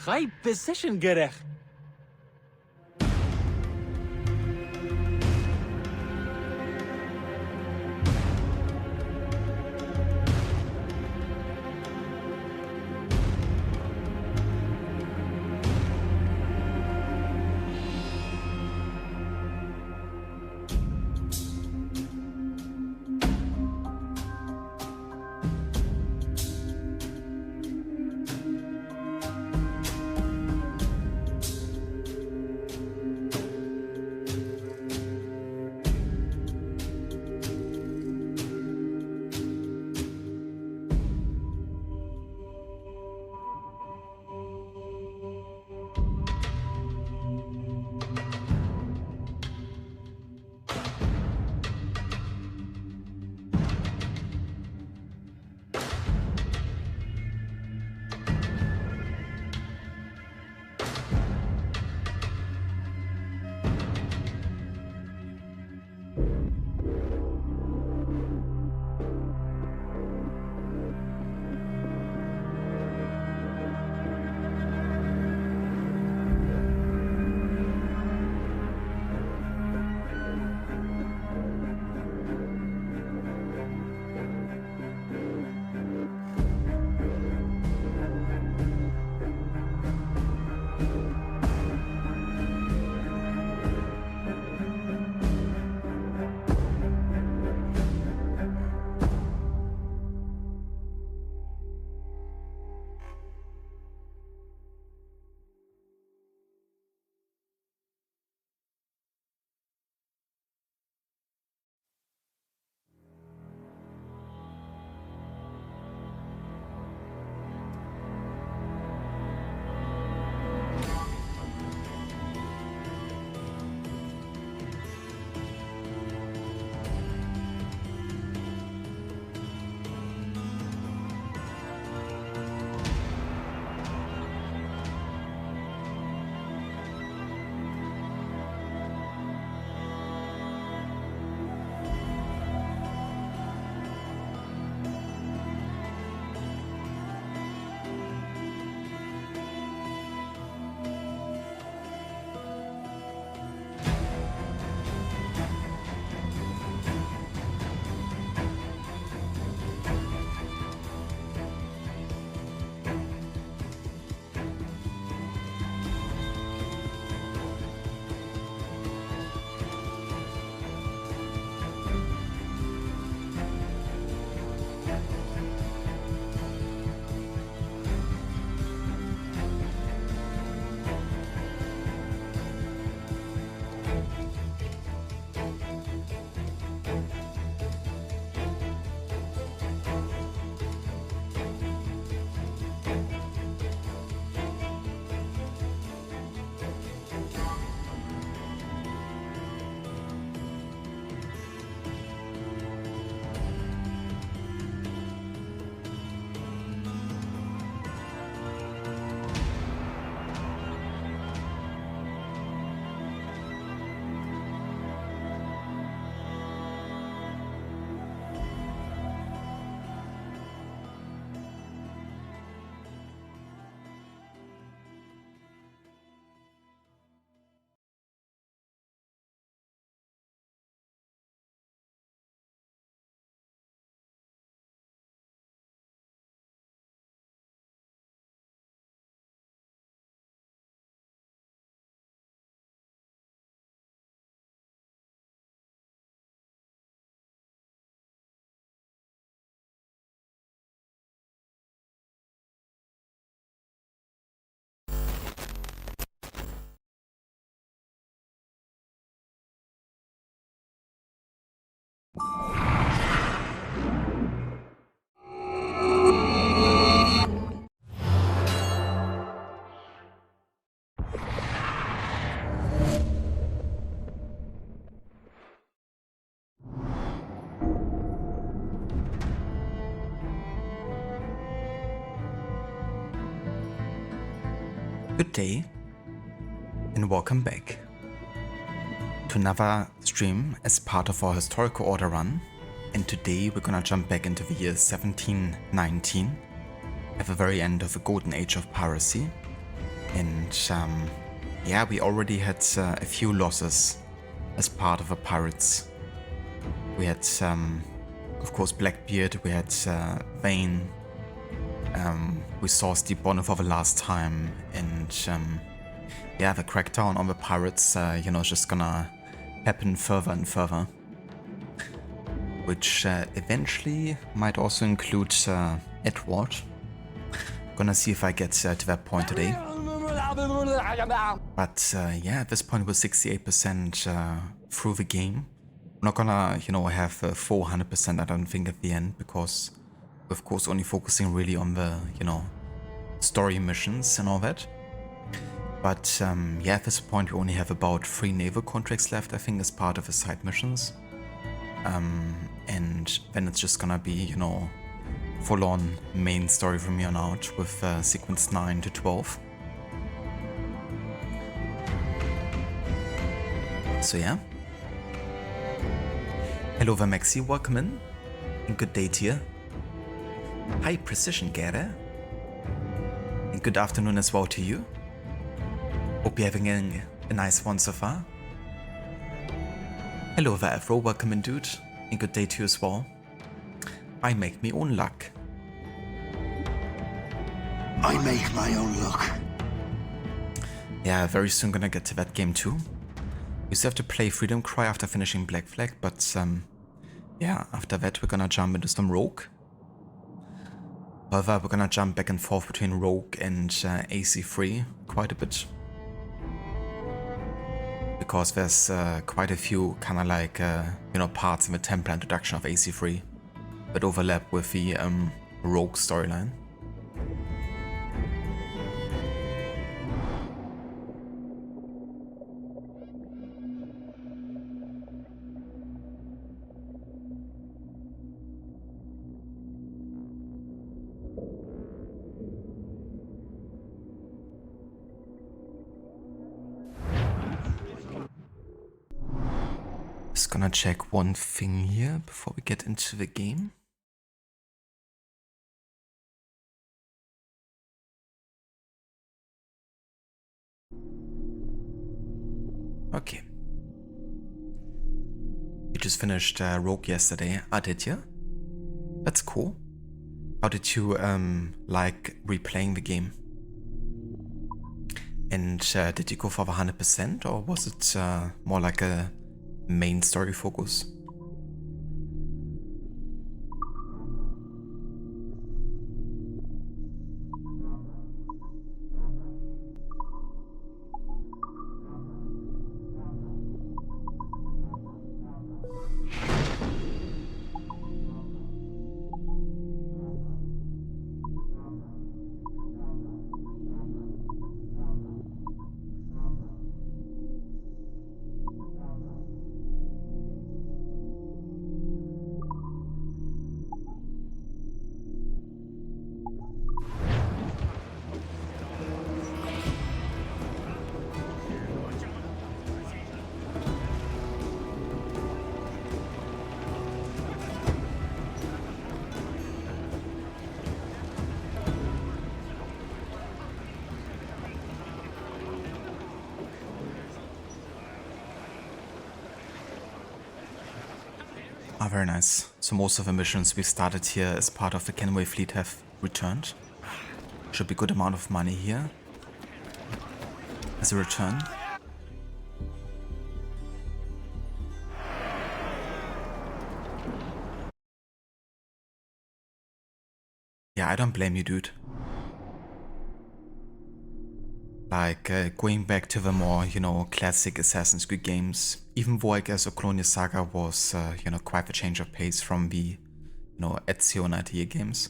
High position gerecht. Good day and welcome back to another stream as part of our historical order run, and today we're gonna jump back into the year 1719 at the very end of the golden age of piracy, And yeah, we already had a few losses as part of the Pyrates. We had, of course, Blackbeard, we had Vayne, we saw Steve Bonner for the last time, and yeah, the crackdown on the Pyrates, you know, is just gonna happen further and further. Which eventually might also include Edward. Gonna see if I get to that point today. But yeah, at this point we're 68% through the game. I'm not gonna, you know, have 400% I don't think at the end, because we're of course only focusing really on the, you know, story missions and all that. But yeah, at this point we only have about 3 naval contracts left, I think, as part of the side missions. And then it's just gonna be, you know, full-on main story from here on out with sequence 9 to 12. So yeah. Hello there, Maxi, welcome in. And good day to you. Hi, Precision Gera. And good afternoon as well to you. Hope you're having a nice one so far. Hello there, Afro, welcome in, dude. And good day to you as well. I make me own luck. I make my own luck. Yeah, very soon gonna get to that game too. We still have to play Freedom Cry after finishing Black Flag, but yeah, after that we're gonna jump into some Rogue. However, we're gonna jump back and forth between Rogue and AC3 quite a bit. Because there's quite a few kind of like, you know, parts in the template introduction of AC3 that overlap with the Rogue storyline. Just gonna check one thing here before we get into the game. Okay. You just finished Rogue yesterday. Ah, did you? That's cool. How did you like replaying the game? And did you go for the 100% or was it more like a main story focus? Ah, very nice. So most of the missions we started here as part of the Kenway fleet have returned. Should be a good amount of money here as a return. Yeah, I don't blame you, dude. Like, going back to the more, you know, classic Assassin's Creed games, even though I guess Colonial Saga was, you know, quite a change of pace from the, you know, Ezio and Altair games.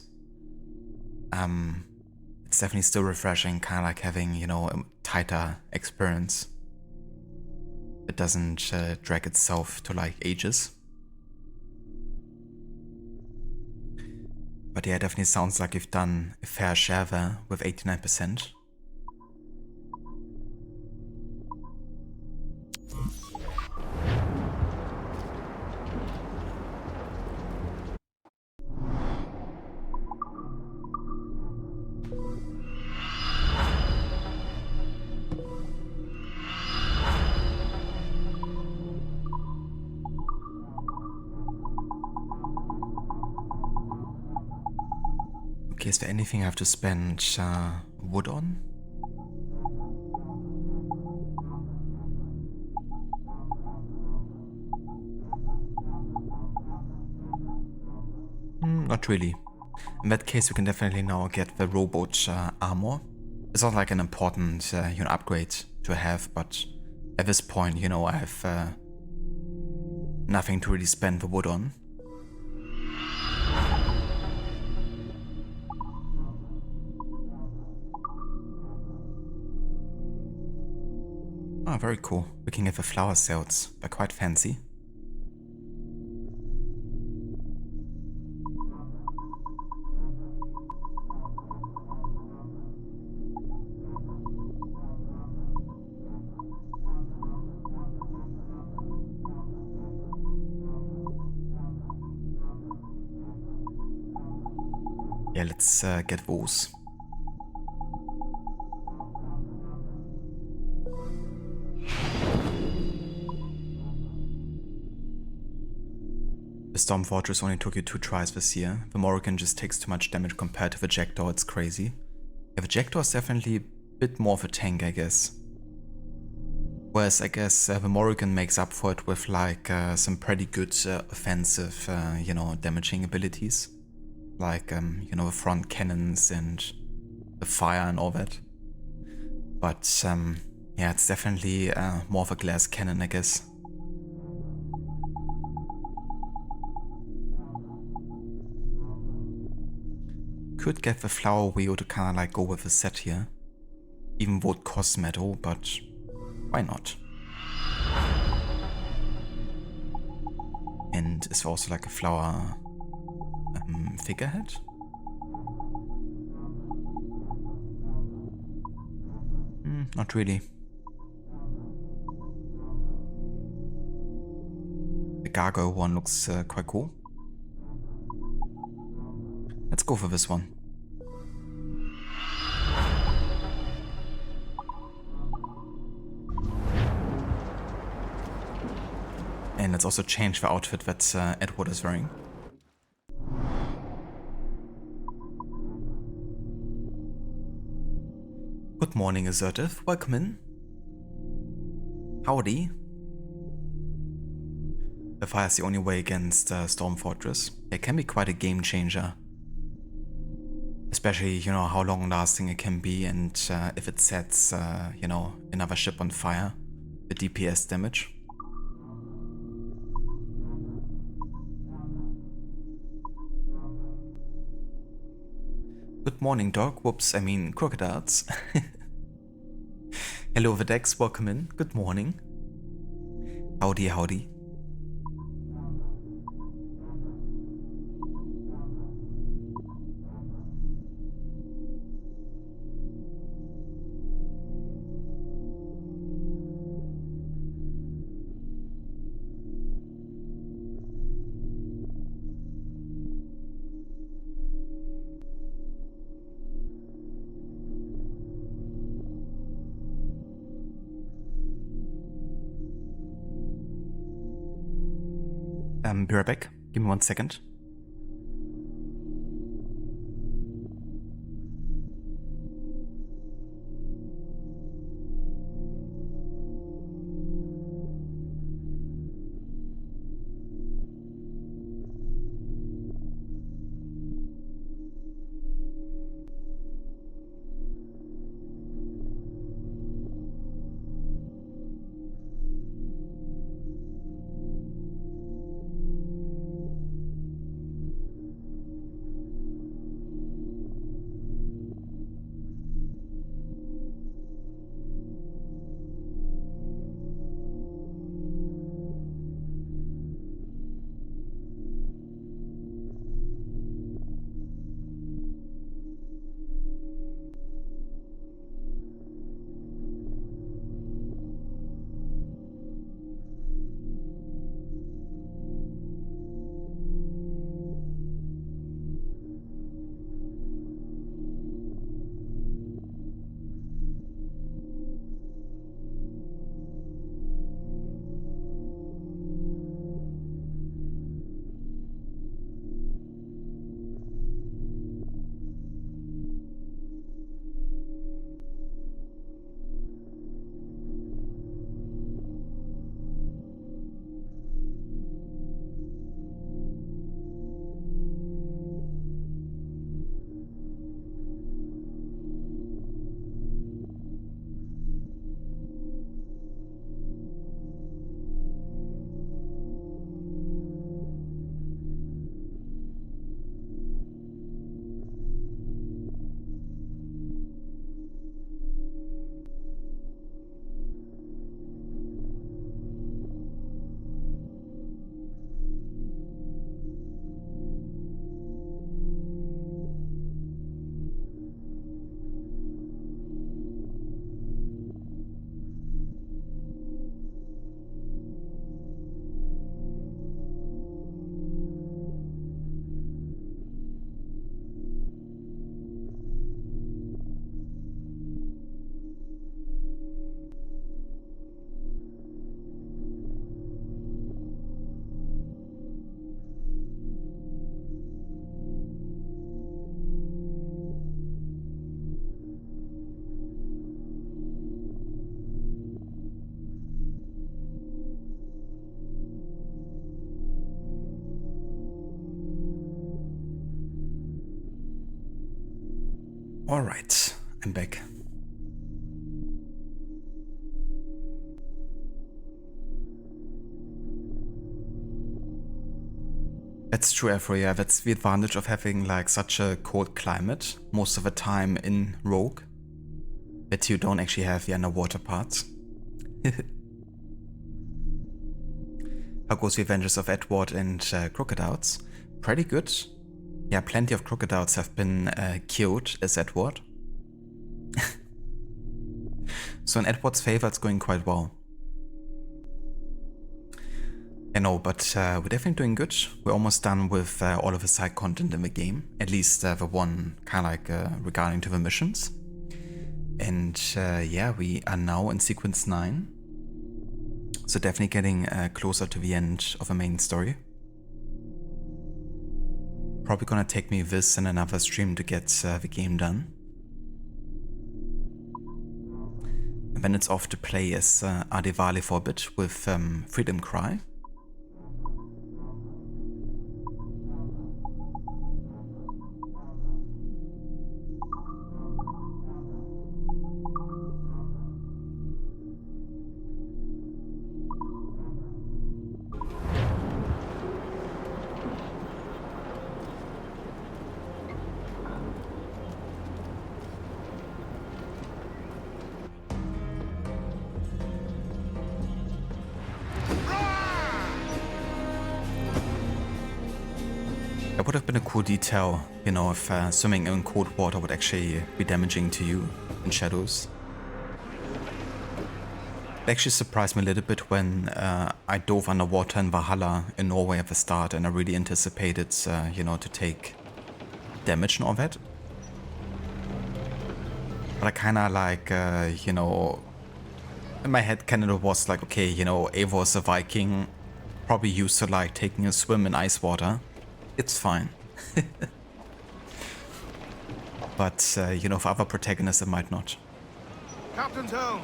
It's definitely still refreshing, kind of like having, you know, a tighter experience. It doesn't drag itself to like ages. But yeah, it definitely sounds like you've done a fair share there with 89%. Okay, is there anything I have to spend wood on? Not really. In that case, we can definitely now get the robot armor. It's not like an important upgrade to have, but at this point, I have nothing to really spend the wood on. Oh, very cool. We can get the flower cells. They're quite fancy. Yeah, let's get those. The Storm Fortress only took you 2 tries this year. The Morrigan just takes too much damage compared to the Jackdaw, it's crazy. Yeah, the Jackdaw is definitely a bit more of a tank, I guess. Whereas I guess the Morrigan makes up for it with like some pretty good offensive, damaging abilities. Like, the front cannons and the fire and all that. But, yeah, it's definitely more of a glass cannon, I guess. Could get the flower wheel to kind of like go with the set here. Even though it costs metal, but why not? And is there also like a flower figurehead? Not really. The gargoyle one looks quite cool. Let's go for this one. And let's also change the outfit that Edward is wearing. Good morning, Assertive. Welcome in. Howdy. The fire is the only way against Storm Fortress. It can be quite a game changer. Especially, how long lasting it can be and if it sets, another ship on fire. The DPS damage. Good morning, dog. Whoops, I mean crocodiles. Hello, Vedex. Welcome in. Good morning. Howdy, howdy. Be right back. Give me 1 second. Alright, I'm back. That's true, Afro, yeah, that's the advantage of having like such a cold climate most of the time in Rogue, that you don't actually have the underwater parts. How goes the Adventures of Edward and Crocodiles? Pretty good. Yeah, plenty of crocodiles have been killed as Edward. So in Edward's favor, it's going quite well. I know, but we're definitely doing good. We're almost done with all of the side content in the game. At least the one kind of like regarding to the missions. And yeah, we are now in sequence 9. So definitely getting closer to the end of the main story. Probably gonna take me this and another stream to get the game done. And then it's off to play as Adivali for a bit with Freedom Cry. That would have been a cool detail, you know, if swimming in cold water would actually be damaging to you in shadows. It actually surprised me a little bit when I dove underwater in Valhalla in Norway at the start, and I really anticipated, you know, to take damage and all that. But I kind of like, you know, in my head kind of was like, okay, you know, Eivor's a Viking, probably used to like taking a swim in ice water. It's fine. But, you know, for other protagonists it might not. Captain's home.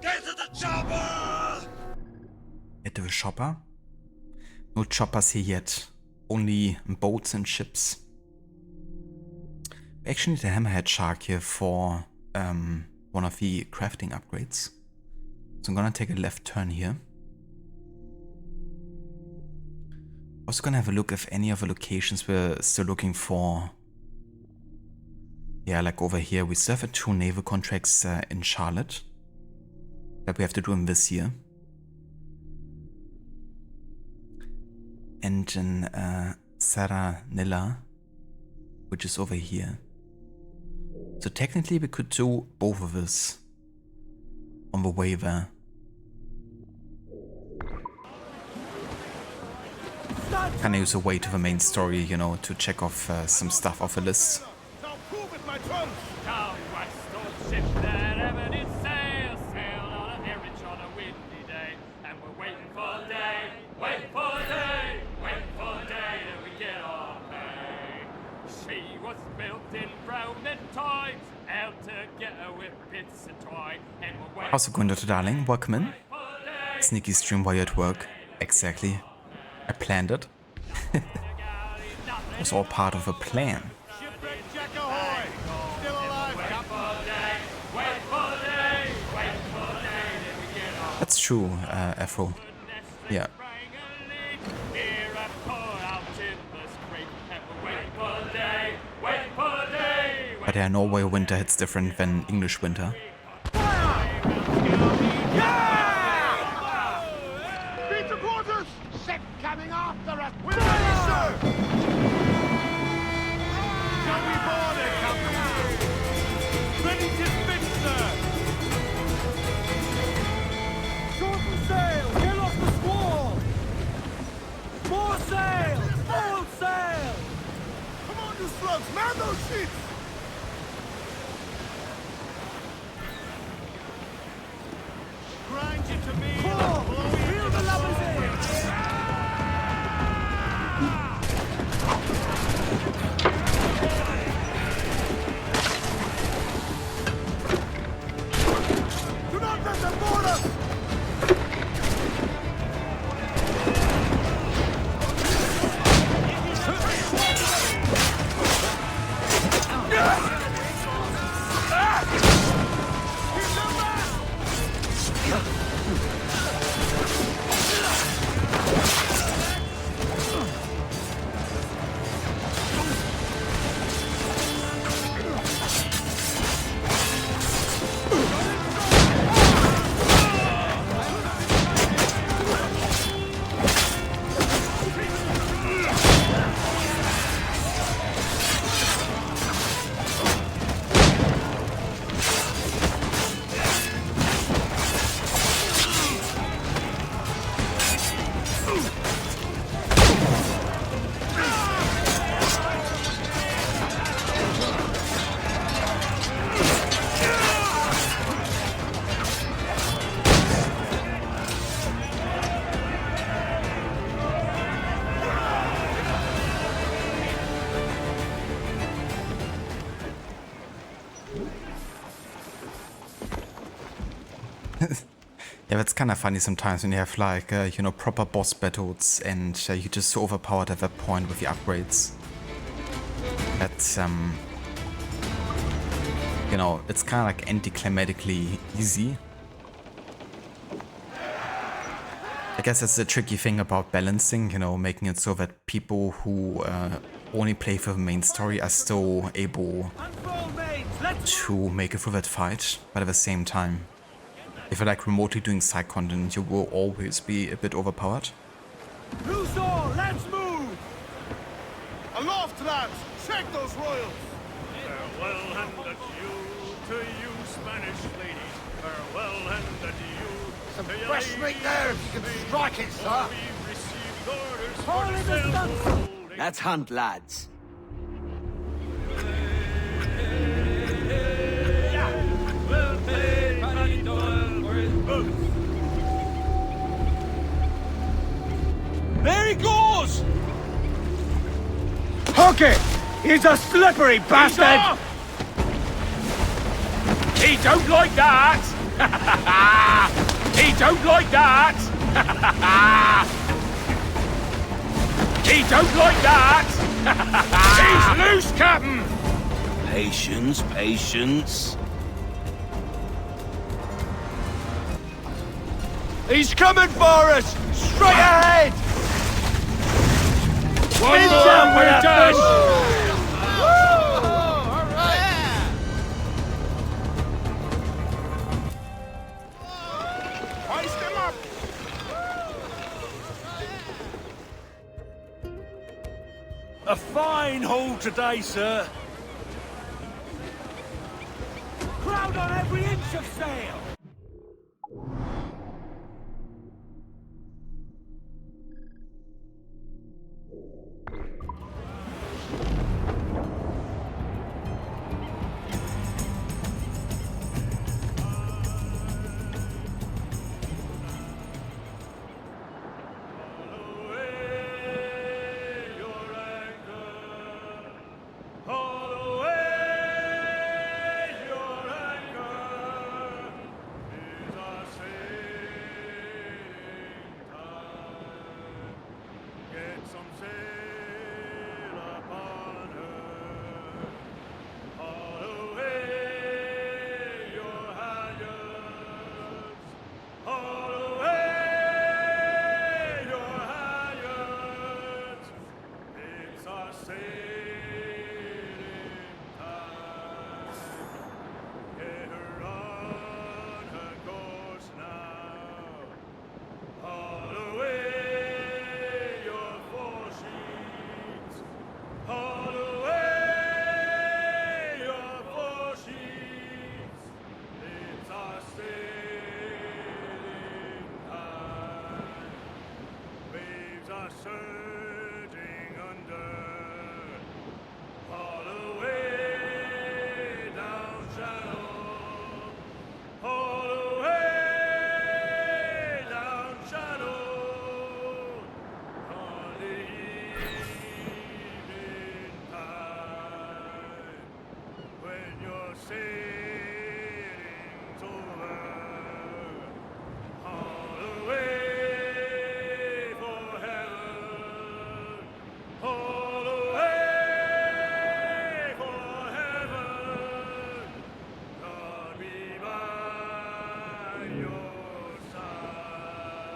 Get to the chopper! Get to the chopper? No choppers here yet. Only boats and ships. We actually need a hammerhead shark here for one of the crafting upgrades. So I'm gonna take a left turn here. Also gonna have a look if any of the locations we're still looking for. Yeah, like over here, we still have 2 naval contracts in Charlotte that we have to do in this year. And in Saranilla, which is over here. So technically we could do both of this on the way there. Kinda use a way to the main story, you know, to check off some stuff off the list. Now prove it, my trunks. Down west, old ship that ever did sail, sailed on an errand on a windy day, and we're waiting for day, waiting for day, waiting for day till we get our pay. She was built in Roman times, out together with bits of twine, and we're waiting. How's it going, Dr. Darling? Welcome in. Sneaky stream while you're at work. Exactly. I planned it. It was all part of a plan. Shipwreck Jack ahoy. Still alive, Captain. Wait for day, wait for day till we get our That's true, Afro. Yeah. But yeah, Norway winter hits different than English winter. Beat to quarters. Ship coming after us. We're ready, sir. Shall we board it, Captain? Ready to spin, sir. Shorten sail. Get off the squall. More sail. All sail. Come on, you slugs. Man those sheets. Grind you to me. Feel the levels in. Yeah, that's kind of funny sometimes when you have like, you know, proper boss battles and you're just so overpowered at that point with the upgrades. That's, you know, it's kind of like anticlimactically easy. I guess that's the tricky thing about balancing, you know, making it so that people who only play for the main story are still able to make it through that fight, but at the same time, if you're like remotely doing side content, you will always be a bit overpowered. Who's all? Let's move! Aloft, lads! Check those royals! Farewell and adieu to you, Spanish lady. Farewell and adieu. Some to you, fresh meat there if you can strike it, sir! We received orders Call for in the the sail sun. holding. Let's hunt, lads. We'll pay Paddy Doyle for his boots. There he goes! Hook it! He's a slippery bastard! He don't like that! He don't like that! He don't like that! He's loose, Captain! Patience, patience. He's coming for us! Straight ahead! One more, we're done! Hoist him up! A fine haul today, sir. Crowd on every inch of sail!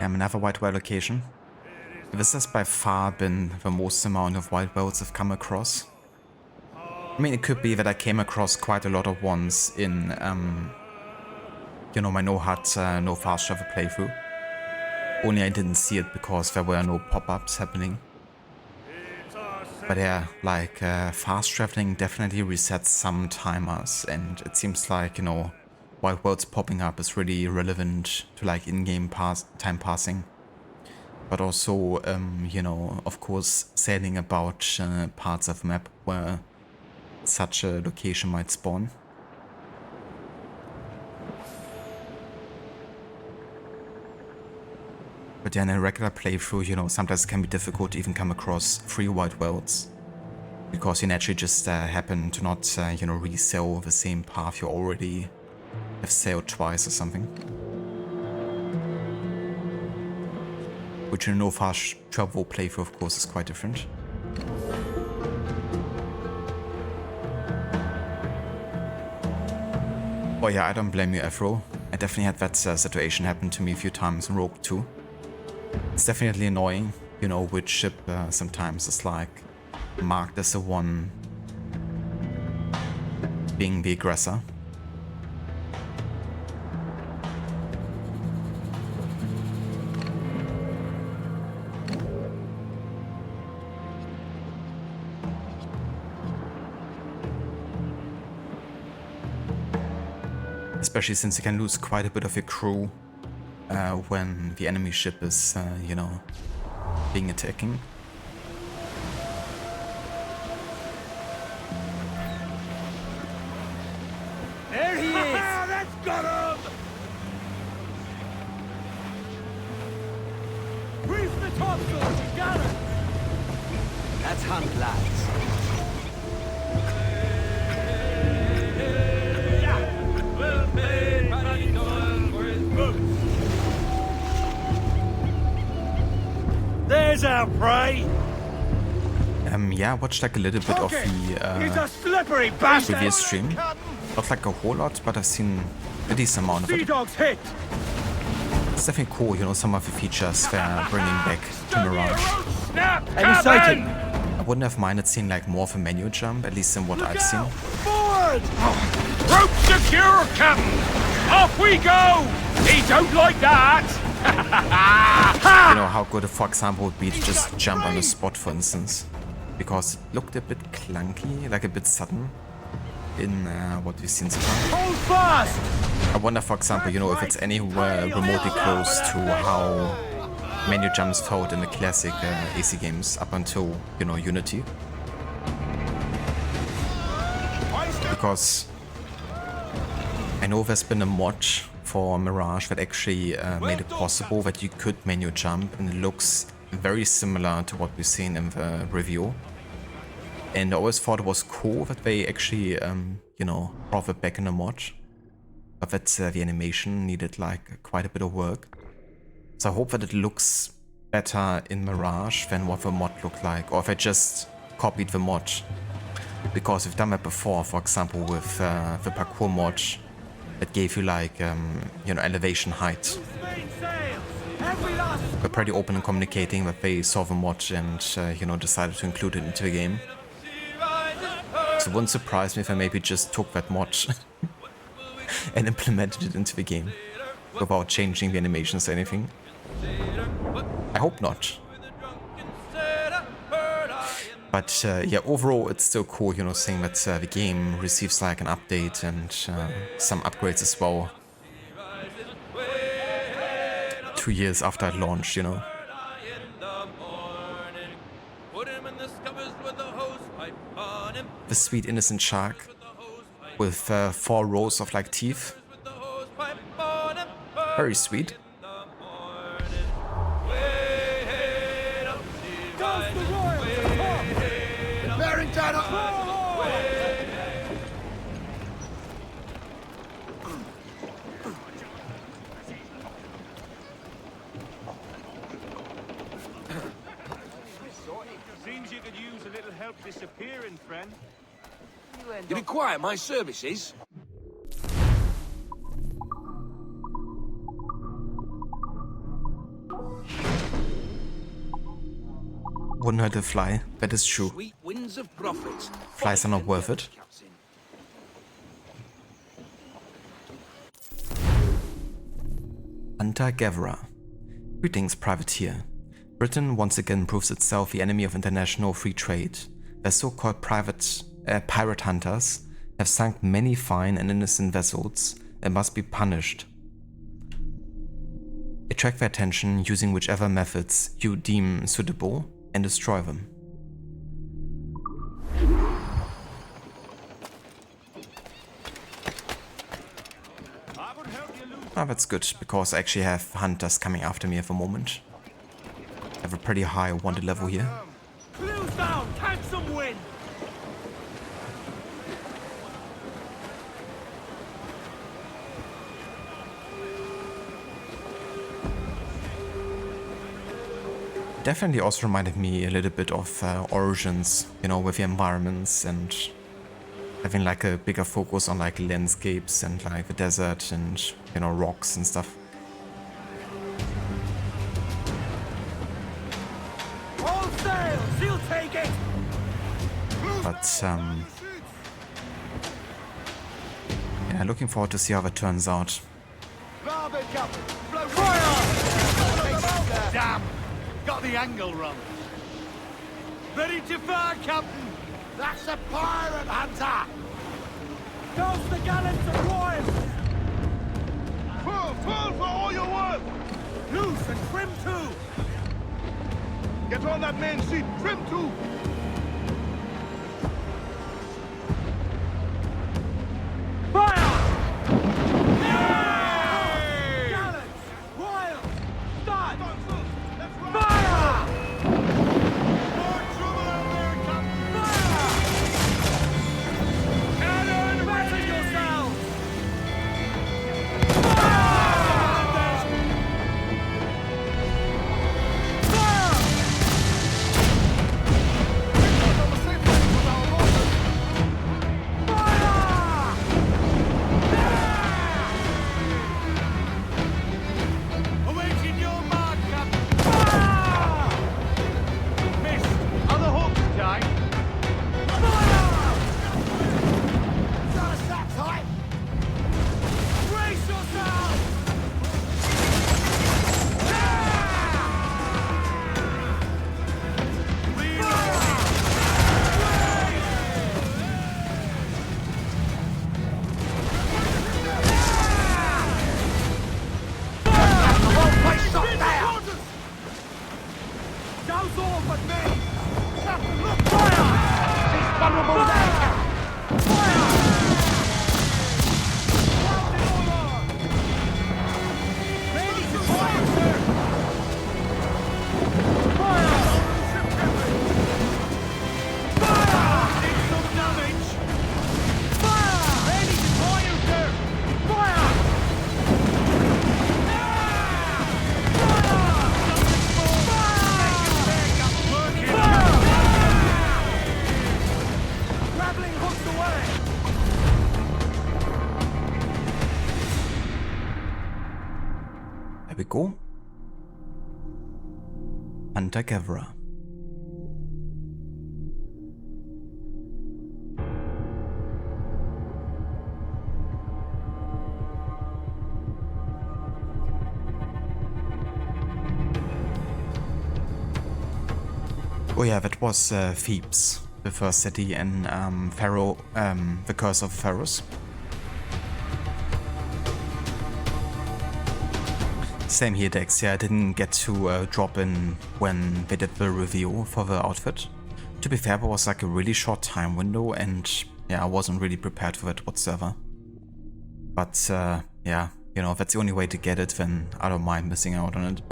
Another white whale location. This has by far been the most amount of white whales I've come across. I mean, it could be that I came across quite a lot of ones in, you know, my no hut, no fast travel playthrough. Only I didn't see it because there were no pop-ups happening. But yeah, like, fast traveling definitely resets some timers, and it seems like, you know, white whales popping up is really relevant to like in-game time passing. But also, you know, of course, sailing about parts of the map where such a location might spawn. But yeah, in a regular playthrough, you know, sometimes it can be difficult to even come across 3 white whales. Because you naturally just happen to not, you know, resail the same path you already have sailed twice or something. which in no fast travel playthrough, of course, is quite different. Oh yeah, I don't blame you, Afro. I definitely had that situation happen to me a few times in Rogue 2. It's definitely annoying, you know, which ship sometimes is like marked as the one being the aggressor. Especially since you can lose quite a bit of your crew when the enemy ship is, you know, being attacking. There he is! That's got him! Reef the topsail! We got it! That's Hunt, lads. There's our prey! Yeah, I watched like a little bit of He's the a slippery bastard! previous stream. Not like a whole lot, but I've seen a decent amount of Sea it. Dog's hit! It's definitely cool, you know, some of the features they're bringing back to Mirage. Snap! Enemy sighted! I wouldn't have minded seeing like more of a menu jump, at least in what I've seen. Forward! Rope secure, Captain! Off we go! He don't like that! You know, how good, for example, would be to just jump on the spot, for instance. Because it looked a bit clunky, like a bit sudden in what we've seen so far. Hold fast! I wonder, for example, you know, if it's anywhere remotely close to how menu jumps felt in the classic AC games up until, you know, Unity. Because I know there's been a mod for Mirage that actually made it possible that you could menu jump, and it looks very similar to what we've seen in the review. And I always thought it was cool that they actually, you know, brought it back in the mod. But that the animation needed like quite a bit of work. So I hope that it looks better in Mirage than what the mod looked like, or if I just copied the mod. Because we've done that before, for example, with the parkour mod that gave you like, you know, elevation height. We're pretty open in communicating that they saw the mod and, you know, decided to include it into the game. So it wouldn't surprise me if I maybe just took that mod and implemented it into the game without changing the animations or anything. I hope not. But yeah, overall it's still cool, you know, seeing that the game receives like an update and some upgrades as well. 2 years after it launched, you know. The sweet innocent shark with 4 rows of like teeth. Very sweet. Seems you could use a little help disappearing, friend. You require my services? Wouldn't hurt a fly, that is true. Sweet winds of profit. Flies are not worth it. Hunter-gatherer. Greetings, privateer. Britain once again proves itself the enemy of international free trade. Their so-called pirate hunters have sunk many fine and innocent vessels and must be punished. Attract their attention using whichever methods you deem suitable and destroy them. Ah, that's good, because I actually have hunters coming after me at the moment. I have a pretty high wanted level here. Clues down, catch some wind. Definitely also reminded me a little bit of Origins, you know, with the environments and having like a bigger focus on like landscapes and like the desert and, you know, rocks and stuff. All sails! He'll take it! But yeah, looking forward to see how it turns out. Larboard, Captain! Fire! Damn! Got the angle wrong. Ready to fire, Captain! That's a pirate hunter! Toast the gallants and royals! Full for all you're worth! Loose and trim too! Get on that main sheet, trim too! Fire! Yay! Gallants! Royals! Start! Fire! More trouble out there, Captain! Fire! Cannon, ready yourselves! Fire! Fire! Awaiting your mark, Captain! Fire! Missed! Other hooks, Ty! Fire! Got us that tight! Brace yourselves! Goes all but me! Captain, look! Fire! He's vulnerable there, Captain! Fire! Round it all on! Ready to fire, sir! Fire! Fire! Did some damage! Fire! Ready to fire, sir! Fire! Grappling hooks away! There we go. Hunter-gatherer. Oh yeah, that was Thebes, the first city in Pharaoh, the Curse of Pharaohs. Same here, Dex. Yeah, I didn't get to drop in when they did the review for the outfit. To be fair, it was like a really short time window, and yeah, I wasn't really prepared for it whatsoever. But yeah, you know, if that's the only way to get it, then I don't mind missing out on it.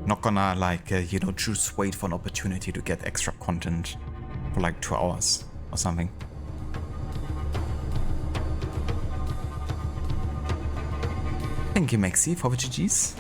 Not gonna like, you know, just wait for an opportunity to get extra content for like 2 hours or something. Thank you, Maxi, for the GGs.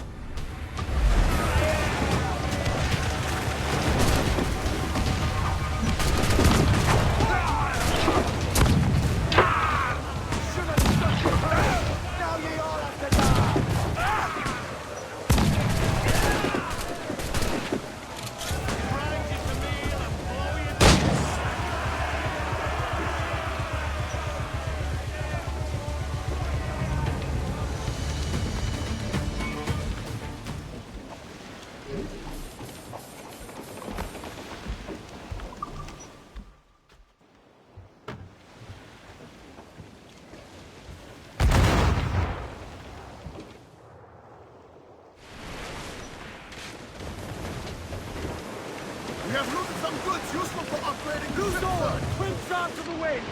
We have looted some goods useful for upgrading the sword. Twins on to the wind.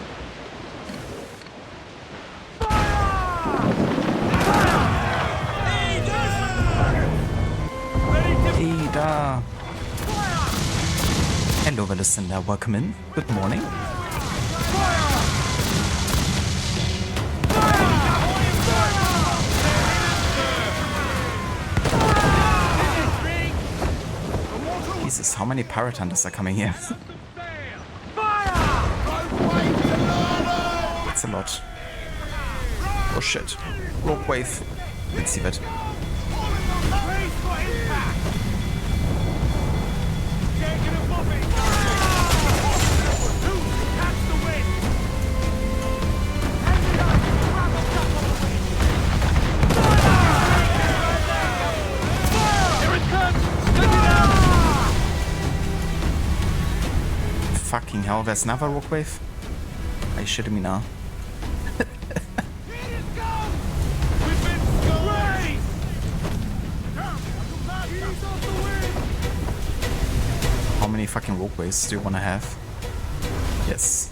Fire! Ada! Hello, the listener. Welcome in. Good morning. Jesus, how many pirate hunters are coming here? That's a lot. Oh shit. Rogue wave. Let's see that. Fucking hell, there's another rogue wave? Are you shitting me now? How many fucking rogue waves do you want to have? Yes.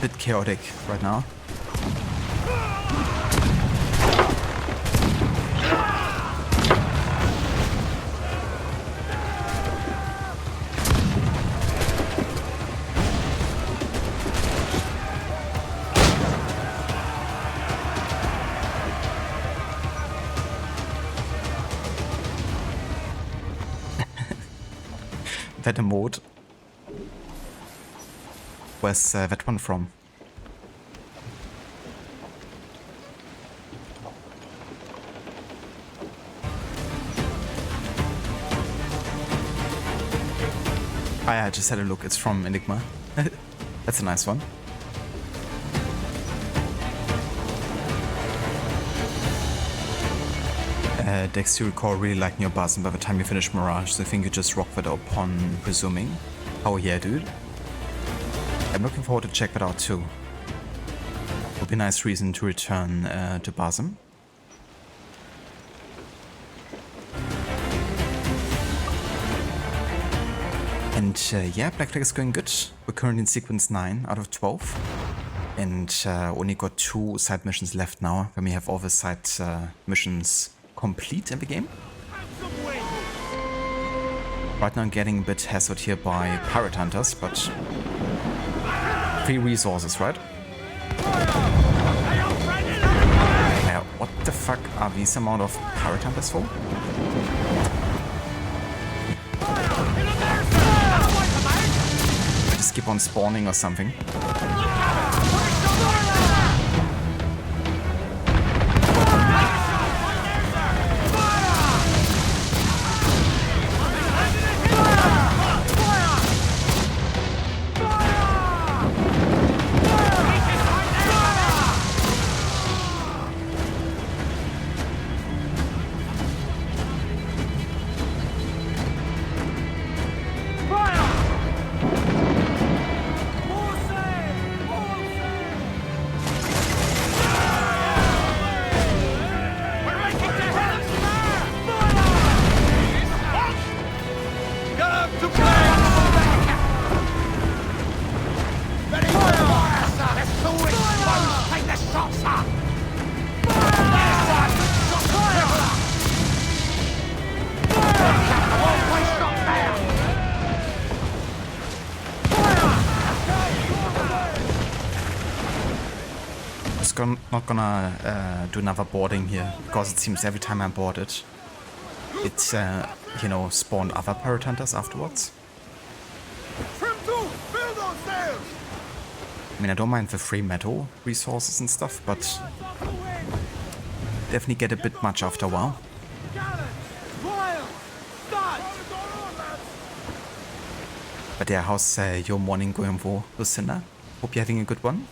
Bit chaotic right now. That emote. Where's that one from? I just had a look. It's from Enigma. That's a nice one. Dex, you recall really liking your bars, and by the time you finish Mirage, so I think you just rock that upon presuming. Oh yeah, dude. I'm looking forward to check that out too. Would be a nice reason to return to Basem. And yeah, Black Flag is going good. We're currently in sequence 9 out of 12. And only got 2 side missions left now, when we have all the side missions complete in the game. Right now I'm getting a bit hassled here by pirate hunters, but 3 resources, right? Yeah, what the fuck are these amount of pirate hunters for? Just keep on spawning or something. Not gonna do another boarding here, because it seems every time I board it, it's, you know, spawned other pirate hunters afterwards. I mean, I don't mind the free metal resources and stuff, but definitely get a bit much after a while. But yeah, how's your morning going for Lucinda? Hope you're having a good one.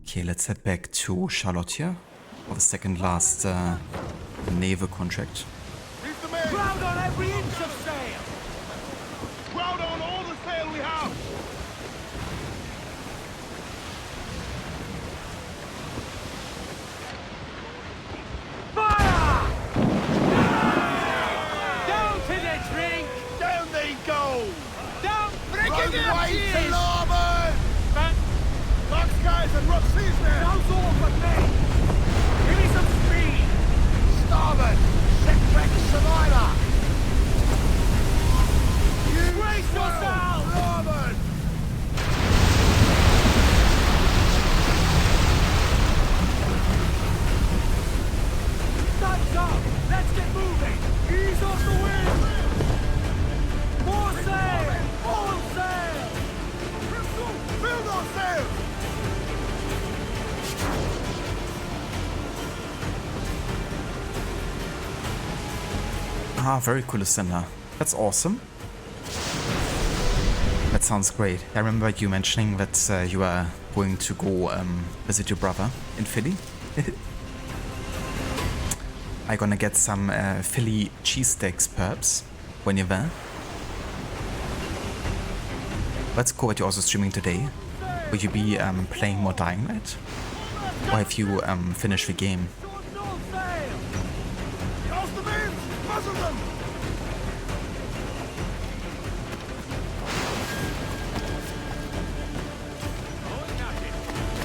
Okay, let's head back to Charlotte here for the second last naval contract. Crowd on every inch of sail! Crowd on all the sail we have! Fire! Down to the drink! Down they go! Down! Breaking up to larboard! Dark skies and rough seas there! Sounds all but me! Give me some speed! Starboard! Shipwreck survivor! Ah, very cool, Lucinda. That's awesome. That sounds great. I remember you mentioning that you are going to go visit your brother in Philly. I'm gonna get some Philly cheesesteaks perhaps when you're there. That's cool that you're also streaming today. Will you be playing more Dying Light? Or have you finished the game?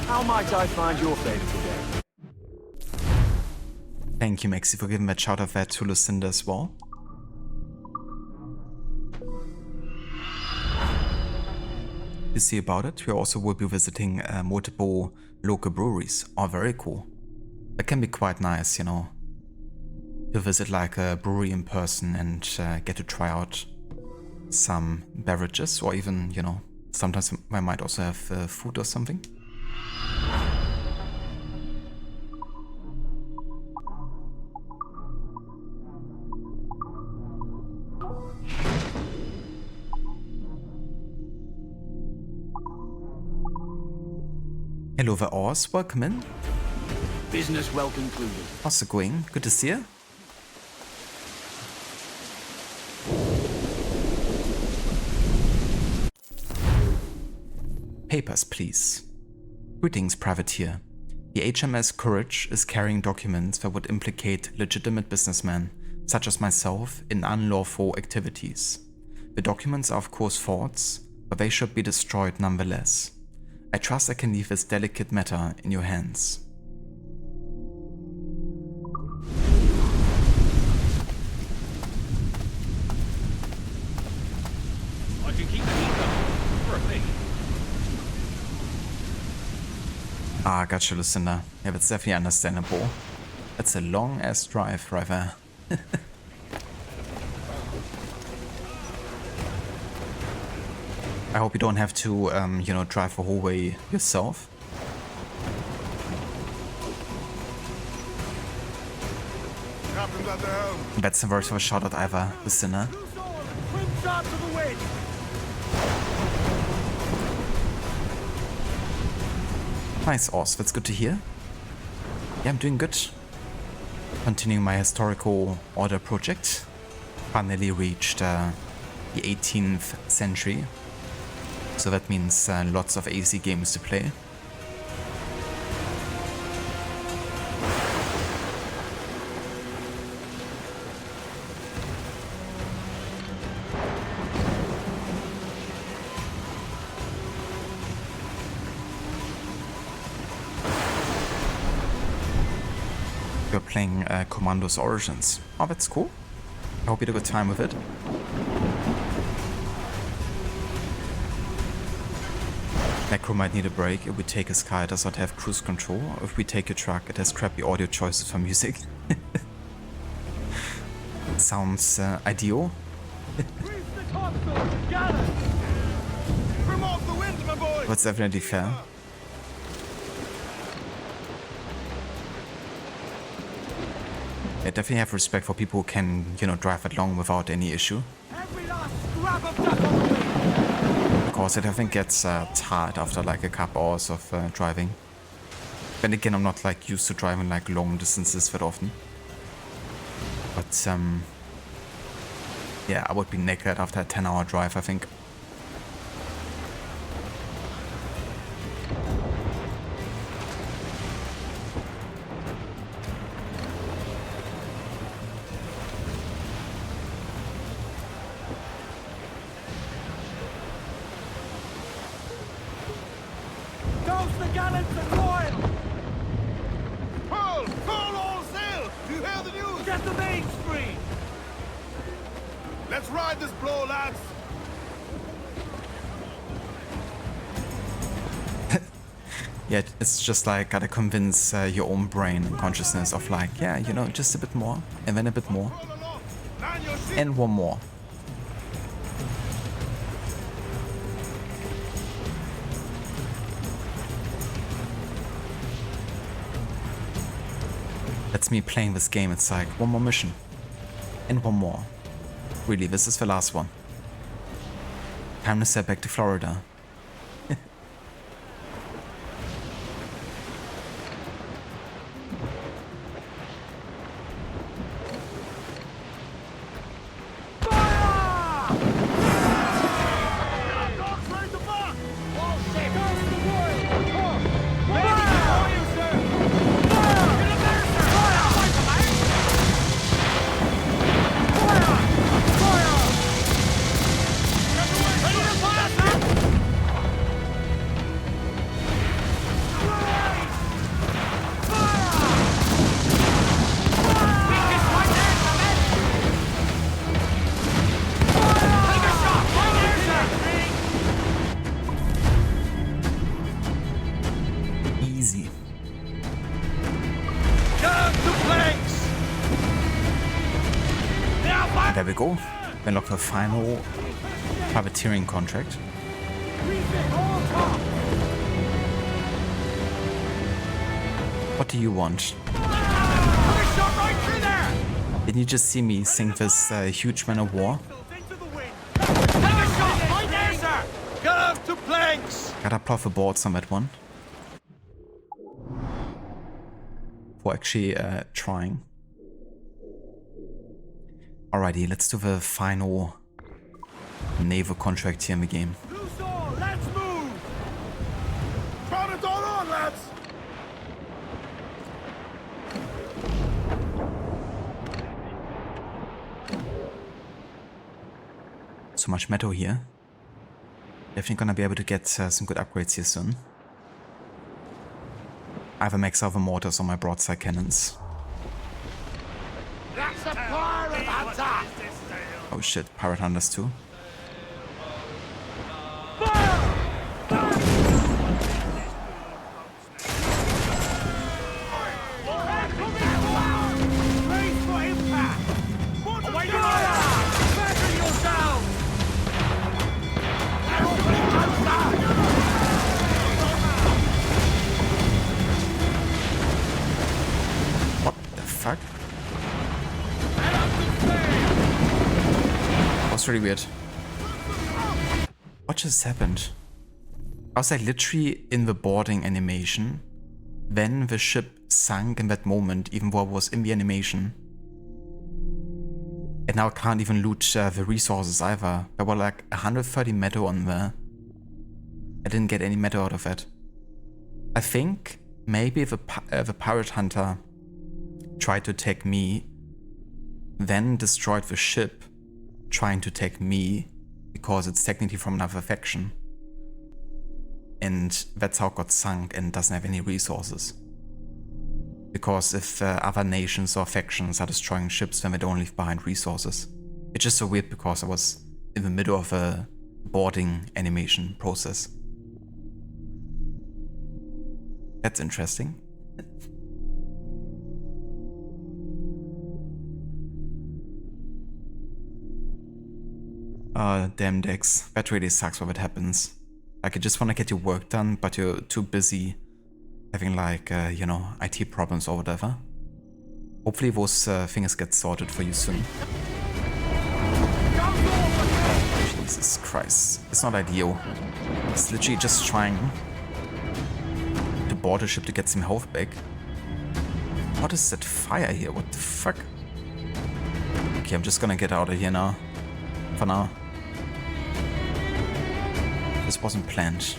How might I find your favor today? Thank you, Maxi, for giving that shout out there to Lucinda as well. You see about it, we also will be visiting multiple local breweries. Oh, very cool. That can be quite nice, you know, to visit like a brewery in person and get to try out some beverages, or even, you know, sometimes I might also have food or something. Hello there, Oz. Welcome in. Business well concluded. How's it going? Good to see you. Papers, please. Greetings, privateer. The HMS Courage is carrying documents that would implicate legitimate businessmen, such as myself, in unlawful activities. The documents are of course false, but they should be destroyed nonetheless. I trust I can leave this delicate matter in your hands. I can keep the heat up for a fee. Ah, gotcha, Lucinda. Yeah, that's definitely understandable. That's a long-ass drive right there. I hope you don't have to, you know, drive the whole way yourself. Captain's at the helm. That's the worst of a shot at either, Lucinda. Swim sharp to the wind. Nice, Oz. That's good to hear. Yeah, I'm doing good. Continuing my historical order project. Finally reached the 18th century. So that means lots of AC games to play. We're playing Commandos Origins. Oh, that's cool. I hope you had a good time with it. Necro might need a break. If we take a Sky, it does not have cruise control. If we take a truck, it has crappy audio choices for music. Sounds ideal. From off the wind, my boy. That's definitely fair. I definitely have respect for people who can, you know, drive it long without any issue. Every last scrap of duck on the wind. Because it, I think, gets tired after like a couple hours of driving. Then again, I'm not like used to driving like long distances that often. But yeah, I would be naked after a 10-hour drive, I think. Toast the gallants and royal. Pull all sail. Do you hear the news? Get the main free. Let's ride this blow, lads. Yeah, it's just like gotta convince your own brain and consciousness of like, yeah, you know, just a bit more, and then a bit more, Roll along. Man your ship. and one more. That's me playing this game. It's like one more mission, And one more. Really, this is the last one. Time to step back to Florida. Easy. And there we go. We unlock the final privateering contract. What do you want? Didn't you just see me sink this huge man of war? Gotta plot the boards on that one. For actually trying. Alrighty, let's do the final naval contract here in the game. Let's move! Crowd it all on, lads! So much metal here. Definitely gonna be able to get some good upgrades here soon. I have a max out the mortars on my broadside cannons. That's a pirate hunter! Oh shit, pirate hunters too. What the fuck? That was really weird. What just happened? I was like literally in the boarding animation. Then the ship sank in that moment, even though I was in the animation. And now I can't even loot the resources either. There were like 130 metal on there. I didn't get any metal out of it. I think maybe the pirate hunter tried to take me, then destroyed the ship, trying to take me, because it's technically from another faction. And that's how it got sunk and doesn't have any resources. Because if other nations or factions are destroying ships, then they don't leave behind resources. It's just so weird because I was in the middle of a boarding animation process. That's interesting. Damn Dex. That really sucks when that happens. Like, you just want to get your work done, but you're too busy having like, you know, IT problems or whatever. Hopefully those things get sorted for you soon. Jesus Christ. It's not ideal. It's literally just trying to board a ship to get some health back. What is that fire here? What the fuck? Okay, I'm just gonna get out of here now. For now. This wasn't planned.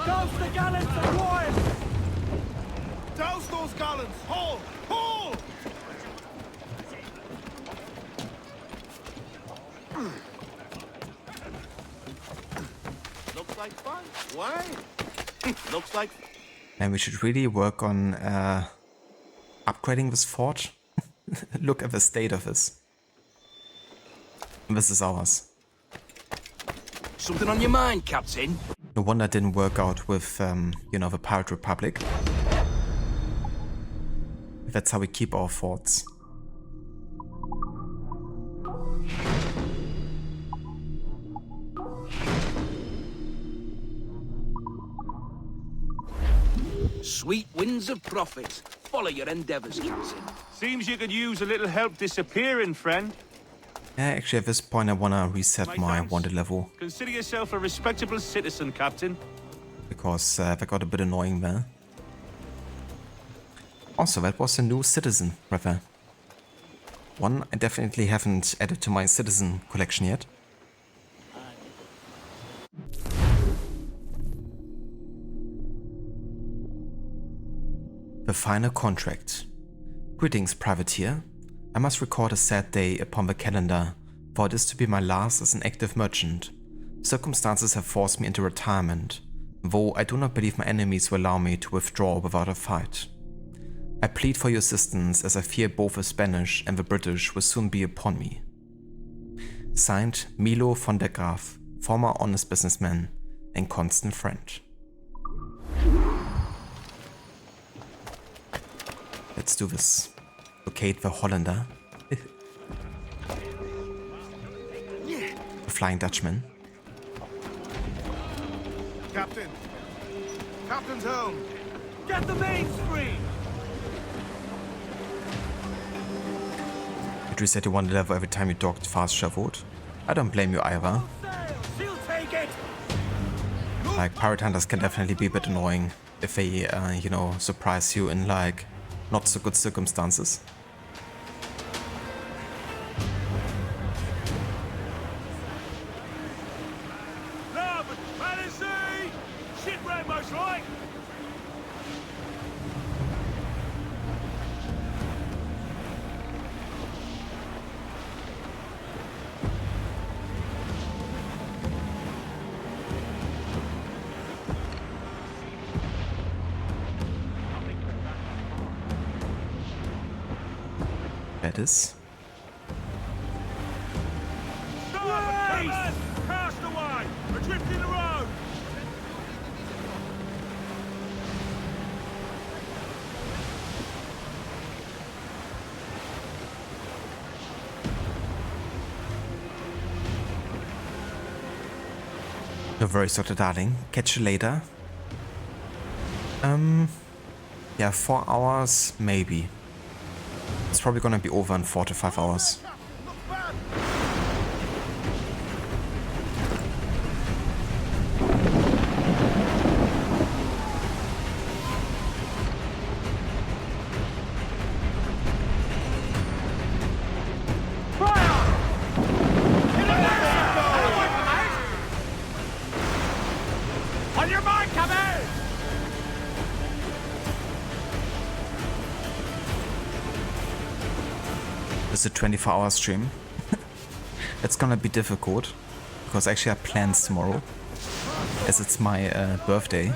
Douse the gallants and royals! Douse those gallants! Haul! Haul! Looks like fun. Why? Looks like... And we should really work on upgrading this fort. Look at the state of this. This is ours. Something on your mind, Captain? No wonder it didn't work out with, you know, the Pirate Republic. That's how we keep our forts. Sweet winds of profit. Follow your endeavors, Captain. Seems you could use a little help disappearing, friend. Yeah, actually at this point I wanna reset my wanted level. Consider yourself a respectable citizen, Captain. Because that got a bit annoying there. Also, that was a new citizen, rather. One I definitely haven't added to my citizen collection yet. The final contract. Greetings, privateer. I must record a sad day upon the calendar, for it is to be my last as an active merchant. Circumstances have forced me into retirement, though I do not believe my enemies will allow me to withdraw without a fight. I plead for your assistance as I fear both the Spanish and the British will soon be upon me. Signed, Milo von der Graaf, former honest businessman and constant friend. Let's do this. Locate the Hollander. The Flying Dutchman. Captain! Captain's home! Get the mains free! You'd reset your one level every time you docked fast traveled. I don't blame you either. She'll take it! Like, pirate hunters can definitely be a bit annoying if they, you know, surprise you in like not so good circumstances. No, but Pyrates! Shit rainbow's right! That is. Cast away! Adrift in the road! No worries, Dr. Darling. Catch you later. Yeah, 4 hours, maybe. It's probably gonna be over in 4 to 5 hours. Look bad! On your mark, Cabell! It's a 24-hour stream. It's gonna be difficult because actually I have plans tomorrow, as it's my birthday.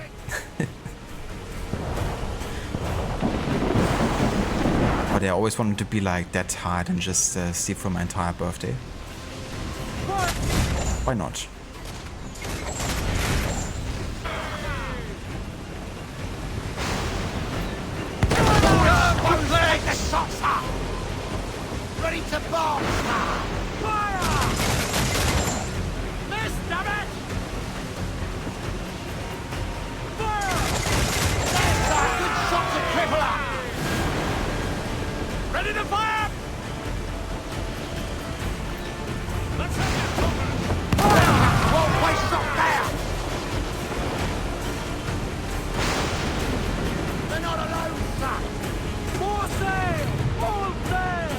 But I always wanted to be like that hard and just sleep for my entire birthday. Why not? Take the shots up! Ready to bomb! Fire! Miss, damn it! Fire! That's a good shot to cripple her! Ready to fire! Let's have it! Fire! Won't waste shot there! They're not alone, sir! More sail! All sail!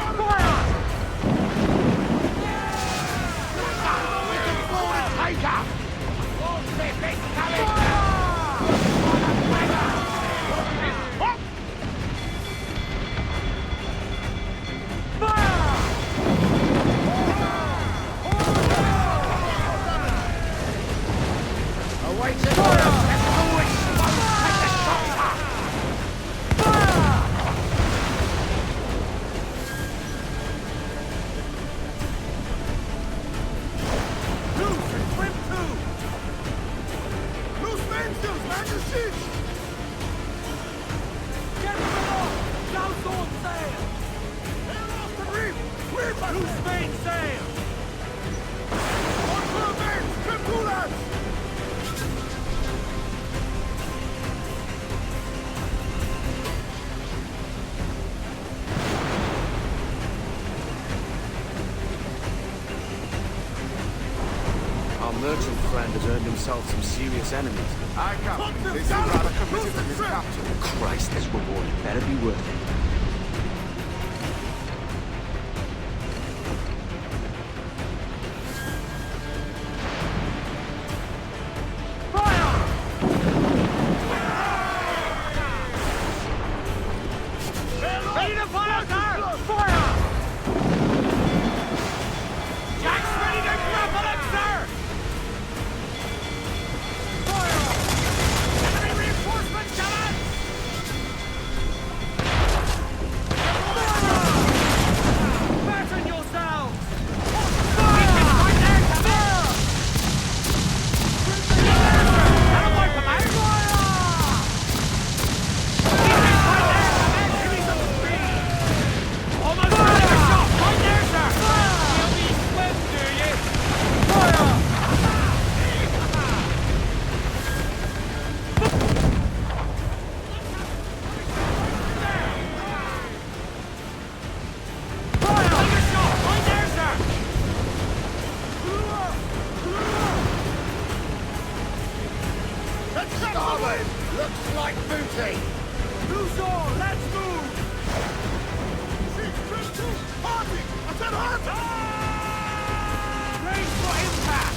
Fire! We can board and take her! Our merchant friend has earned himself some serious enemies. I come. This is rather committed to his capture. Christ, this reward better be worth it. Ready to fire, sir! Fire! Jack's ready to grapple him, sir! Fire! Enemy reinforcements coming! Fire! Fasten yourselves! Fire! Right there, fire! That'll wipe them out! Almost ready to shot! Right there, sir! You'll be slim, do you? Fire! Fire! Take a shot! Right there, sir! Let's starboard! Looks like booty! Who's on? Let's move! Hardy! I said Hardy! Brace for impact!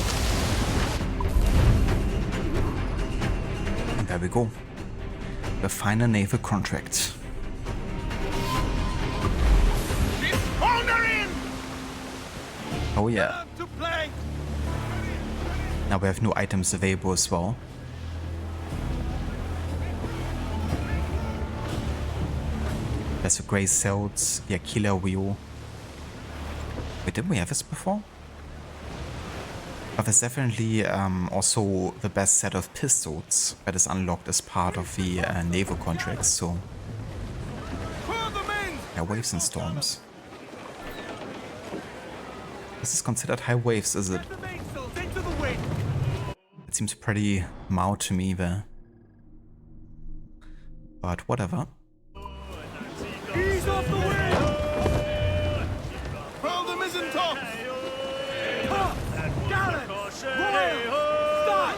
And there we go. The final naval contract. Owner in! Oh yeah. To plank! Now we have new items available as well. There's a grey cells, yeah, killer wheel. Wait, didn't we have this before? But there's definitely also the best set of pistols that is unlocked as part of the naval contracts, so yeah, waves and storms. This is considered high waves, is it? The mainsails into the wind! It seems pretty mild to me there. But whatever. Ease off the wind! Furl the mizzen tops! Top! Gallant! Royal! Start!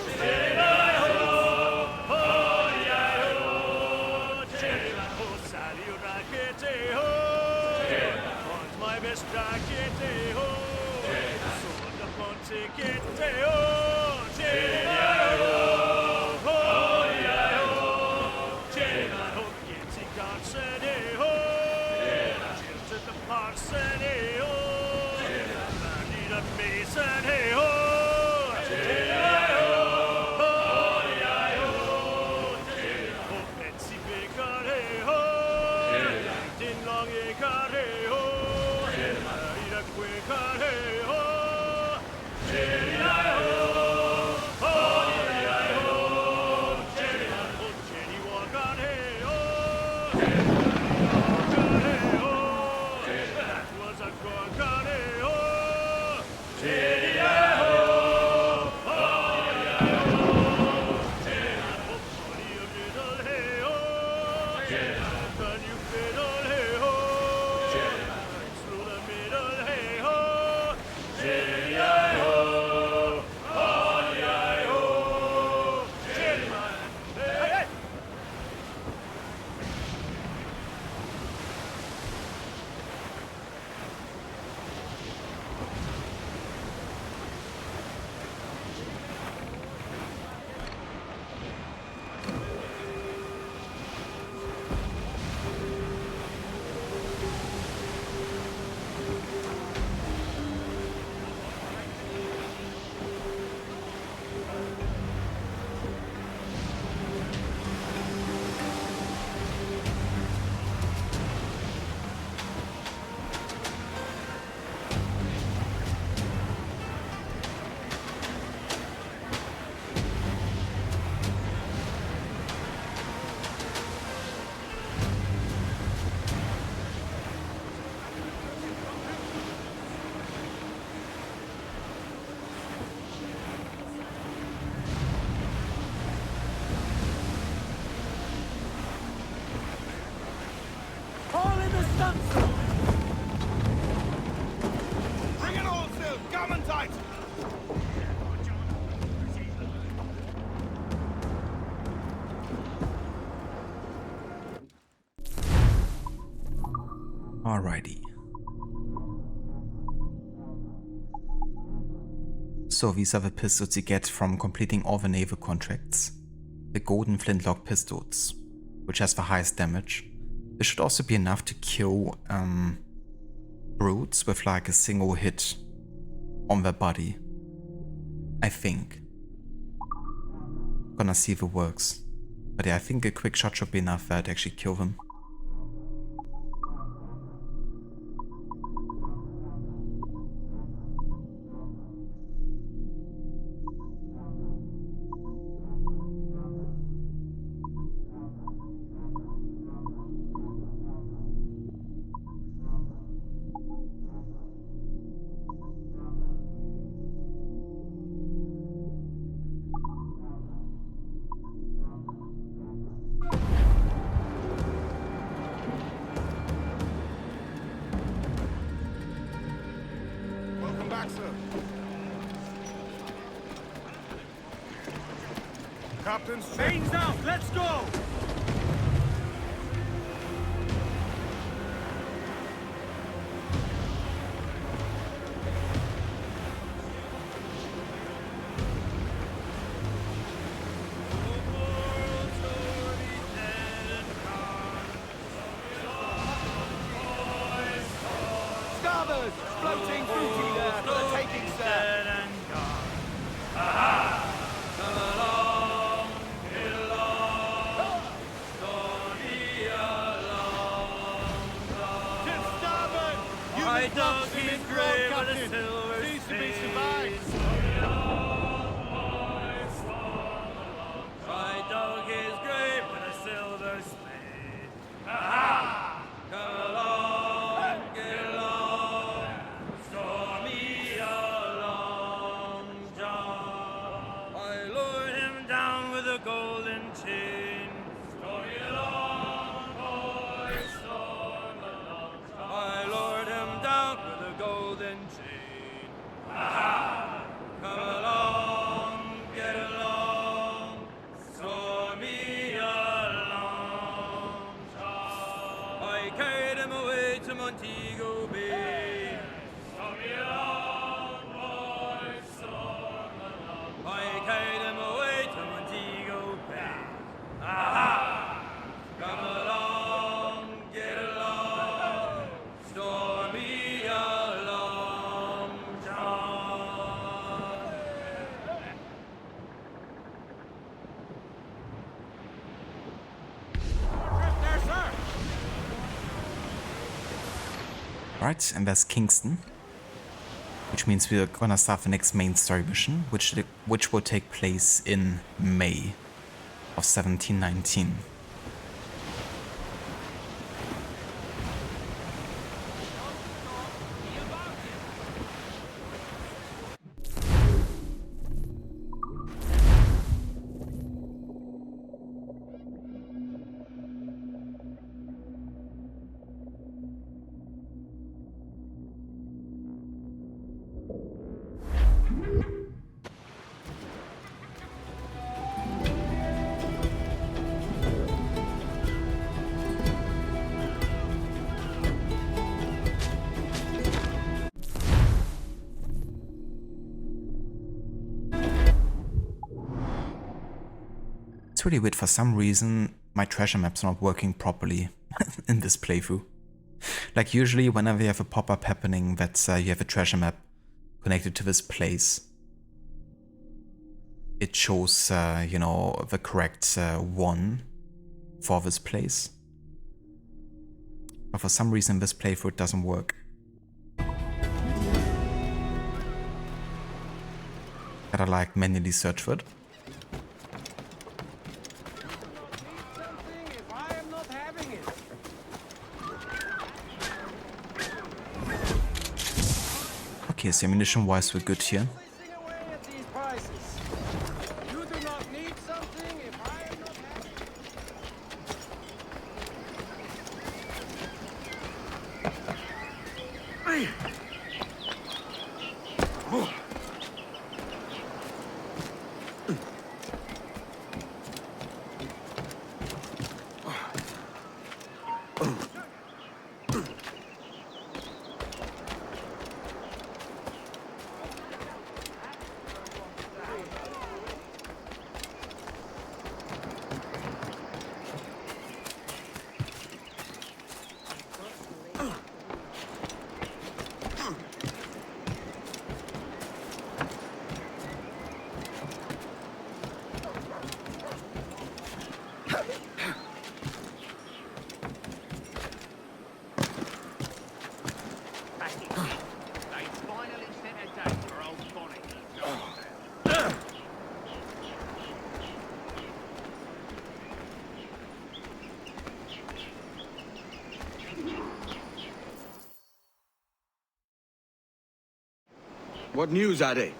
Alrighty. So these are the pistols you get from completing all the naval contracts. The golden flintlock pistols, which has the highest damage. This should also be enough to kill brutes with like a single hit on their body. I think. Gonna see if it works. But yeah, I think a quick shot should be enough there to actually kill them. Welcome back, sir. Captain's ship. Chains out, let's go! Starboard! Floating booty there for the taking, sir. My dog is grey with a silver Needs to be spade. survived. My dog is grey with a silver spade. Come along, get along, stormy along, John. I lured him down with a golden chain. Story along, boys, storm along, John. I lured him down with a golden chain. Come along, get along, stormy along, John. I carried him away to Montego Bay. Stormy along, boys, storm along. I carried him away to Montego Bay. Come along, get along, stormy along, John. There, sir. Right, and there's Kingston. Which means we're gonna start the next main story mission, which will take place in May of 1719. It's really weird, for some reason my treasure map's not working properly in this playthrough. Like usually whenever you have a pop-up happening that you have a treasure map connected to this place, it shows, you know, the correct one for this place. But for some reason this playthrough it doesn't work. Gotta like manually search for it. Okay, so ammunition wise we're good here. What news are they?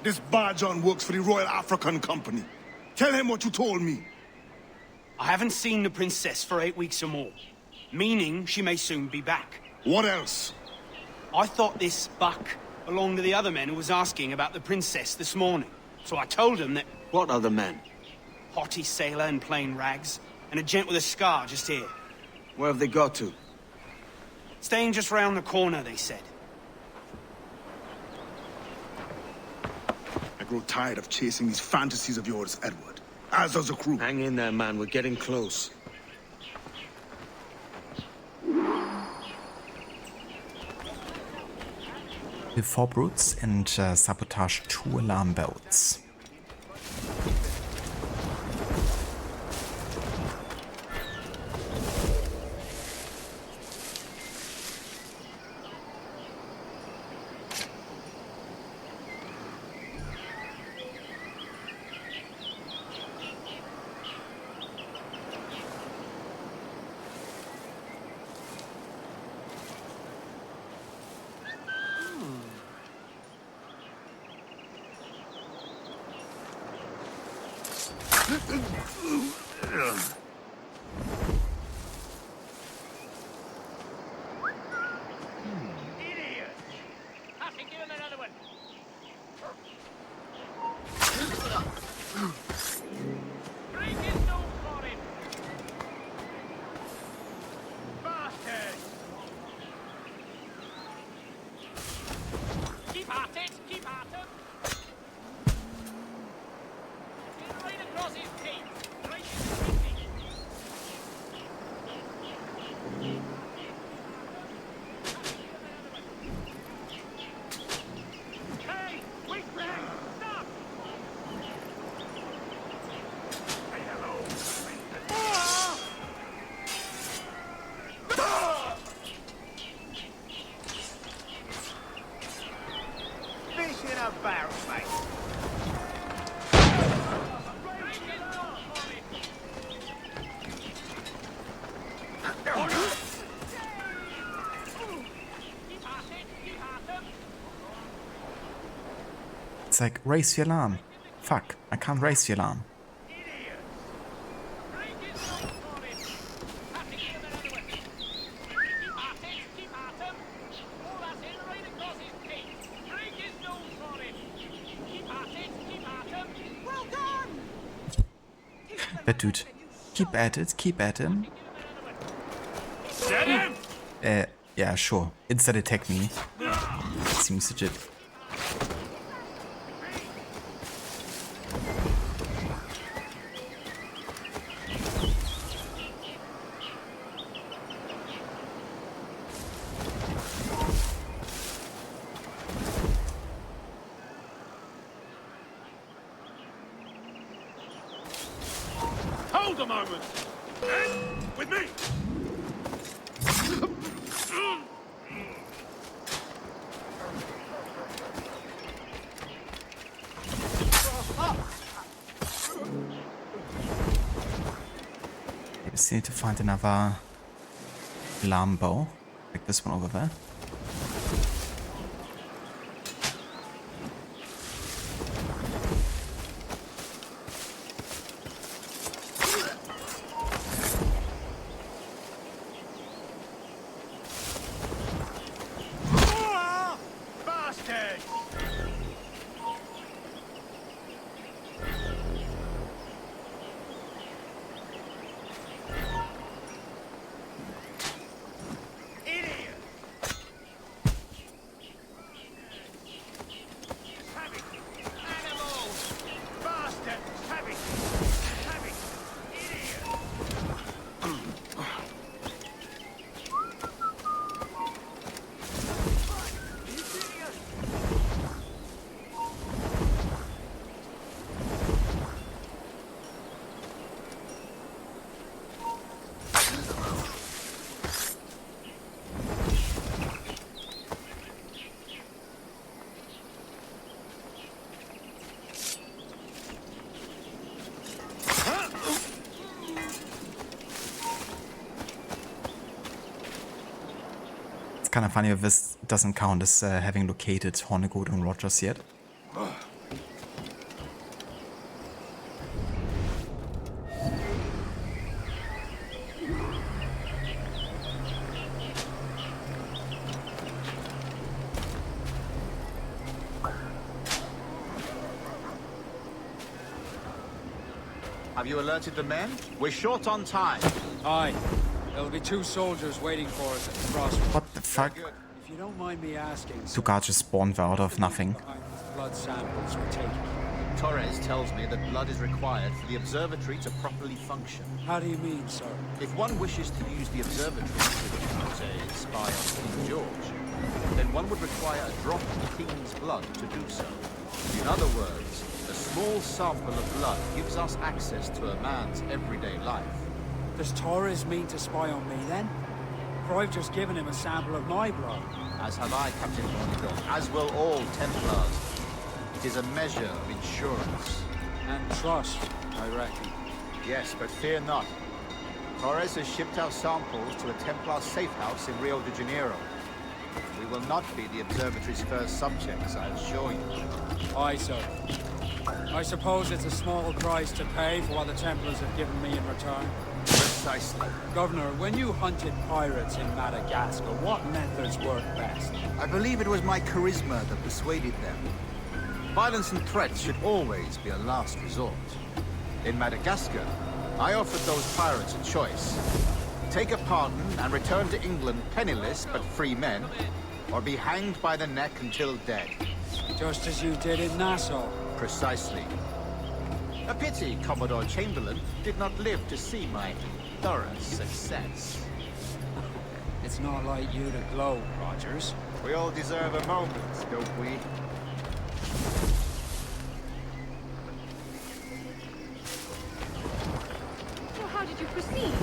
This Barjon works for the Royal African Company. Tell him what you told me. I haven't seen the princess for 8 weeks or more, meaning she may soon be back. What else? I thought this buck belonged to the other men who was asking about the princess this morning. So I told him that What other men? haughty sailor in plain rags, and a gent with a scar just here. Where have they got to? Staying just round the corner, they said. I grow tired of chasing these fantasies of yours, Edward. As does the crew. Hang in there, man. We're getting close. With 4 brutes and sabotage 2 alarm belts. Idiot! Have to give him another one. Break his nose for him. Bastard! Keep at it, keep at him. Get right across his teeth. Right in his kidney. Hey, wait, Frank! Stop! Say hello. Fish in a barrel, mate. Break his nose for him. Keep at it, keep at him. It's like, raise the alarm. Fuck, I can't raise the alarm. Idiot! Break his nose for him. Have to give him another one. Keep at it, keep at him. Oh, that's it, right across his teeth. Break his nose for him. Keep at it, keep at him. Well done! That dude. Keep at it, keep at him. Get him! Yeah, sure. Instead attack me. Seems legit. Hold a moment! And with me! We just need to find another alarm bow. Like this one over there. Bastard! Idiot! It's kind of funny if this doesn't count as having located Hornigold and Rogers yet. Have you alerted the men? We're short on time. Aye. There'll be 2 soldiers waiting for us at the crossroads. What the fuck? If you don't mind me asking, Two guards just spawned out of nothing. blood samples were taken. Torres tells me that blood is required for the observatory to properly function. How do you mean, sir? If one wishes to use the observatory to, say, spy on King George, then one would require a drop of the King's blood to do so. In other words, a small sample of blood gives us access to a man's everyday life. Does Torres mean to spy on me then? For I've just given him a sample of my blood. As have I, Captain Hornigold, as will all Templars. It is a measure of insurance. And trust, I reckon. Yes, but fear not. Torres has shipped our samples to a Templar safe house in Rio de Janeiro. We will not be the observatory's first subjects, I assure you. Aye, sir. I suppose it's a small price to pay for what the Templars have given me in return. Precisely. Governor, when you hunted pirates in Madagascar, what methods worked best? I believe it was my charisma that persuaded them. Violence and threats should always be a last resort. In Madagascar, I offered those pirates a choice. Take a pardon and return to England penniless but free men, or be hanged by the neck until dead. Just as you did in Nassau. Precisely. A pity Commodore Chamberlain did not live to see my thorough success. It's not like you to gloat, Rogers. We all deserve a moment, don't we? So how did you proceed?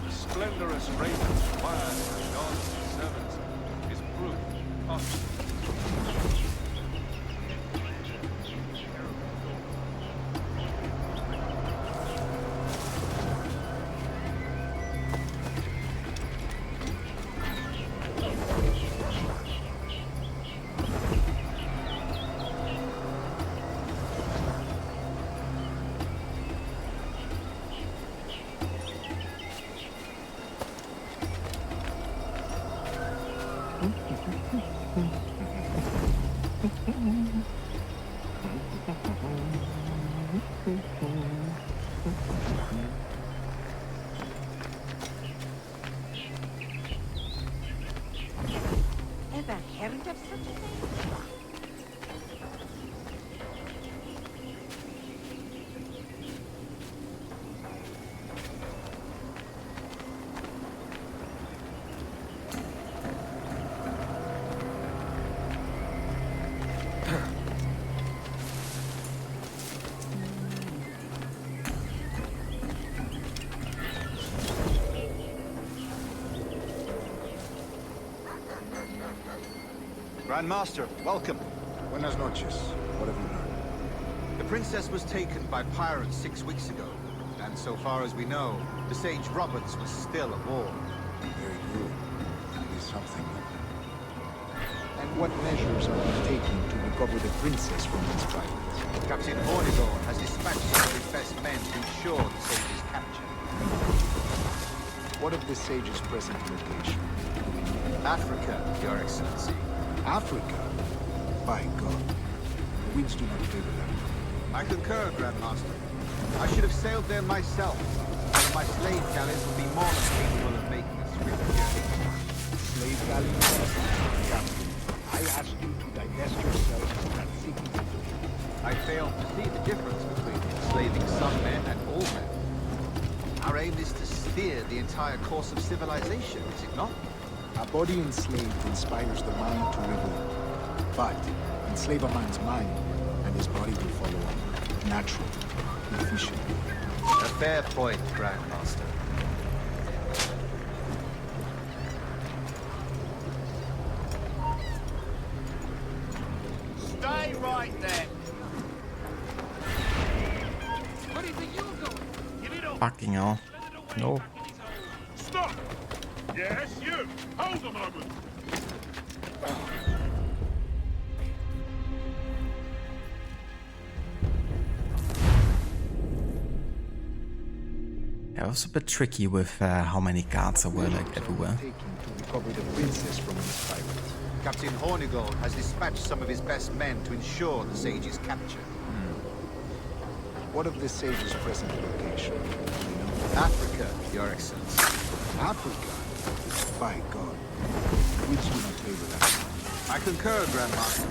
Splendorous raiment required for God's servants is proof of Ever heard of such a thing? Grand Master, welcome. Buenas noches. What have you learned? The princess was taken by pirates 6 weeks ago, and so far as we know, the Sage Roberts was still aboard. Very good. That is something. And what measures are you taking to recover the princess from these pirates? Captain Hornigold has dispatched some of his best men to ensure the Sage's capture. What of the Sage's present location? Africa, Your Excellency. Africa? By God. The winds do not favor them. I concur, Grand Master. I should have sailed there myself. My slave galleys would be more than capable of making a swift journey. Slave galleys? Captain, I asked you to divest yourself of that seeking situation. I failed to see the difference between enslaving some men and all men. Our aim is to steer the entire course of civilization, is it not? A body enslaved inspires the mind to revolt. But enslave a man's mind, and his body will follow on, naturally, efficiently. A fair point, Grandmaster. Stay right there. Where do you think you're going? Give it up. Fucking hell. No. Stop. Yes, you. Hold a moment. It was a bit tricky with how many guards there were like everywhere. Taking to recover the princess from these pirates. Captain Hornigold has dispatched some of his best men to ensure the sage's capture. What of the sage's present location? Do you know? Africa, Your Excellency. Africa? By God. Which do not favor that. I concur, Grandmaster.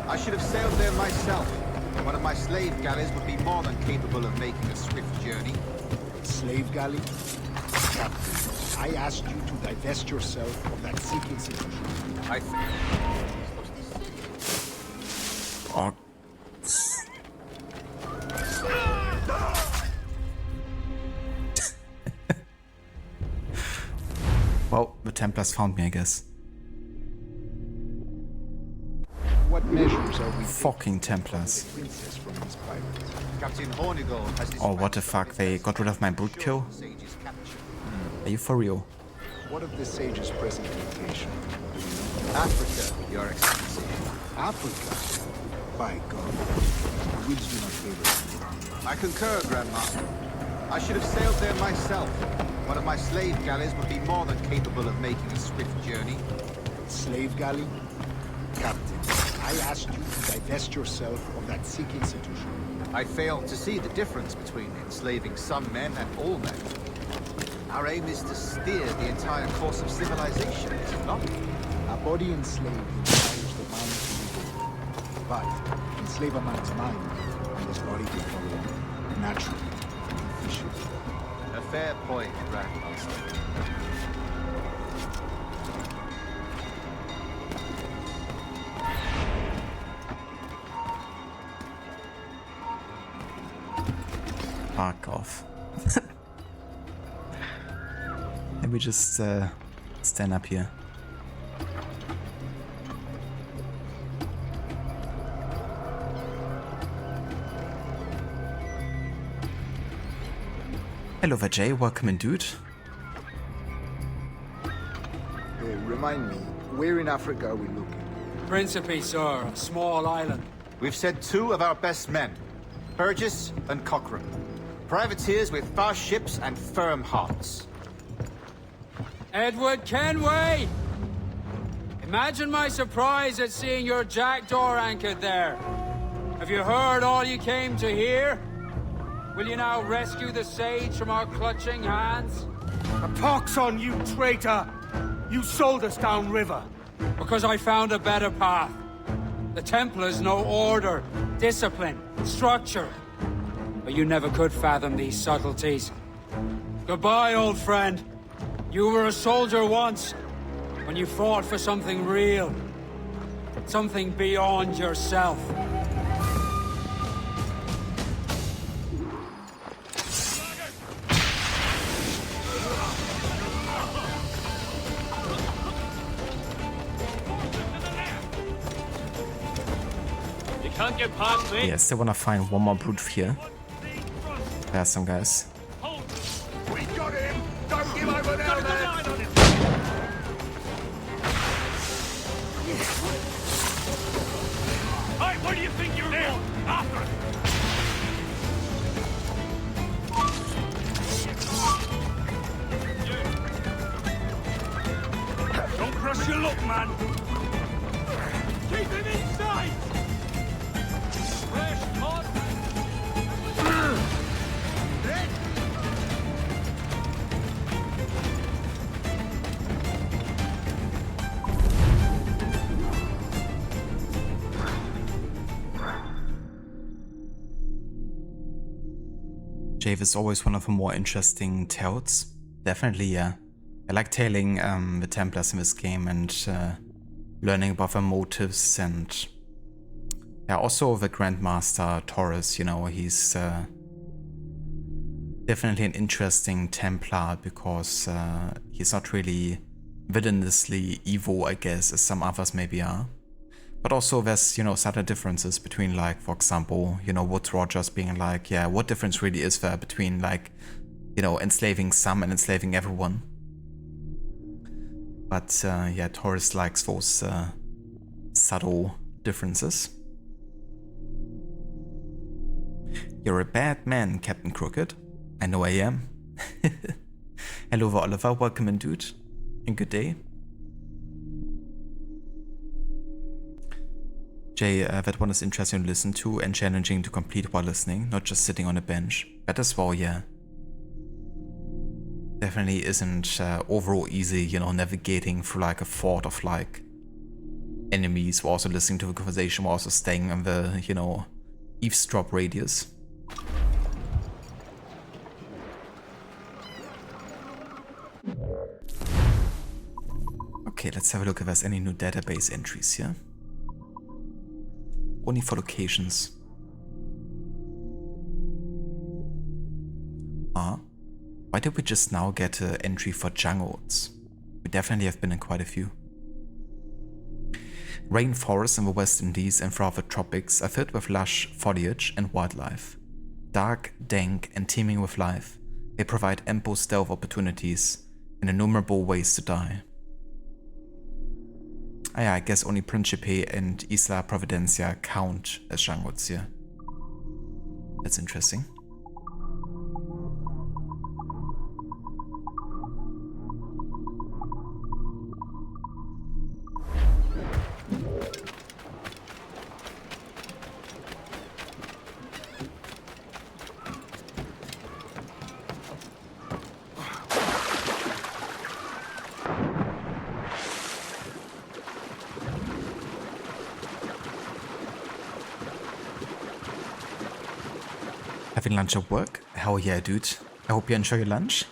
I should have sailed there myself. One of my slave galleys would be more than capable of making a swift journey. Slave galley? Captain, I asked you to divest yourself of that seeking situation. Oh. Well, the Templars found me, I guess. What measures are we Fucking Templars. taking to recover the princess from these pirates? Captain Hornigold has Oh, what the fuck, they got rid of my brute kill? Are you for real? What of the sage's present location? Do you know? Africa, Your Excellency. Africa? By God. The winds do not favor that. I concur, Grandmaster. I should have sailed there myself. One of my slave galleys would be more than capable of making a swift journey. Slave galley? Captain, I asked you to divest yourself of that seeking institution. I failed to see the difference between enslaving some men and all men. Our aim is to steer the entire course of civilization, is it not? A body enslaved inspires the mind to revolt. But enslave a man's mind, and his body will follow on, naturally, efficiently. A fair point, Grandmaster. Fuck off. Let me just stand up here. Hello Vijay, welcome in, dude. Remind me, where in Africa are we looking? Principe, sir, a small island. We've sent two of our best men, Burgess and Cochrane. Privateers with fast ships and firm hearts. Edward Kenway! Imagine my surprise at seeing your jackdaw anchored there. Have you heard all you came to hear? Will you now rescue the sage from our clutching hands? A pox on you, traitor! You sold us downriver. Because I found a better path. The Templars know order, discipline, structure. But you never could fathom these subtleties. Goodbye, old friend. You were a soldier once, when you fought for something real. Something beyond yourself. You can't get past me. Yes, they wanna find one more brute here. There are some guys. We got him! Don't give over now, man! Hey, where do you think you're going? After it! Don't crush your luck, man! Keep him inside! Fresh hot! Shave is always one of the more interesting tales. Definitely, yeah. I like tailing the Templars in this game and learning about their motives, and yeah, also the Grandmaster Taurus, you know, he's definitely an interesting Templar because he's not really villainously evil, I guess, as some others maybe are. But also there's, you know, subtle differences between, like, for example, you know, Woodes Rogers being like, yeah, what difference really is there between, like, you know, enslaving some and enslaving everyone? But yeah, Taurus likes those subtle differences. You're a bad man, Captain Crooked. I know I am. Hello, Oliver. Welcome in, dude. And good day. Jay, that one is interesting to listen to and challenging to complete while listening, not just sitting on a bench. That as well, yeah. Definitely isn't overall easy, you know, navigating through like a fort of like enemies while also listening to the conversation, while also staying on the, you know, eavesdrop radius. Okay, let's have a look if there's any new database entries here. Only for locations. Why did we just now get an entry for jungles? We definitely have been in quite a few. Rainforests in the West Indies and throughout the tropics are filled with lush foliage and wildlife. Dark, dank, and teeming with life, they provide ample stealth opportunities and innumerable ways to die. Ah yeah, I guess only Principe and Isla Providencia count as jungles here. That's interesting. Having lunch at work? Hell yeah, dude. I hope you enjoy your lunch.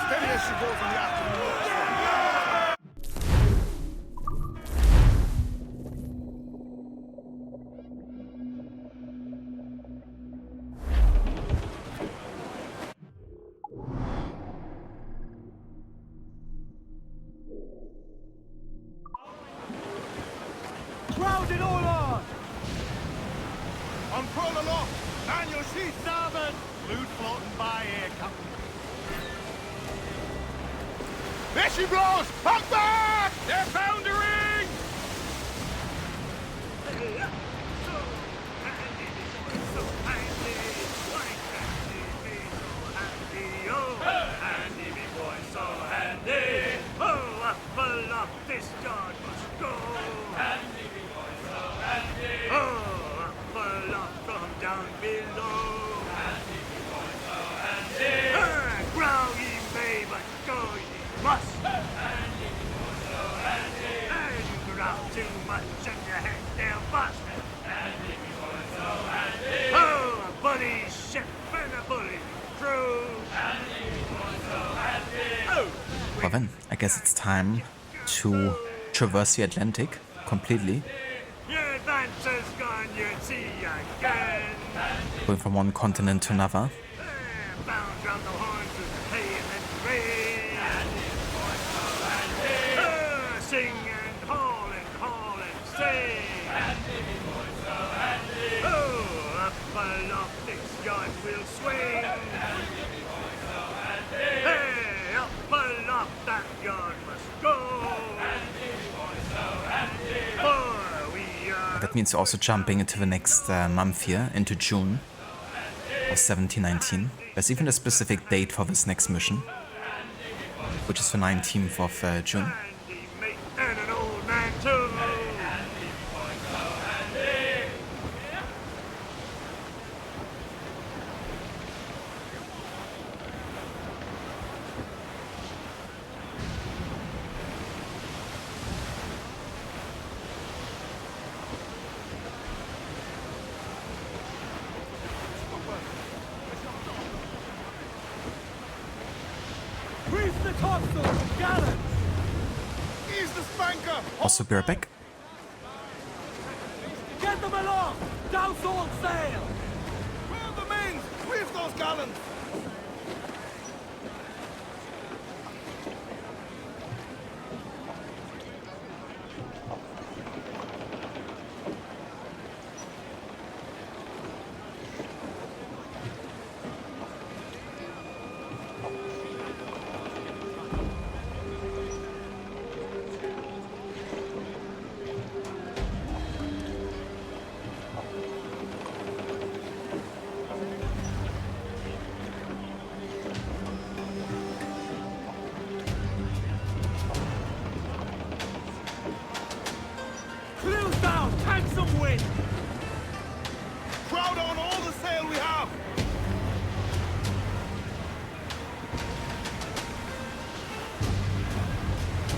Steady as she goes on the afternoon. Crowd it all on! Unfurl aloft! Man your sheath, starboard! Loot floating by here, Captain. There she blows! Back back! They're foundering! This yard must go. Handy, big boy, so handy. Oh, up aloft from down below. Handy, big boy, so handy. Grow ye may, but go ye must. Handy, big boy, so handy. And you growl too much and your head they'll bust. Handy, big boy, so handy. Oh, a bully ship and a bully crew. Handy, big boy, so handy. Oh. Well then, I guess it's time to traverse the Atlantic completely. Your advance has gone, you'd see again. Going from one continent to another. Bound round the horns of the hay and rain. Sing and haul and sing. Oh, up aloft this yard will swing. Hey, up aloft that yard must go. That means we're also jumping into the next month here, into June of 1719. There's even a specific date for this next mission, which is the 19th of June. And an old man too. Also, be right back. Get them along! Douse all sail! Where the mains? Reef those gallants! Clews down! Tank some wind! Crowd on all the sail we have!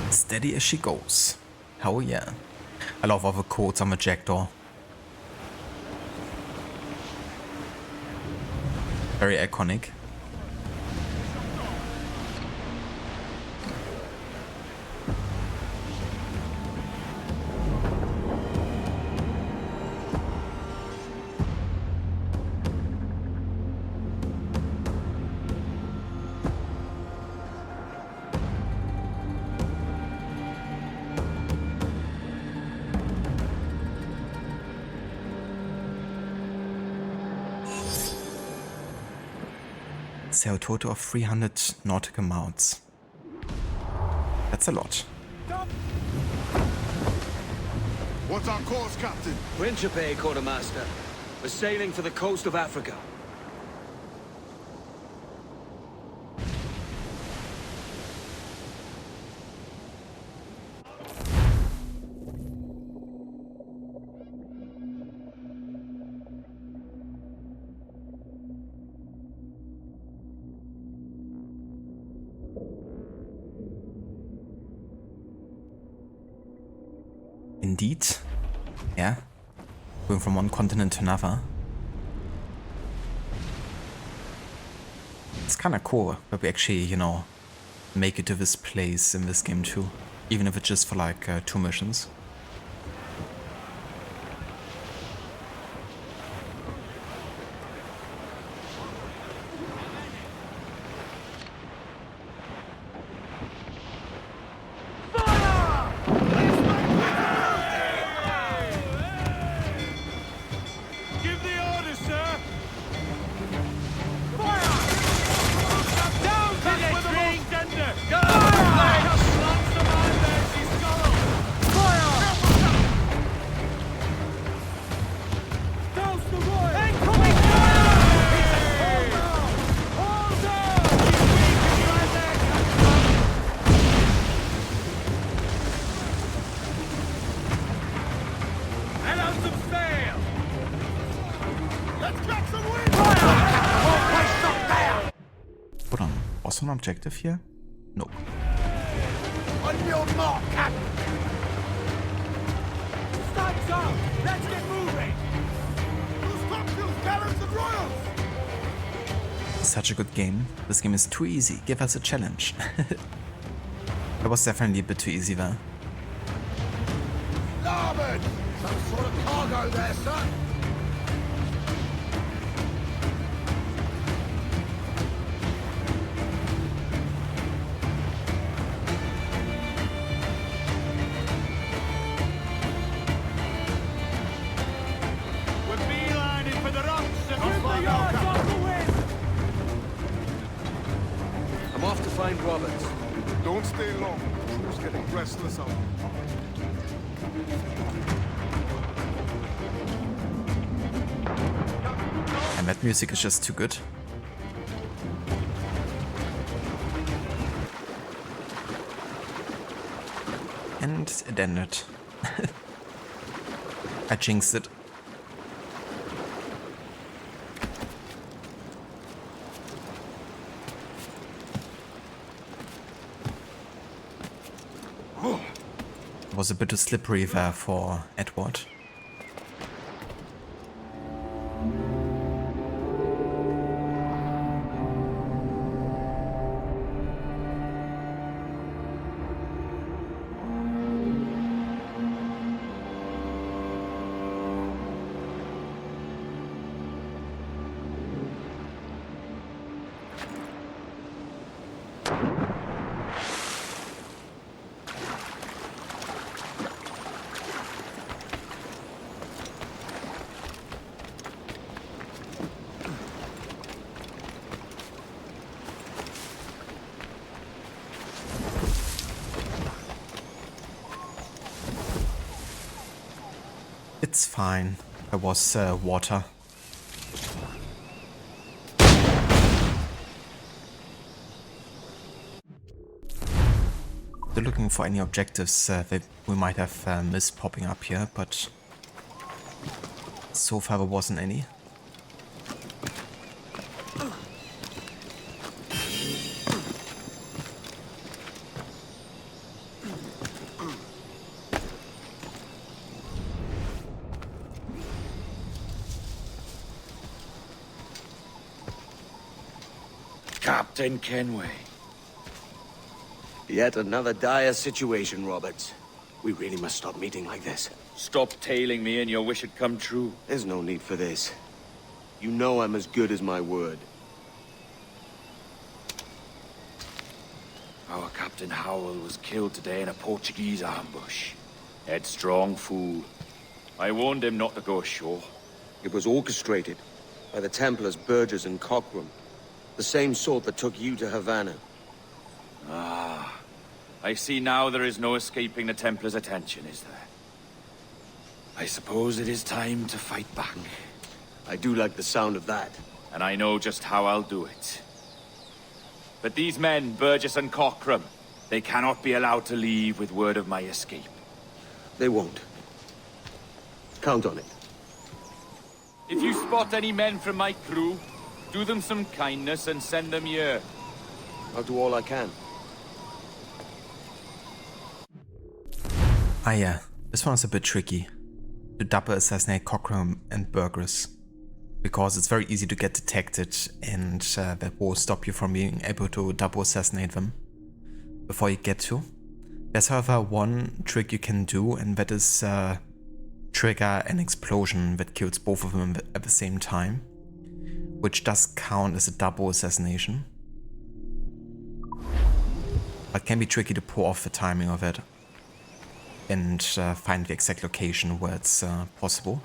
Steady as she goes. Hell yeah. I love all the quotes on the jackdaw. Very iconic. Sail a total of 300 nautical miles. That's a lot. What's our course, Captain? Principe, Quartermaster. We're sailing for the coast of Africa. Indeed. Yeah. Going from one continent to another. It's kind of cool that we actually, you know, make it to this place in this game too. Even if it's just for like 2 missions. Give the order, sir! Also an objective here? Nope. On your mark, Captain! Stag's out! Let's get moving! Who's cocktails, gallants, and royals? Such a good game. This game is too easy. Give us a challenge. That was definitely a bit too easy there. Larboard! Some sort of cargo there, son! Find Roberts. Don't stay long. Troops getting restless out. And that music is just too good. And it ended. I jinxed it. Was a bit too slippery there for Edward. It's fine. There was water. They're looking for any objectives that we might have missed popping up here, but so far there wasn't any. Captain Kenway. Yet another dire situation, Roberts. We really must stop meeting like this. Stop tailing me and your wish had come true. There's no need for this. You know I'm as good as my word. Our Captain Howell was killed today in a Portuguese ambush. Headstrong fool. I warned him not to go ashore. It was orchestrated by the Templars Burgess and Cockram. The same sort that took you to Havana. Ah, I see now there is no escaping the Templars' attention, is there? I suppose it is time to fight back. I do like the sound of that. And I know just how I'll do it. But these men, Burgess and Cockram, they cannot be allowed to leave with word of my escape. They won't. Count on it. If you spot any men from my crew, do them some kindness and send them here. I'll do all I can. Ah yeah, this one is a bit tricky. To double assassinate Cockram and Burgess. Because it's very easy to get detected and that will stop you from being able to double assassinate them before you get to. There's however one trick you can do, and that is trigger an explosion that kills both of them at the same time, which does count as a double assassination. But can be tricky to pull off the timing of it and find the exact location where it's possible.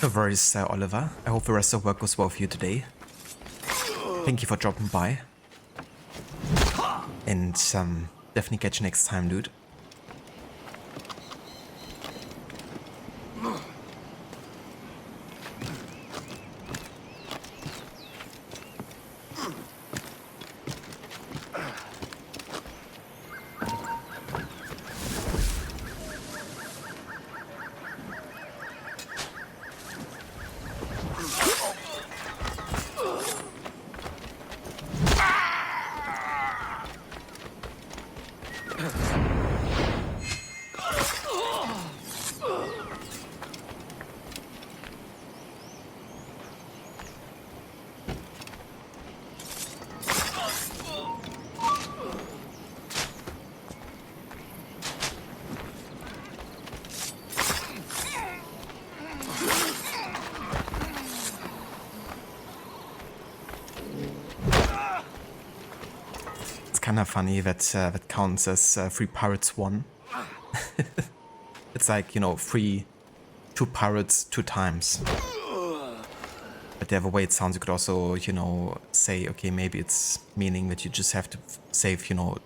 No worries, Oliver. I hope the rest of work goes well for you today. Thank you for dropping by. And definitely catch you next time, dude. Kind of funny that that counts as 3 pirates 1. It's like, you know, 2 pirates 2 times. But the other way it sounds, you could also, you know, say, okay, maybe it's meaning that you just have to save, you know,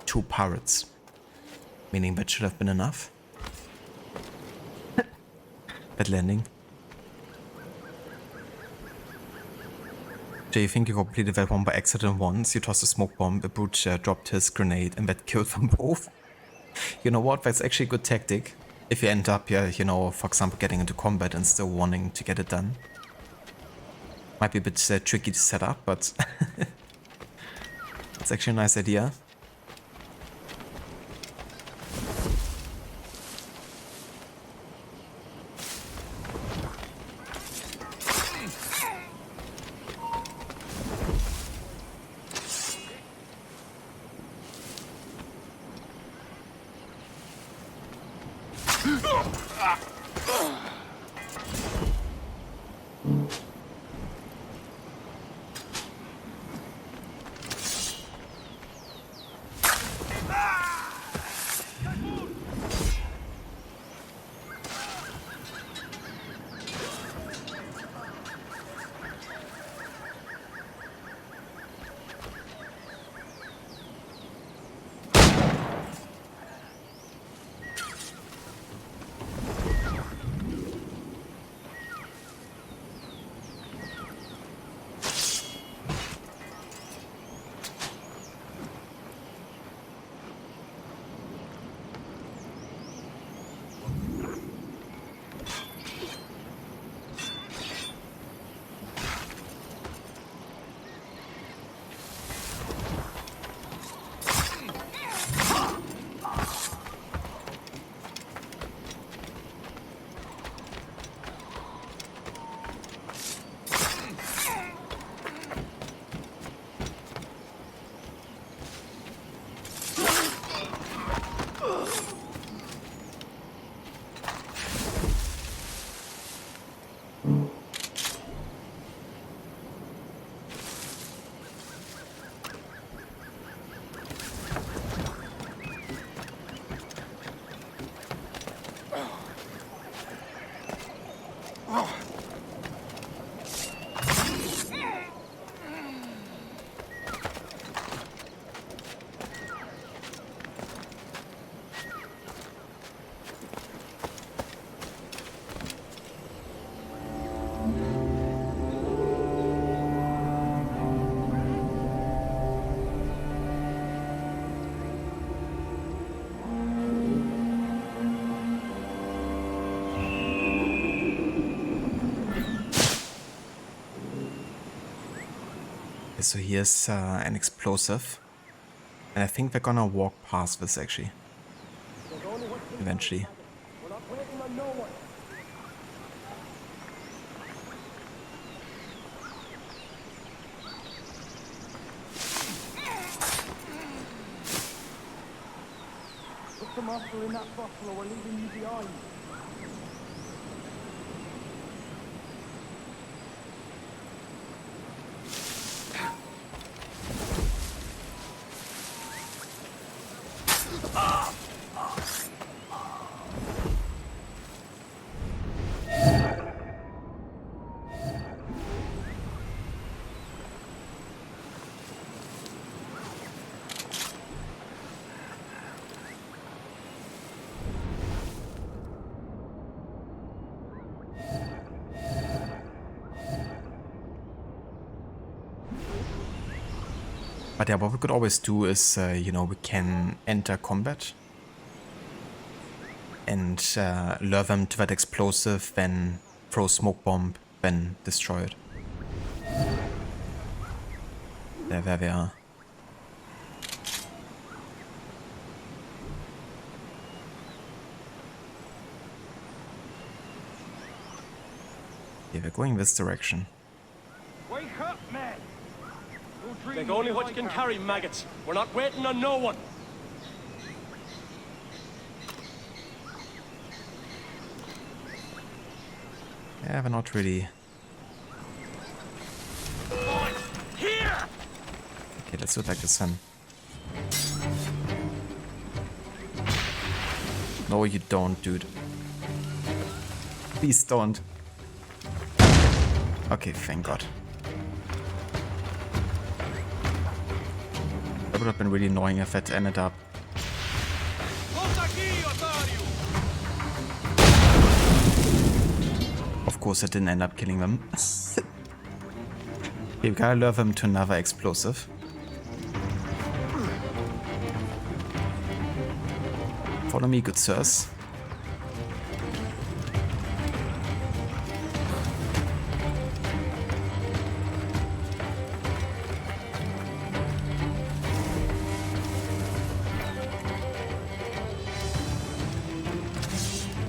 2 pirates. Meaning that should have been enough. Bad landing. Do you think you completed that one by accident once? You tossed a smoke bomb, the brute dropped his grenade, and that killed them both? You know what, that's actually a good tactic. If you end up, you know, for example, getting into combat and still wanting to get it done. Might be a bit tricky to set up, but it's actually a nice idea. Okay, so here's an explosive. And I think we're gonna walk past this actually. Eventually. Put some muscle in that bottle or we're leaving you behind. But yeah, what we could always do is, you know, we can enter combat and lure them to that explosive, then throw smoke bomb, then destroy it. There we are. Yeah, we're going this direction. Wake up, men! Take only what you can carry, maggots. We're not waiting on no one. Yeah, we're not really. Here! Okay, let's do it like this then. No, you don't, dude. Please don't. Okay, thank God. That would have been really annoying if it ended up. Of course, it didn't end up killing them. Okay, we gotta lure them to another explosive. Follow me, good sirs.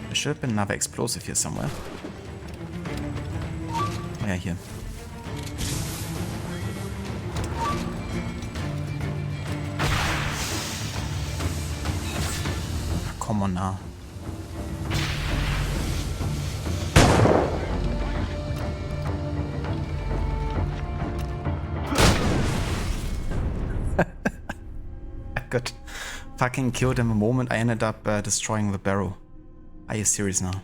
There should have been another explosive here somewhere. Oh yeah, here. Come on now. I got fucking killed in the moment I ended up destroying the barrel. Are you serious now?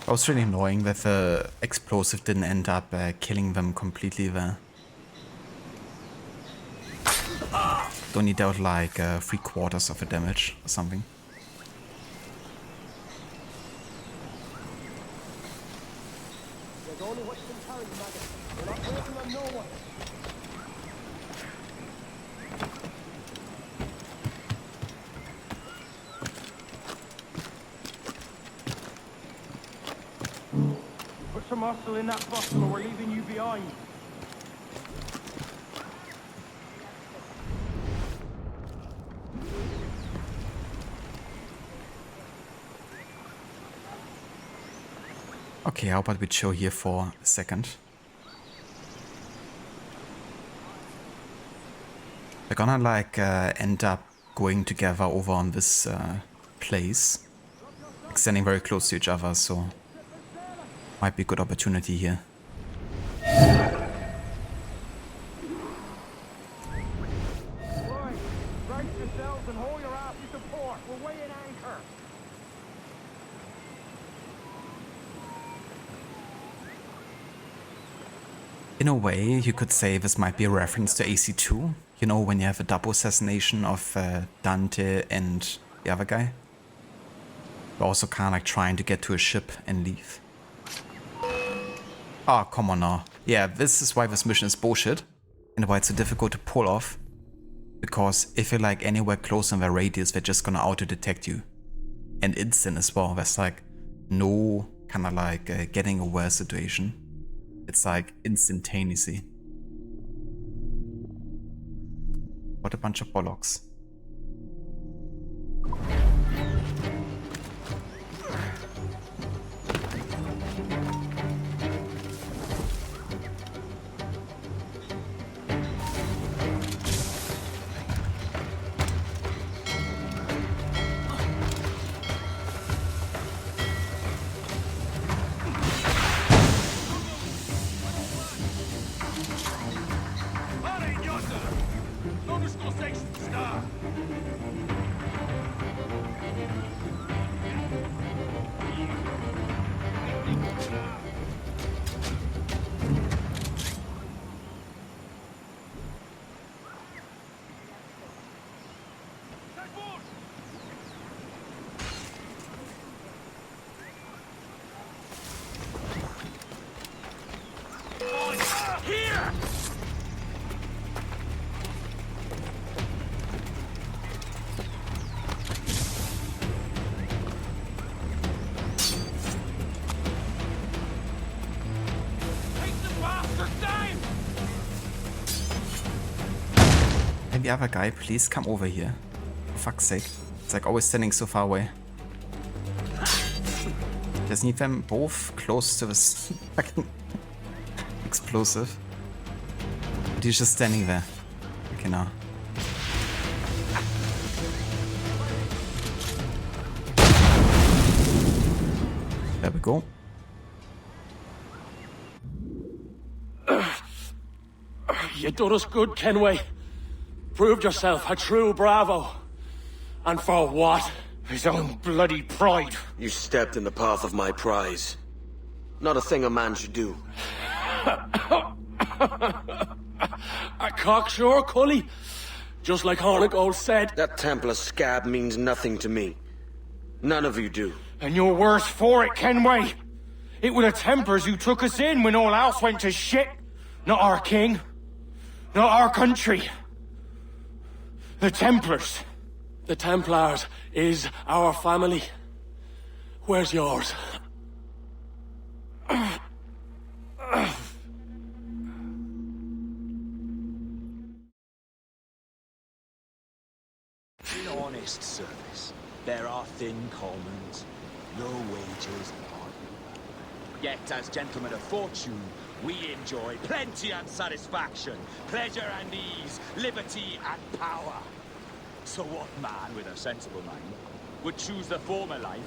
It was really annoying that the explosive didn't end up killing them completely there. It only dealt like 3/4 of the damage or something. Put some muscle in that bottle or we're leaving you behind. Okay, how about we chill here for a second? We're gonna like end up going together over on this place, like standing very close to each other, so might be a good opportunity here. Right, brace yourselves and haul your asses to port. We're weighing anchor. In a way, you could say this might be a reference to AC2. You know, when you have a double assassination of Dante and the other guy. You're also kind of like trying to get to a ship and leave. Oh, come on now. Yeah, this is why this mission is bullshit. And why it's so difficult to pull off. Because if you're like anywhere close in their radius, they're just gonna auto-detect you. And instant as well. There's like no kind of like getting aware situation. It's like instantaneously. What a bunch of bollocks. The other guy, please come over here. For fuck's sake. It's like always standing so far away. Just need them both close to this fucking explosive. But he's just standing there. Okay, now. There we go. You done us good, Kenway. Proved yourself a true bravo. And for what? His own bloody pride. You stepped in the path of my prize. Not a thing a man should do. A cocksure, Cully. Just like Hornigold said. That Templar scab means nothing to me. None of you do. And you're worse for it, Kenway. It were the Templars who took us in when all else went to shit. Not our king. Not our country. The Templars. The Templars is our family. Where's yours? In honest service, there are thin commons, no wages, yet as gentlemen of fortune, we enjoy plenty and satisfaction, pleasure and ease, liberty and power. So what man with a sensible mind would choose the former life,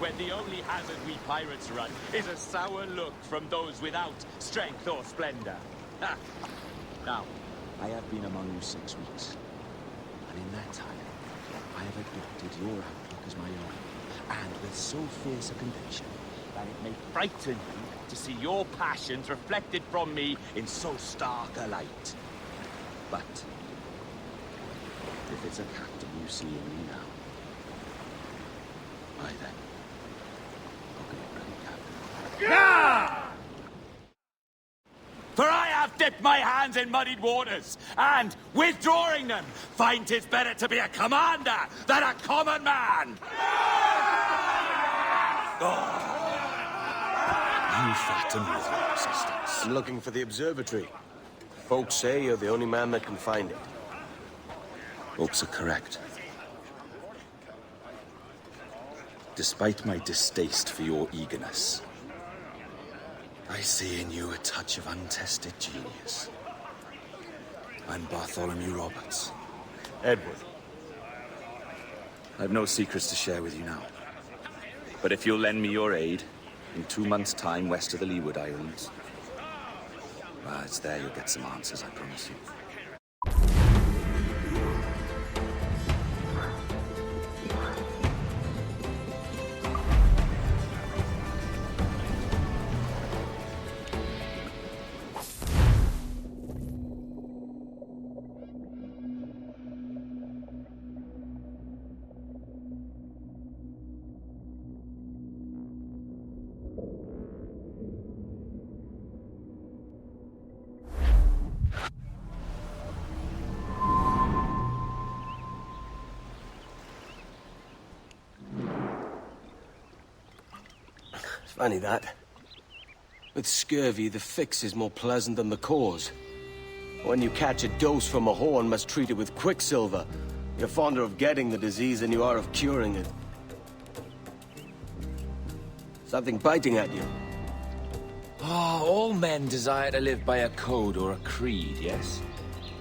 when the only hazard we pirates run is a sour look from those without strength or splendor? Ha! Now, I have been among you 6 weeks, and in that time, I have adopted your outlook as my own, and with so fierce a conviction that it may frighten you to see your passions reflected from me in so stark a light. But if it's a captain you see in me now, why then, okay, ready, Captain. Yeah! For I have dipped my hands in muddied waters, and, withdrawing them, find 'tis better to be a commander than a common man! Oh. You flatter me with your persistence. I'm looking for the observatory. Folks say you're the only man that can find it. Folks are correct. Despite my distaste for your eagerness, I see in you a touch of untested genius. I'm Bartholomew Roberts. Edward. I've no secrets to share with you now. But if you'll lend me your aid, in 2 months' time west of the Leeward Islands, well, it's there you'll get some answers, I promise you. Funny that. With scurvy, the fix is more pleasant than the cause. When you catch a dose from a horn, must treat it with quicksilver. You're fonder of getting the disease than you are of curing it. Something biting at you. All men desire to live by a code or a creed, yes?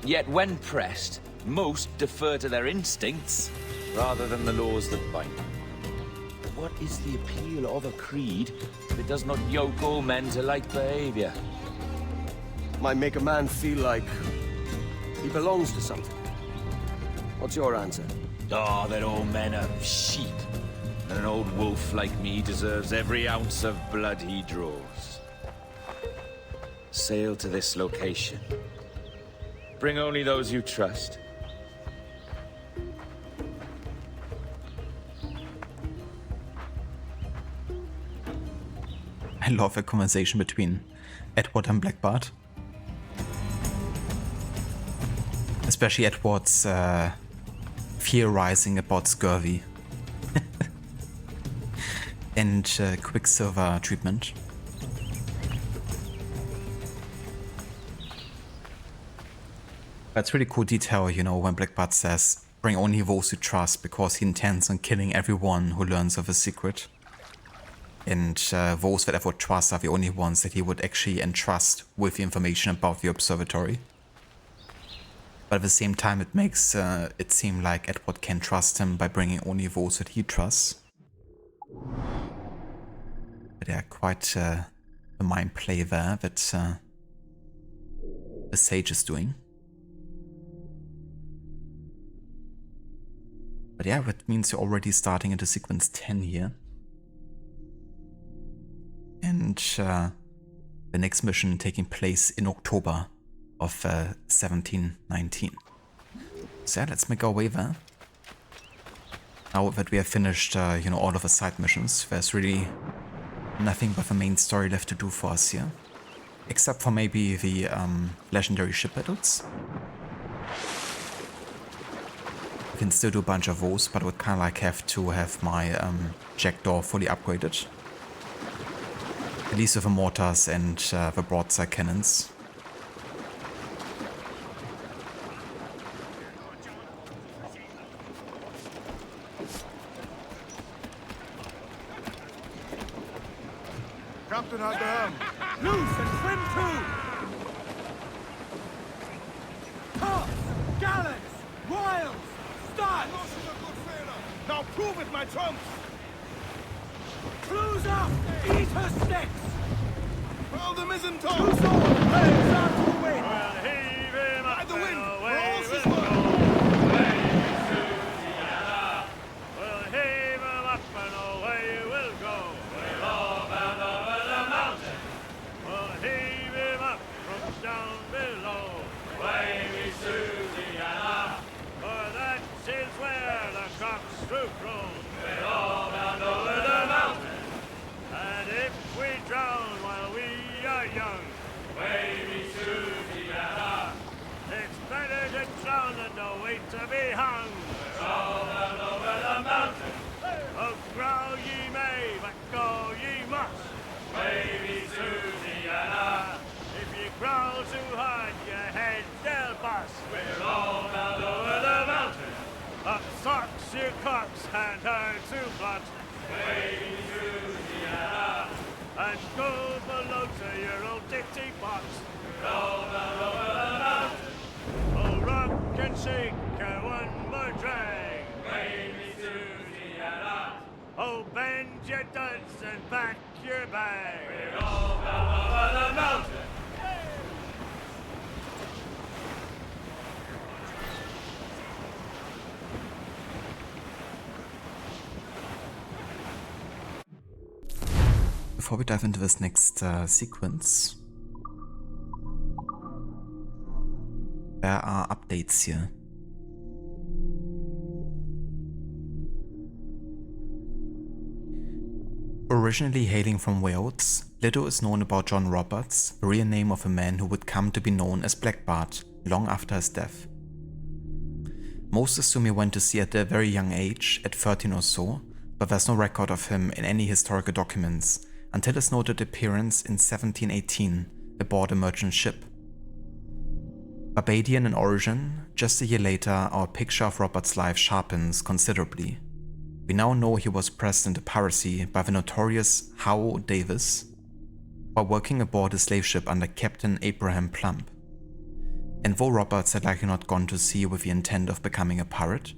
Yet when pressed, most defer to their instincts rather than the laws that bind them. What is the appeal of a creed if it does not yoke all men to like behavior? Might make a man feel like he belongs to something. What's your answer? Oh, that all men are sheep. And an old wolf like me deserves every ounce of blood he draws. Sail to this location. Bring only those you trust. I love a conversation between Edward and Black Bart. Especially Edward's theorizing about scurvy and quicksilver treatment. That's really cool detail, you know, when Black Bart says, bring only those you trust, because he intends on killing everyone who learns of his secret. And those that Edward trusts are the only ones that he would actually entrust with the information about the observatory. But at the same time, it makes it seem like Edward can trust him by bringing only those that he trusts. But yeah, quite a mind play there that the sage is doing. But yeah, that means you're already starting into sequence 10 here. And the next mission taking place in October of 1719. So yeah, let's make our way there. Now that we have finished, you know, all of the side missions, there's really nothing but the main story left to do for us here. Except for maybe the legendary ship battles. We can still do a bunch of those, but I would kind of like have to have my jackdaw fully upgraded. At least with the mortars and the broadside cannons. Captain at the helm. Loose and swim to! Tops! Gallants! Royals! Start! Now prove it, my trumps! Cruise up! Eat her sticks! Well, the mizzen top! Cruise on! Planes out to the wind! Well, heave him up! By the wind! For all is well! We'll heave him up and away we'll go! We're all bound over the mountain! We'll heave him up from down below! Wavy Susiana! For that is where the cocks do crow! We're all bound over the mountain! And if we drown while we are young, wavy Susiana, it's better to drown than to wait to be hung. We're all bound over the mountain. Oh, growl ye may, but go ye must. Wavy Susiana, if you growl too hard, your head they'll bust. We're all bound over the mountain. Up socks your cocks and her to blot. Wavy Susiana, and go below to your old ditty box. We're all bound over the mountain. Oh, rock and shake and one more drag. Wavy Susiana, oh, bend your duds and back your bag. We're all bound over the mountain. Before we dive into this next sequence, there are updates here. Originally hailing from Wales, little is known about John Roberts, the real name of a man who would come to be known as Black Bart long after his death. Most assume he went to sea at a very young age, at 13 or so, but there's no record of him in any historical documents until his noted appearance in 1718 aboard a merchant ship. Barbadian in origin, just a year later our picture of Robert's life sharpens considerably. We now know he was pressed into piracy by the notorious Howe Davis while working aboard a slave ship under Captain Abraham Plumb. And though Roberts had likely not gone to sea with the intent of becoming a pirate,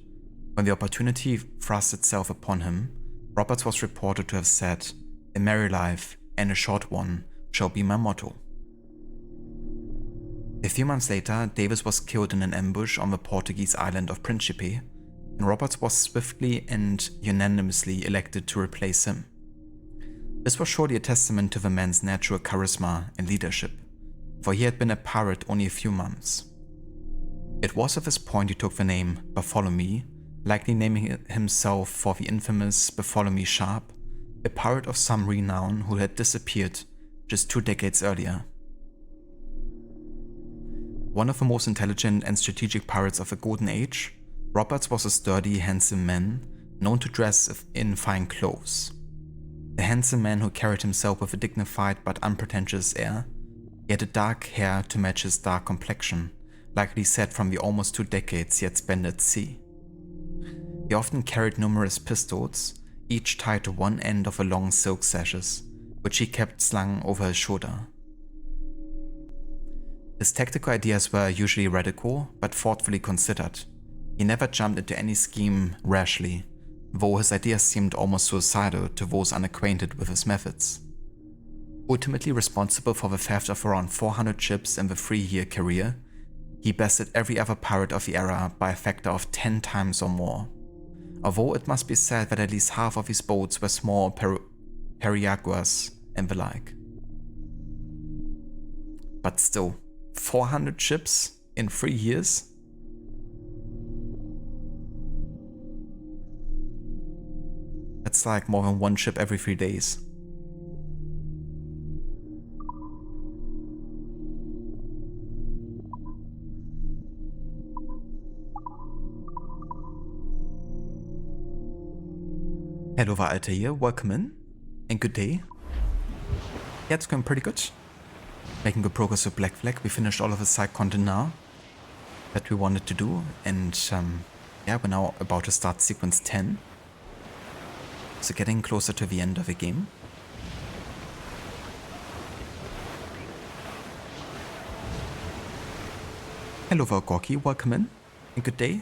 when the opportunity thrust itself upon him, Roberts was reported to have said, "A merry life and a short one shall be my motto." A few months later, Davis was killed in an ambush on the Portuguese island of Principe, and Roberts was swiftly and unanimously elected to replace him. This was surely a testament to the man's natural charisma and leadership, for he had been a pirate only a few months. It was at this point he took the name Bartholomew, likely naming himself for the infamous Bartholomew Sharp, a pirate of some renown who had disappeared just 2 decades earlier. One of the most intelligent and strategic pirates of the Golden Age, Roberts was a sturdy, handsome man, known to dress in fine clothes. A handsome man who carried himself with a dignified but unpretentious air. He had a dark hair to match his dark complexion, likely set from the almost 2 decades he had spent at sea. He often carried numerous pistols, each tied to one end of a long silk sashes, which he kept slung over his shoulder. His tactical ideas were usually radical, but thoughtfully considered. He never jumped into any scheme rashly, though his ideas seemed almost suicidal to those unacquainted with his methods. Ultimately responsible for the theft of around 400 ships in the 3-year career, he bested every other pirate of the era by a factor of 10 times or more. Although it must be said that at least half of his boats were small periaguas and the like. But still, 400 ships in 3 years? That's like more than 1 ship every 3 days. Hello Alter here, welcome in, and good day. Yeah, it's going pretty good. Making good progress with Black Flag. We finished all of the side content now that we wanted to do, and yeah, we're now about to start sequence 10. So getting closer to the end of the game. Hello Valgorki, welcome in, and good day.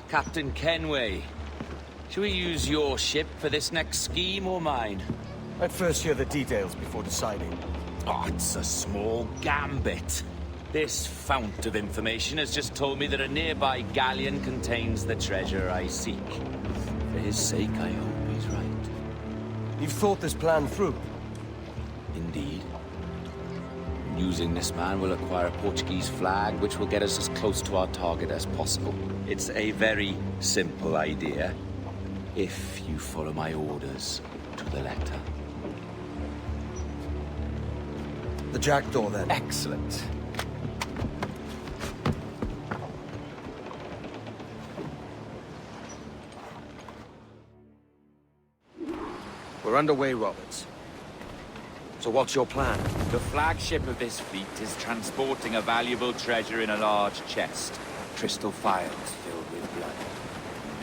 Captain Kenway. Shall we use your ship for this next scheme or mine? I'd first hear the details before deciding. Oh, it's a small gambit. This fount of information has just told me that a nearby galleon contains the treasure I seek. For his sake, I hope he's right. You've thought this plan through? Indeed. Using this man, we'll acquire a Portuguese flag, which will get us as close to our target as possible. It's a very simple idea, if you follow my orders to the letter. The jackdaw, then. Excellent. We're underway, Roberts. So what's your plan? The flagship of this fleet is transporting a valuable treasure in a large chest. Crystal phials filled with blood.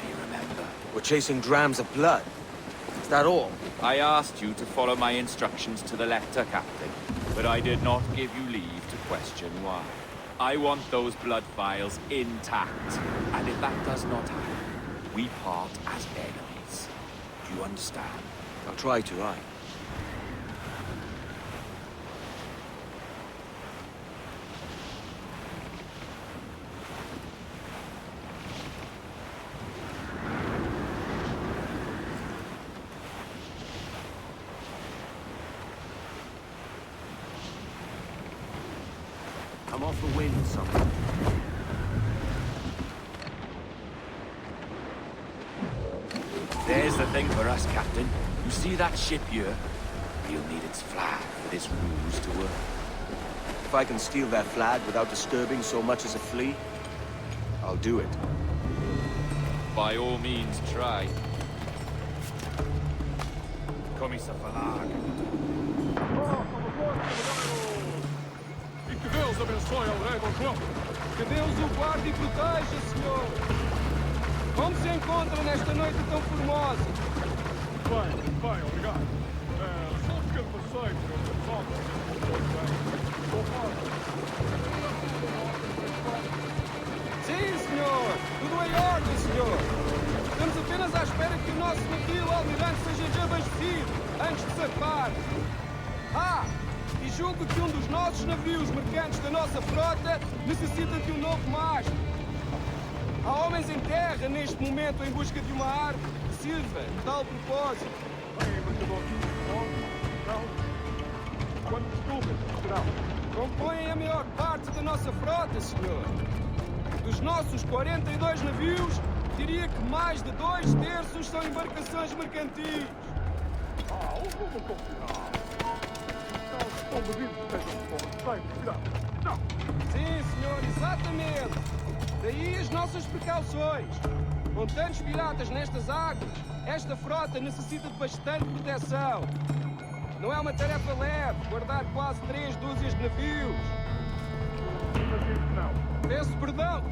You may remember. We're chasing drams of blood. Is that all? I asked you to follow my instructions to the letter, Captain, but I did not give you leave to question why. I want those blood vials intact, and if that does not happen, we part as enemies. Do you understand? I'll try to, aye. I'm off the wind somewhere. There's the thing for us, Captain. You see that ship here? We'll need its flag for this ruse to work. If I can steal that flag without disturbing so much as a flea, I'll do it. By all means, try. Come-se a falar. E que Deus abençoe ao rei Dom João. Que Deus o guarde e proteja, senhor. Como se encontra nesta noite tão formosa? Bem, obrigado. Só um pequeno passeio por entre as Sim, senhor. Tudo em ordem, senhor. Estamos apenas à espera que o nosso navio almirante seja desabastecido antes de zarpar. E julgo que um dos nossos navios mercantes da nossa frota necessita de um novo mastro. Há homens em terra neste momento em busca de uma árvore que sirva de tal propósito. Bem, embarcador. Não. Quantos clubes serão? Compõem a maior parte da nossa frota, senhor. Dos nossos 42 navios, diria que mais de 2/3 são embarcações mercantis. Vou confiar. Estão bebidos que estejam com cuidado. Não. Sim, senhor, exatamente. Daí as nossas precauções. Com tantos piratas nestas águas, esta frota necessita de bastante proteção. Não é uma tarefa leve guardar quase 3 dúzias de navios. Não. Peço perdão.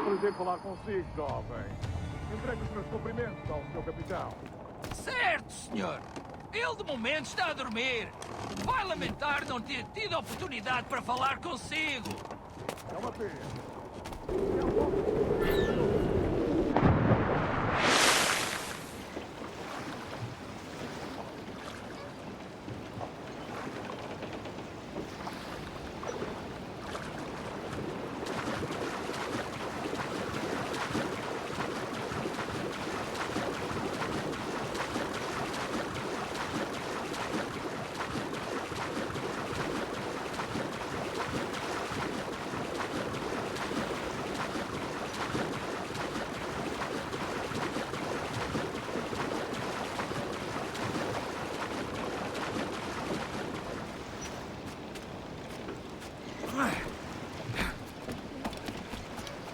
Prazer falar consigo, jovem. Entregue os meus cumprimentos ao seu capitão. Certo, senhor. Ele de momento está a dormir. Vai lamentar não ter tido a oportunidade para falar consigo. É uma pena.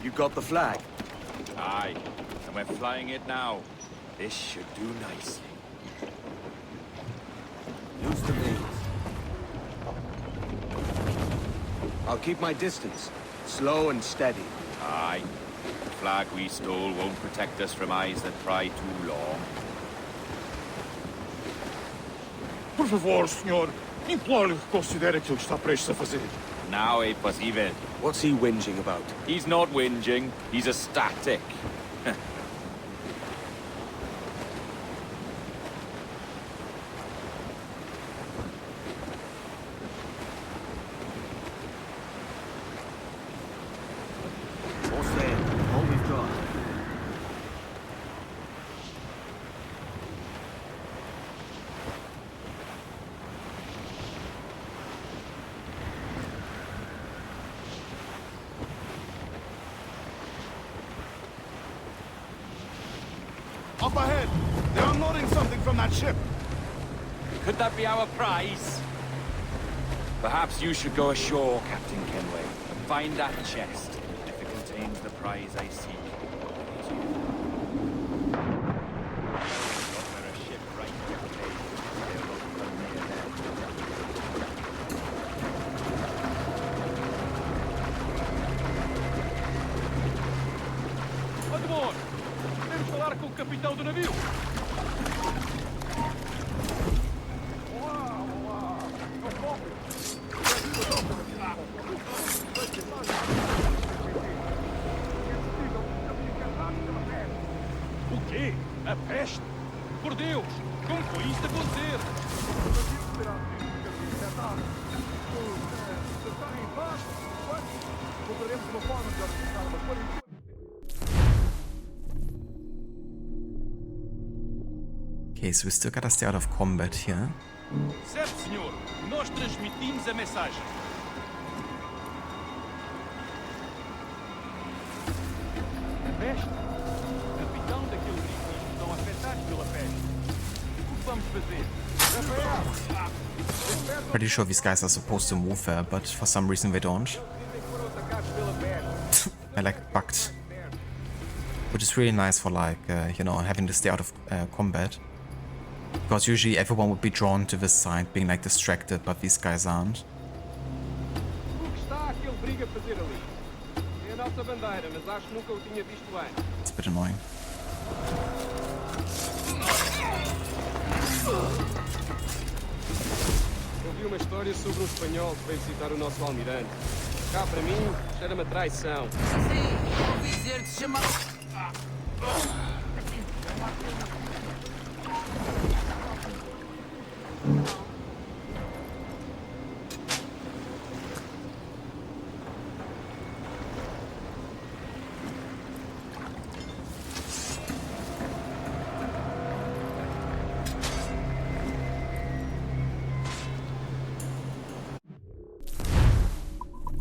You got the flag? Aye, and we're flying it now. This should do nicely. Use the mains. I'll keep my distance. Slow and steady. Aye. The flag we stole won't protect us from eyes that pry too long. Por favor, senhor. Imploro-lhe que considere aquilo que está prestes a fazer. Now é possível. What's he whinging about? He's not whinging, he's ecstatic. Up ahead! They're unloading something from that ship! Could that be our prize? Perhaps you should go ashore, Captain Kenway, and find that chest, if it contains the prize I seek. Admor! Devemos falar com o capitão do navio! O quê? A peste? Por Deus! Como foi isto acontecer? Encontraremos uma forma de organizar uma coisa. Okay, so we still gotta stay out of combat here. Certo, senhor. Nós transmitimos a mensagem. A peste? Capitão daquele navio estão afetados pela peste. O que vamos fazer? Pretty sure these guys are supposed to move there, but for some reason they don't. They're like bugged. Which is really nice for like, you know, having to stay out of combat. Because usually everyone would be drawn to this side, being like distracted, but these guys aren't. It's a bit annoying. Ouvi uma história sobre um espanhol que veio visitar o nosso almirante. Cá para mim, cheira-me a traição. Sim, ouvi dizer que se chamava...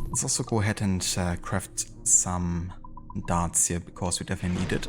Let's also go ahead and craft some darts here, because we definitely need it.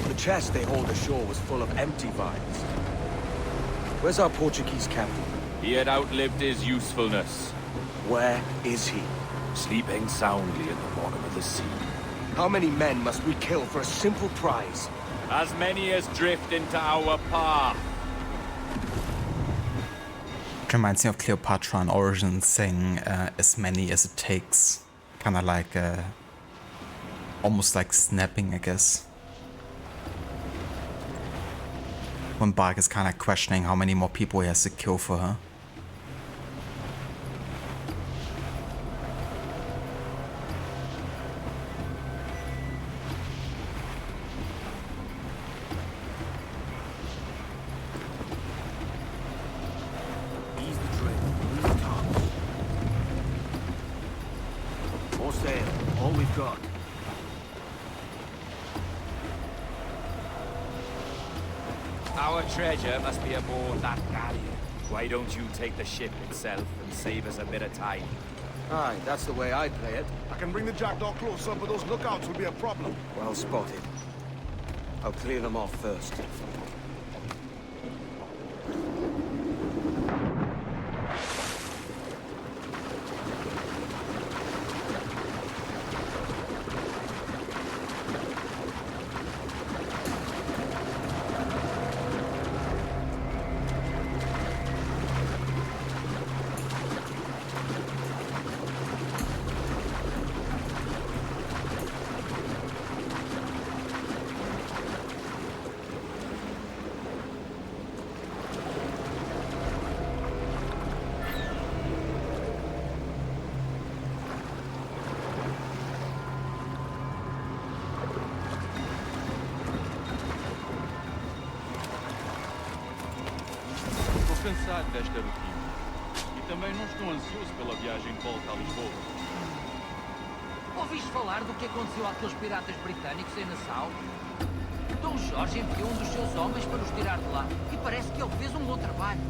The chest they hauled ashore was full of empty vials. Where's our Portuguese captain? He had outlived his usefulness. Where is he? Sleeping soundly at the bottom of the sea. How many men must we kill for a simple prize? As many as drift into our path. It reminds me of Cleopatra in Origins saying as many as it takes. Kinda like almost like snapping, I guess. When Bark is kinda questioning how many more people he has to kill for her. All we've got. Our treasure must be aboard that galleon. Why don't you take the ship itself and save us a bit of time? Aye, that's the way I'd play it. I can bring the jackdaw closer, but those lookouts will be a problem. Well spotted. I'll clear them off first. Cansado desta rotina. E também não estou ansioso pela viagem de volta a Lisboa. Ouviste falar do que aconteceu àqueles piratas britânicos em Nassau? Dom Jorge enviou um dos seus homens para os tirar de lá. E parece que ele fez um bom trabalho.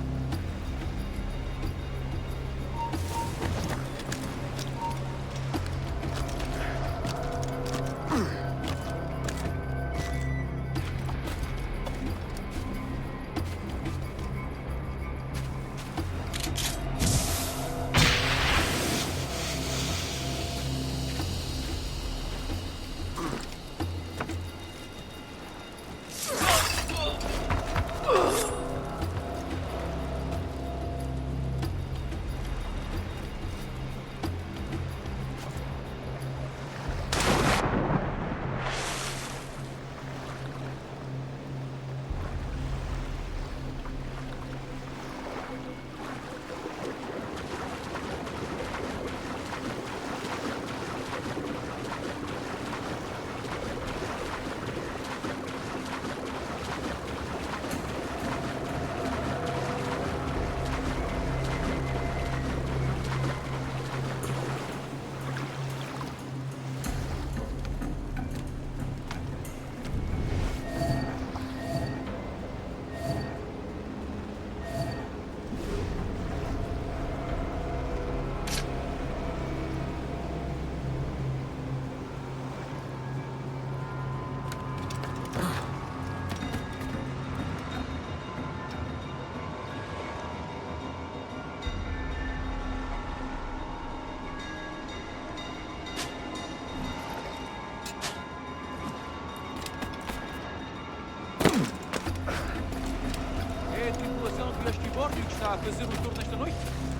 Está a fazer o turno esta noite?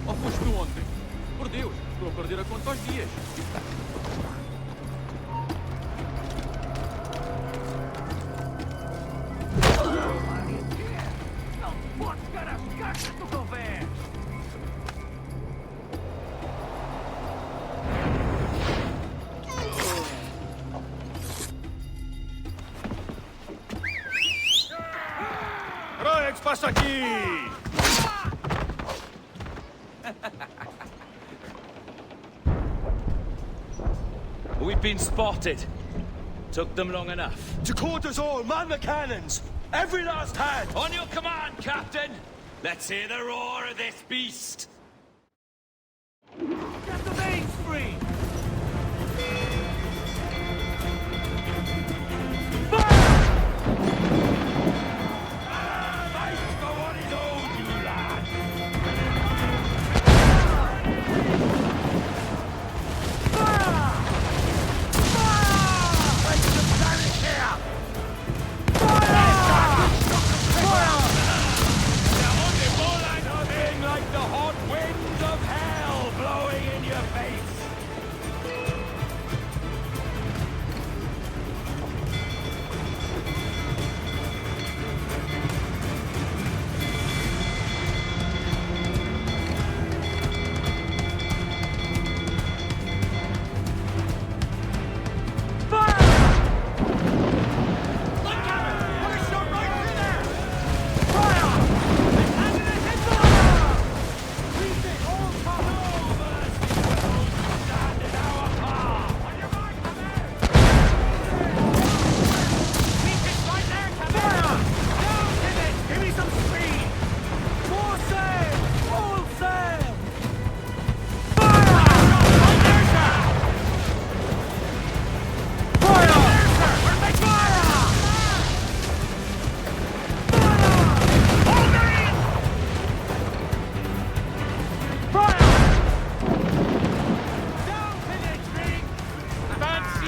Ou foste tu ontem? Por Deus, estou a perder a conta aos dias. Não podes ficar às caixas do convés! Herói, que se passa aqui? We've been spotted. Took them long enough. To quarters all, man the cannons! Every last hand! On your command, Captain! Let's hear the roar of this beast! Get the mains free!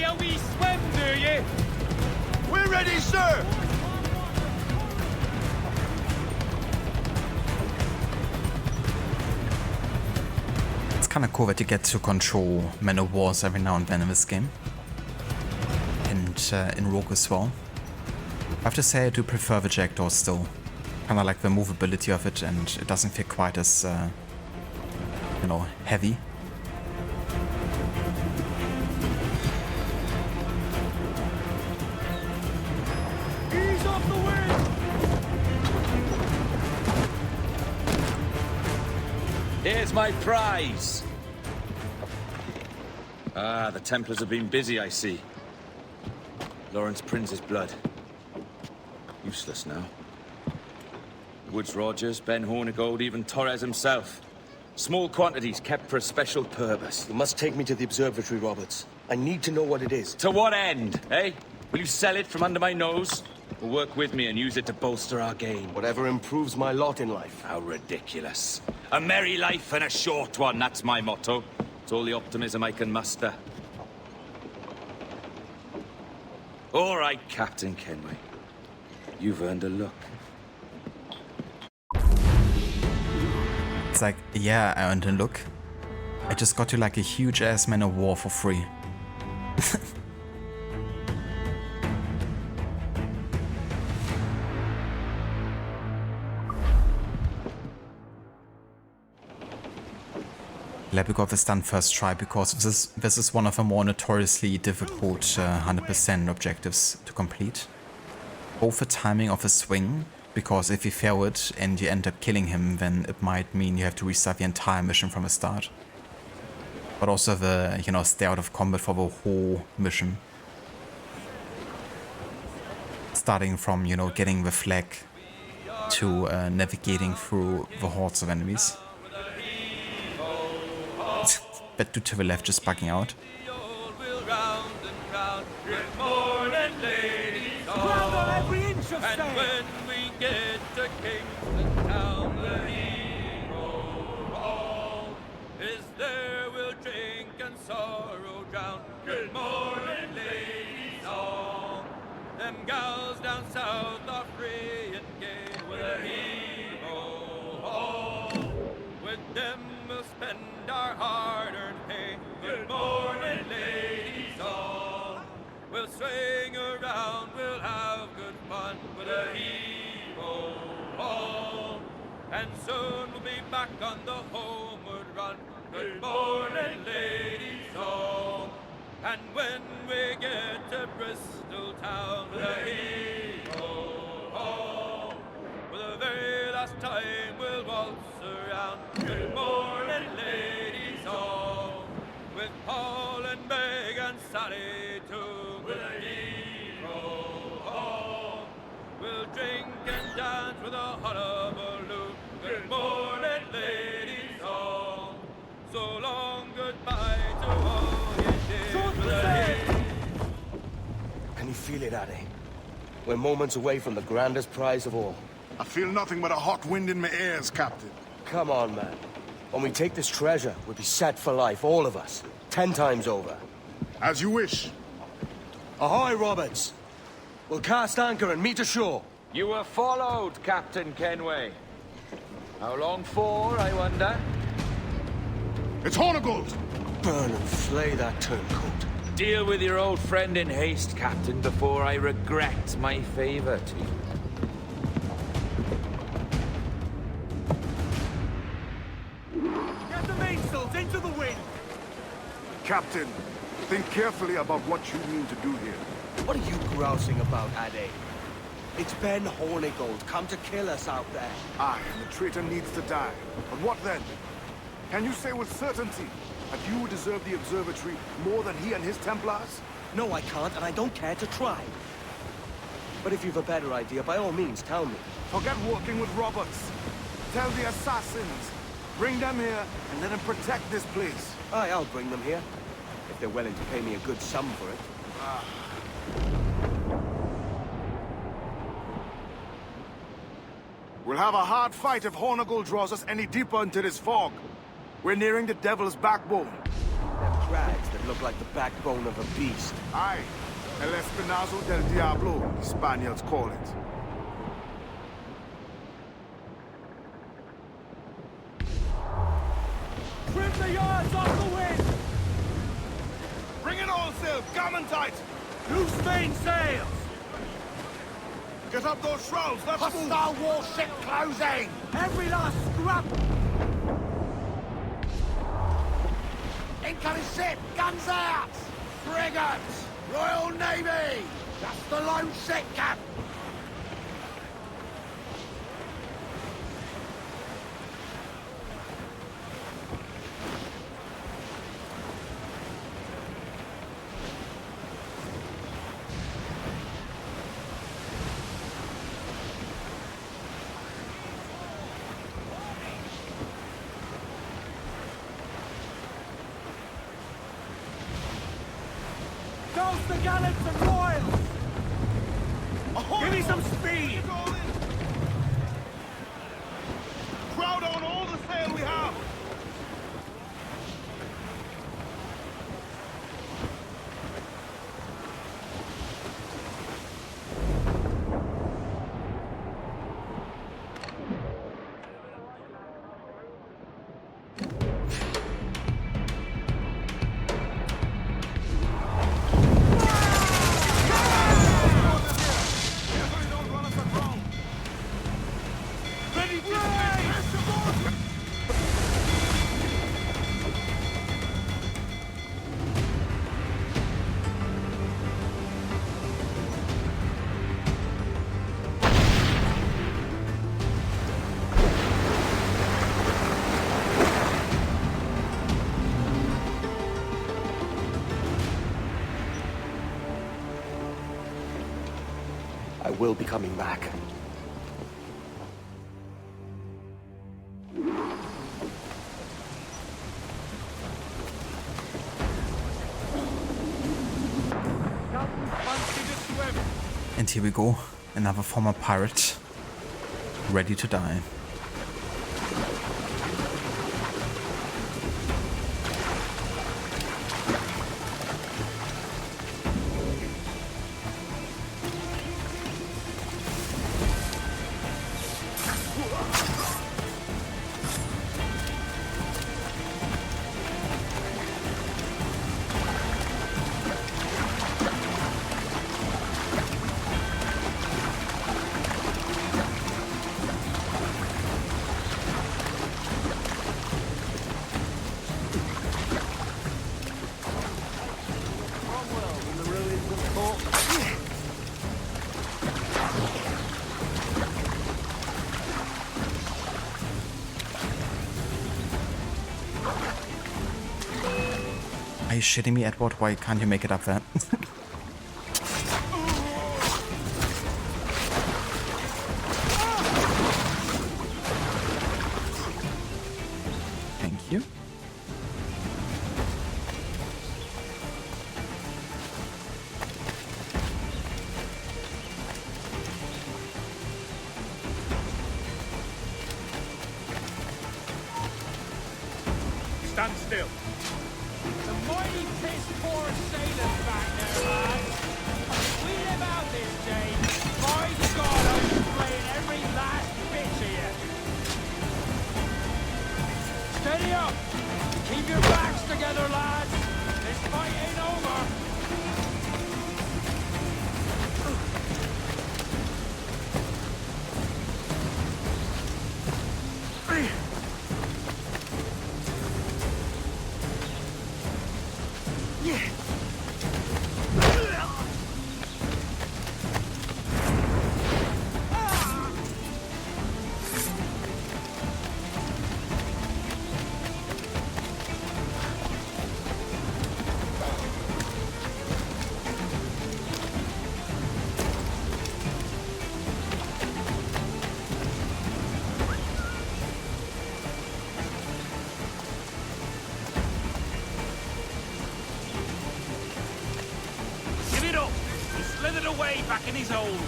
fancy a wee swim, do you? We're ready, sir! It's kind of cool that you get to control men of wars every now and then in this game. And in Rogue as well. I have to say I do prefer the jackdaw still. Kind of like the movability of it, and it doesn't feel quite as, you know, heavy. Ease off the wind! Here's my prize! Ah, the Templars have been busy, I see. Lawrence Prince's blood. Useless now. Woods Rogers, Ben Hornigold, even Torres himself. Small quantities kept for a special purpose. You must take me to the observatory, Roberts. I need to know what it is. To what end, eh? Will you sell it from under my nose? Or work with me and use it to bolster our gain? Whatever improves my lot in life. How ridiculous. A merry life and a short one, that's my motto. It's all the optimism I can muster. All right, Captain Kenway. You've earned a look. It's like, yeah, I earned a look. I just got you like a huge ass man of war for free. Glad we got this done first try, because this is one of the more notoriously difficult 100% objectives to complete. Both the timing of the swing, because if you fail it and you end up killing him, then it might mean you have to restart the entire mission from the start. But also the, you know, stay out of combat for the whole mission. Starting from, you know, getting the flag to navigating through the hordes of enemies. That dude to the left just bugging out. And when we get to Kingston Town, the hero all is there. We'll drink and sorrow drown. Good morning, ladies all. Them gals down south are free and gay. With a hero all. With them we'll spend our hard-earned pay. Good morning, ladies all. We'll swing around, we'll have good fun with a hero all. And soon we'll be back on the homeward run. Good morning, ladies all. And when we get to Bristol town with a hero all, for the very last time we'll waltz around. Good morning, ladies all. With Paul and Meg and Sally too, with a hero all. We'll drink and dance with a hullabaloo. Good morning, ladies all. So long goodbye to all you did with a hero. Can you feel it, Addy? We're moments away from the grandest prize of all. I feel nothing but a hot wind in my ears, Captain. Come on, man. When we take this treasure, we'll be set for life, all of us. 10 times over. As you wish. Ahoy, Roberts! We'll cast anchor and meet ashore. You were followed, Captain Kenway. How long for, I wonder? It's Hornigold! Burn and flay that turncoat. Deal with your old friend in haste, Captain, before I regret my favor to you. Get the mainsails into the wind! Captain, think carefully about what you mean to do here. What are you grousing about, Addy? It's Ben Hornigold, come to kill us out there. Aye, and the traitor needs to die. But what then? Can you say with certainty that you deserve the observatory more than he and his Templars? No, I can't, and I don't care to try. But if you've a better idea, by all means, tell me. Forget working with Roberts. Tell the assassins. Bring them here and let them protect this place. Aye, I'll bring them here. If they're willing to pay me a good sum for it. We'll have a hard fight if Hornigold draws us any deeper into this fog. We're nearing the Devil's Backbone. rags that look like the backbone of a beast. Aye. El Espinazo del Diablo, the Spaniards call it. Trim the yards off the wind! Bring it all sail, gammon tight! Loose main sails! Get up those shrouds, let's move! Hostile warship closing! Every last scrap! Incoming ship! Guns out! Frigates! Royal Navy! Just the lone ship, Cap! Toast the gallants and royals! Give me some speed! Crowd on all the sail we have! I will be coming back. And here we go, another former pirate, ready to die. Are you shitting me, Edward? Why can't you make it up there? Thank you. Stand still. The mighty piss-poor sailors back there, lads. We live out this day. My God, I'm playing every last bitch here. Steady up. Keep your backs together, lads. This fight ain't over. Give it up! He slithered away back in his hole.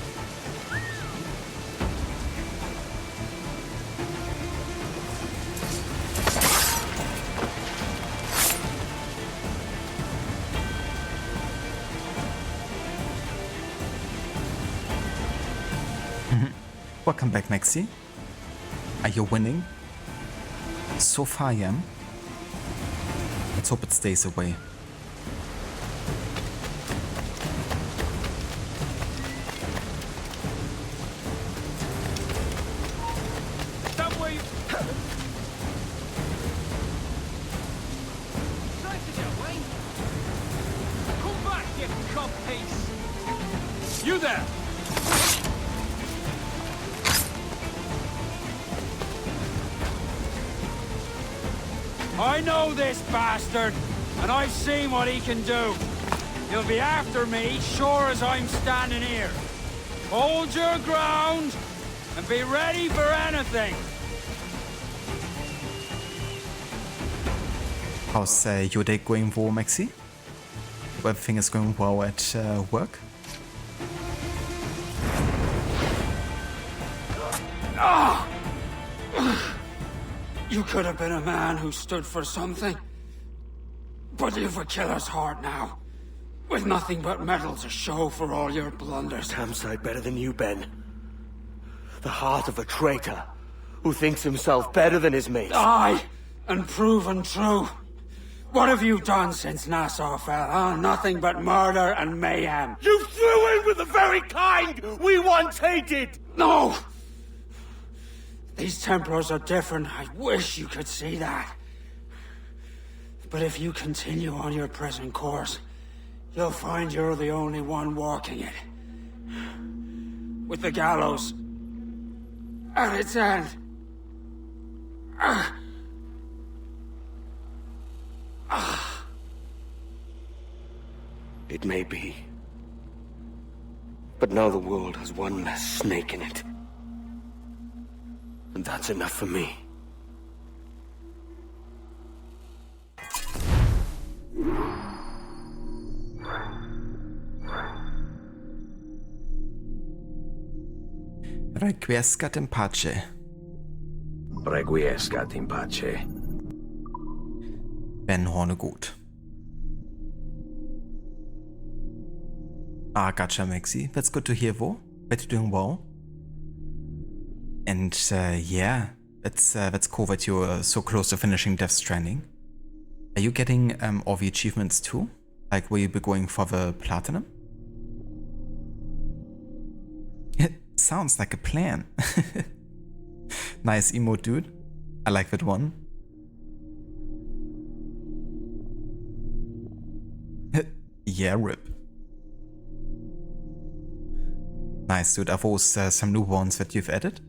Welcome back, Maxi. Are you winning? So far, yeah. Let's hope it stays away. Somewhere you... Try to get away. Come back, you cupcakes. You there! I know this bastard, and I've seen what he can do. He'll be after me, sure as I'm standing here. Hold your ground, and be ready for anything. How's your day going, well, Maxi? Hope everything is going well at work? Ah! You could have been a man who stood for something. But you've a killer's heart now. With nothing but metal to show for all your blunders. Damn sight better than you, Ben. The heart of a traitor who thinks himself better than his mates. Aye, and proven true. What have you done since Nassau fell, huh? Nothing but murder and mayhem. You threw in with the very kind we once hated! No! These Templars are different. I wish you could see that. But if you continue on your present course, you'll find you're the only one walking it. With the gallows at its end. It may be. But now the world has one less snake in it. And that's enough for me. Requiescat in pace. Requiescat in pace. Ben Hornegut. Ah, gotcha, Maxi. That's good to hear, Vo. Bet you're doing well. And yeah, that's cool that you're so close to finishing Death Stranding. Are you getting all the achievements too? Like, will you be going for the platinum? It sounds like a plan. Nice emote, dude. I like that one. Yeah, rip. Nice, dude. Are those some new ones that you've added?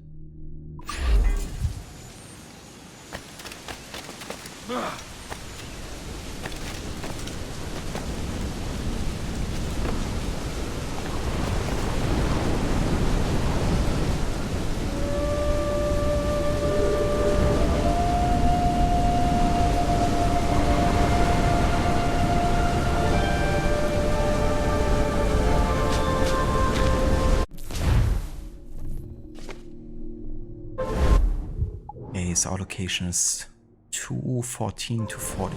Okay, so our location is 214 to 40.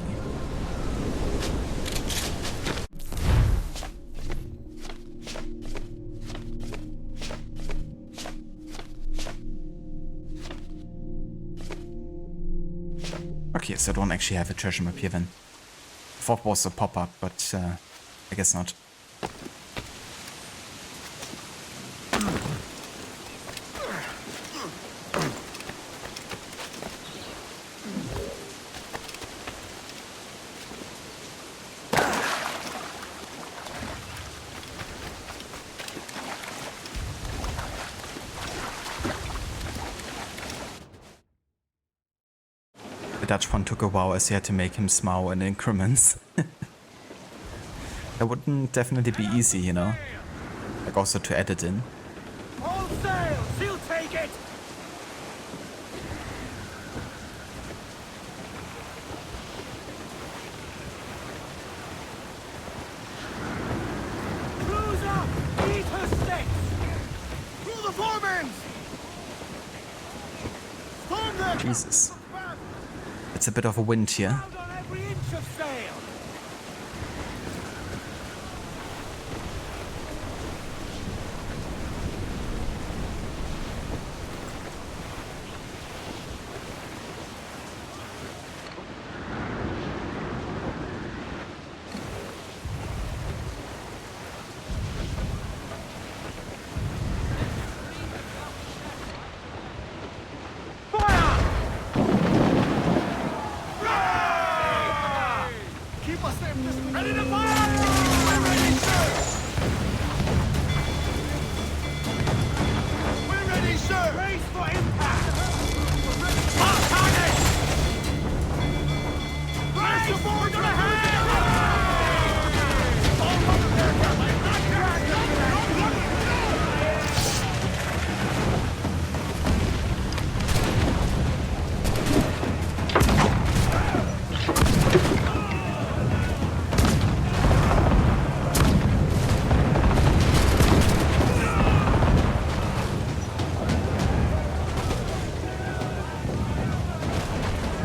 Okay, so I don't actually have a treasure map here then. I thought it was a pop-up, but I guess not. The Dutch one took a while as you had to make him smile in increments. That wouldn't definitely be easy, you know? Like also to edit in. All sails, he'll take it! Cruiser, eat her sticks! Through the foremans! Storm them! Jesus. It's a bit of a wind here. On every inch of sail!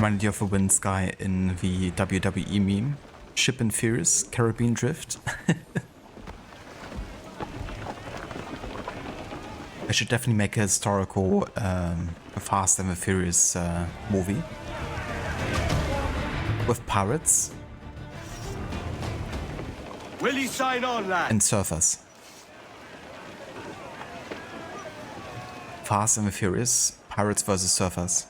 Reminded you of a Winds guy in the WWE meme. Ship and Furious, Caribbean Drift. I should definitely make a historical Fast and the Furious movie. With pirates. Will you sign on, lad? And surfers. Fast and the Furious, pirates versus surfers.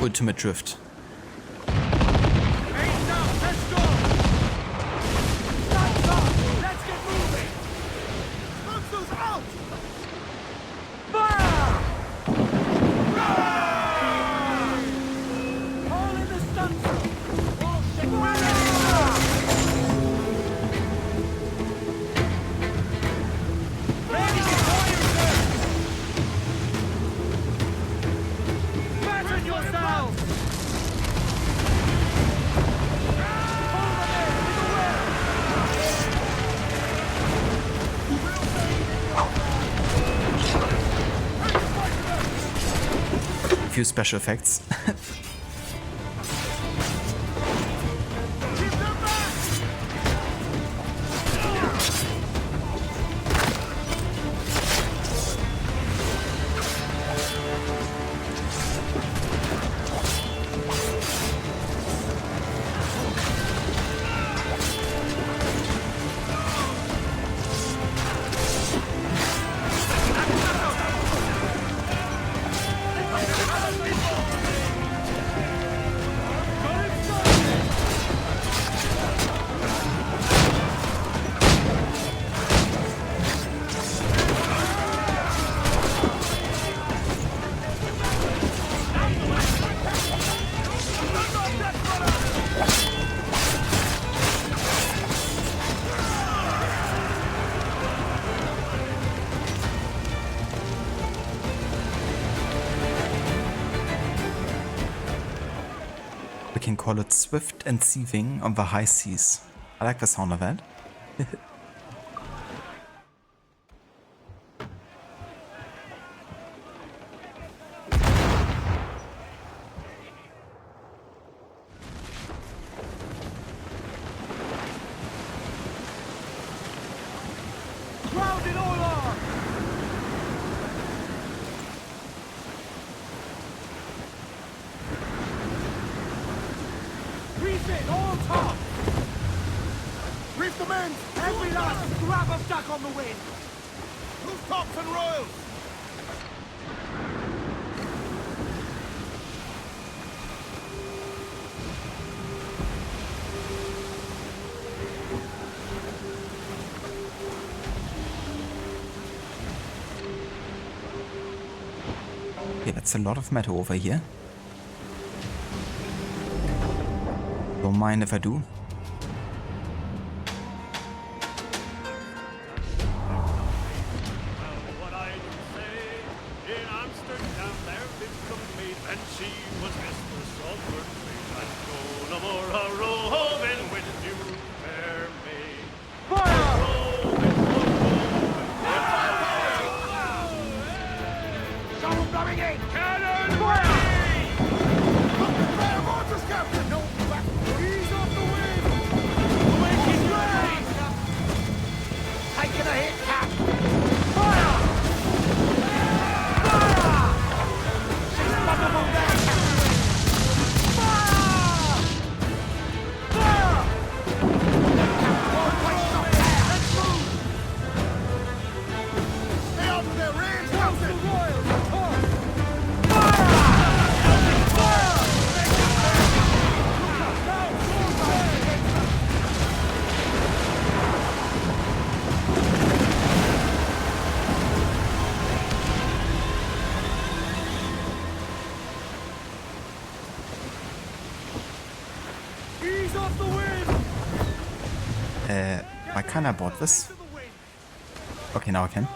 Ultimate Drift. Few special effects. We can call it swift and seething on the high seas. I like the sound of that. Okay, that's a lot of metal over here. Don't mind if I do. I kinda bought this. Okay, now I can.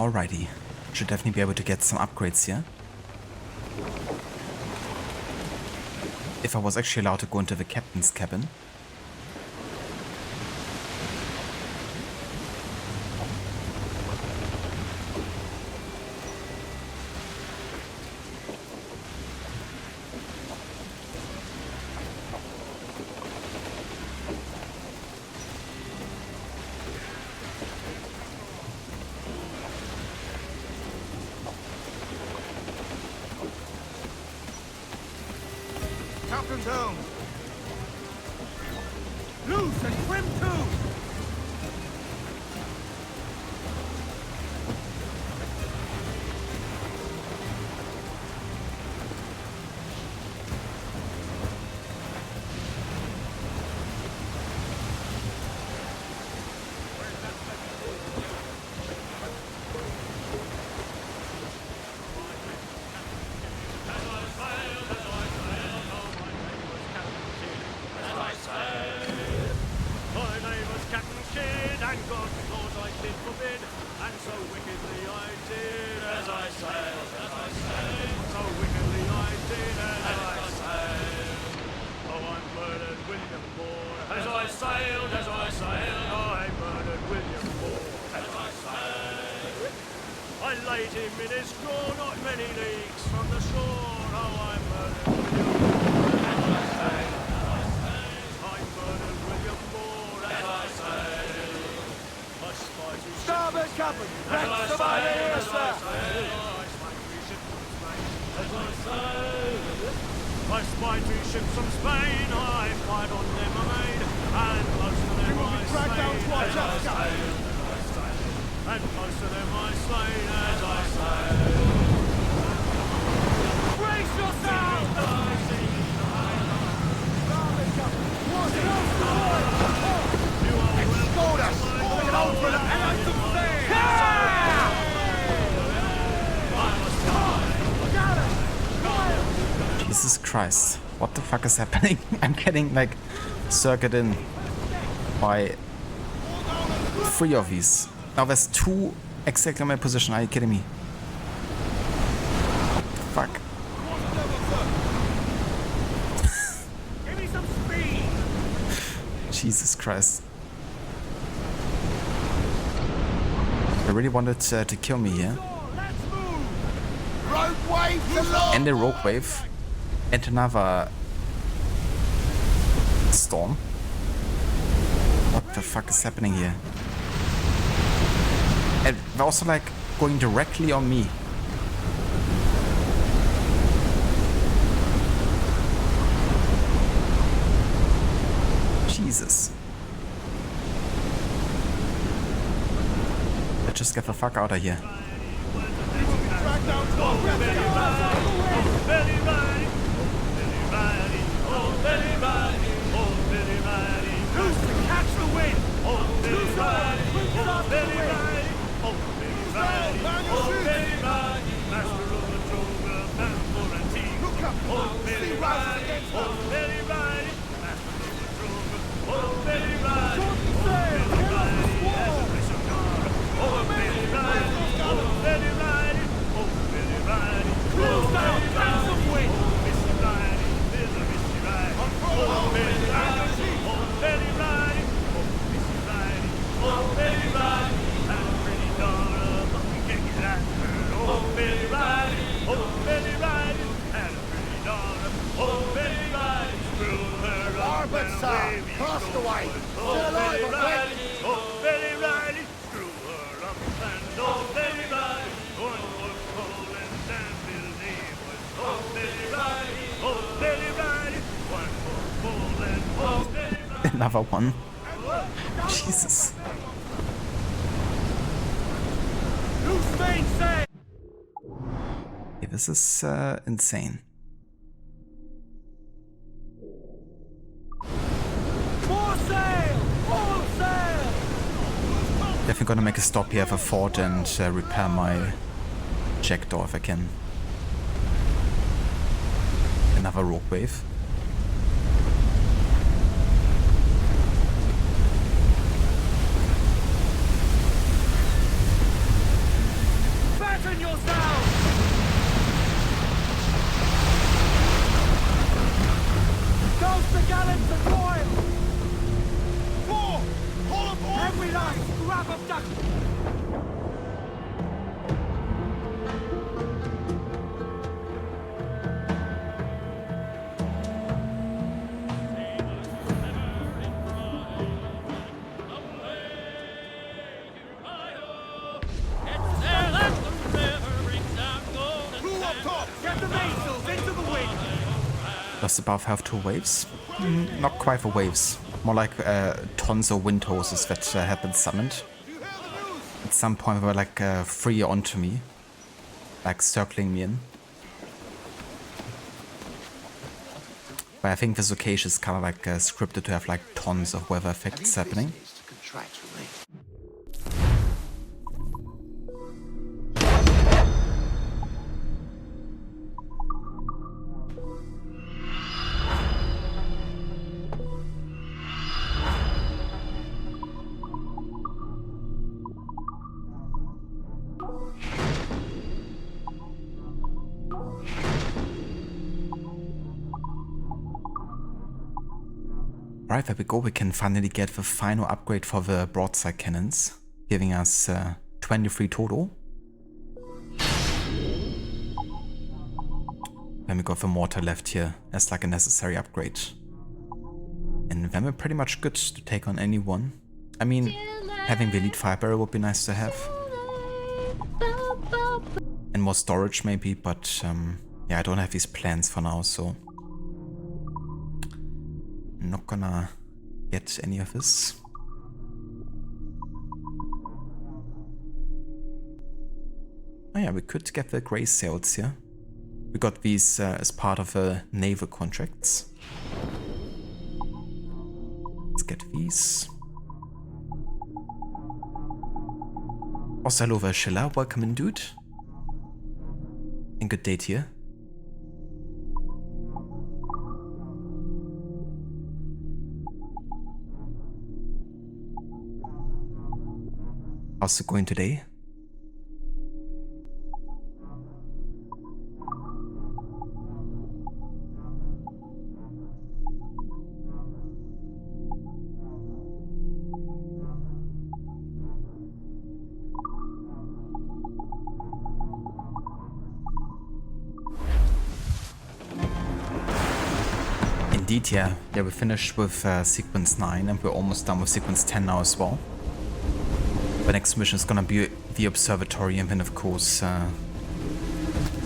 Alrighty. Should definitely be able to get some upgrades here. If I was actually allowed to go into the captain's cabin. Captain's helm! Loose and trim too! Laid him in his straw, not many leagues from the shore. Oh, I murdered William Moore, as I say. I murdered William Moore, as I say. I spied his Starboard cabin! as Wreck I somebody say, here, as I sir! say. I spied 3 ships from Spain, as I say. I spied 3 ships from Spain. I fired on them, I made, and most of them You will be I dragged down to our slain, as I jets, say. And most of them I slain, as I say. Brace yourself! Escort us! Get over the palace of Jesus Christ. What the fuck is happening? I'm getting like circuited in by 3 of these. Now there's 2 exactly in my position. Are you kidding me? What the fuck? Give me some speed! Jesus Christ. They really wanted to kill me here. Rogue wave to launch! And a rogue wave. And another storm. What the fuck is happening here? And they're also like going directly on me. Jesus. Let's just get the fuck out of here. Another one. Jesus. Yeah, this is insane. Definitely gonna make a stop here at a fort and repair my jackdaw if I can. Another rogue wave. sails down! Goes the gallants and royals! Four! All aboard! Every last scrap of duck! Does above have 2 waves? Not quite for waves. More like tons of wind hoses that have been summoned. At some point they were like free onto me. Like circling me in. But I think this occasion is kind of like scripted to have like tons of weather effects happening. Right, there we go, we can finally get the final upgrade for the broadside cannons, giving us 23 total. Then we got the mortar left here as like a necessary upgrade. And then we're pretty much good to take on anyone. I mean, having the elite fire barrel would be nice to have. And more storage maybe, but yeah, I don't have these plans for now, so... not gonna get any of this. Oh yeah, we could get the grey sails here. We got these as part of the naval contracts. Let's get these. Also, hello Varshilla, welcome in, dude. And good day to you. How's it going today? Indeed, yeah. Yeah, we finished with sequence 9 and we're almost done with sequence 10 now as well. The next mission is gonna be the observatory, and then of course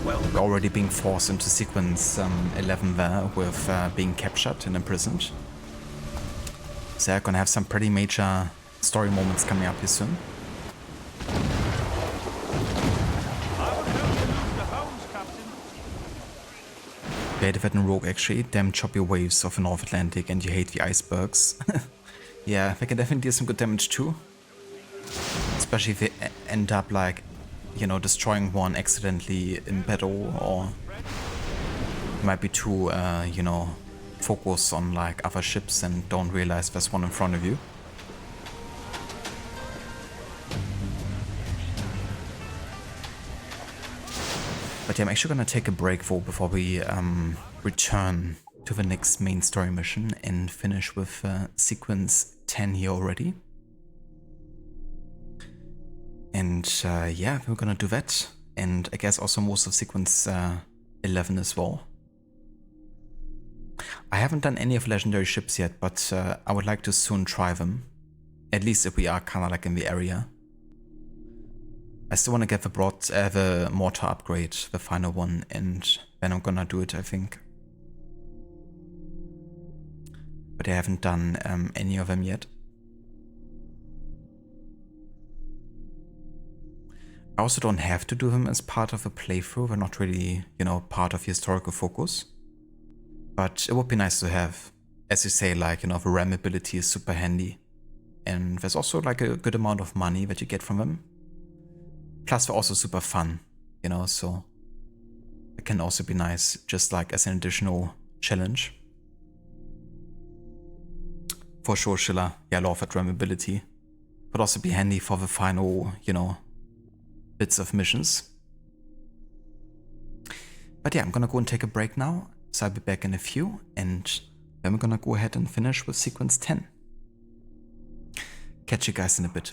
we're already being forced into sequence 11 there with being captured and imprisoned. So I'm gonna have some pretty major story moments coming up here soon. Better than Rogue actually, damn choppy waves of the North Atlantic and you hate the icebergs. Yeah, they can definitely do some good damage too. Especially if they end up like, you know, destroying one accidentally in battle, or might be too, you know, focused on like other ships and don't realize there's one in front of you. But yeah, I'm actually gonna take a break though before we return to the next main story mission and finish with sequence 10 here already. And yeah, we're gonna do that, and I guess also most of sequence 11 as well. I haven't done any of legendary ships yet, but I would like to soon try them. At least if we are kind of like in the area. I still want to get the mortar upgrade, the final one, and then I'm gonna do it, I think. But I haven't done any of them yet. I also don't have to do them as part of a playthrough. They're not really, you know, part of the historical focus. But it would be nice to have. As you say, like, you know, the RAM ability is super handy. And there's also like a good amount of money that you get from them. Plus they're also super fun, you know, so it can also be nice just like as an additional challenge. For sure, Schiller. Yeah, I love that RAM ability. Could also be handy for the final, you know, bits of missions. But yeah, I'm gonna go and take a break now, so I'll be back in a few, and then we're gonna go ahead and finish with sequence 10. Catch you guys in a bit.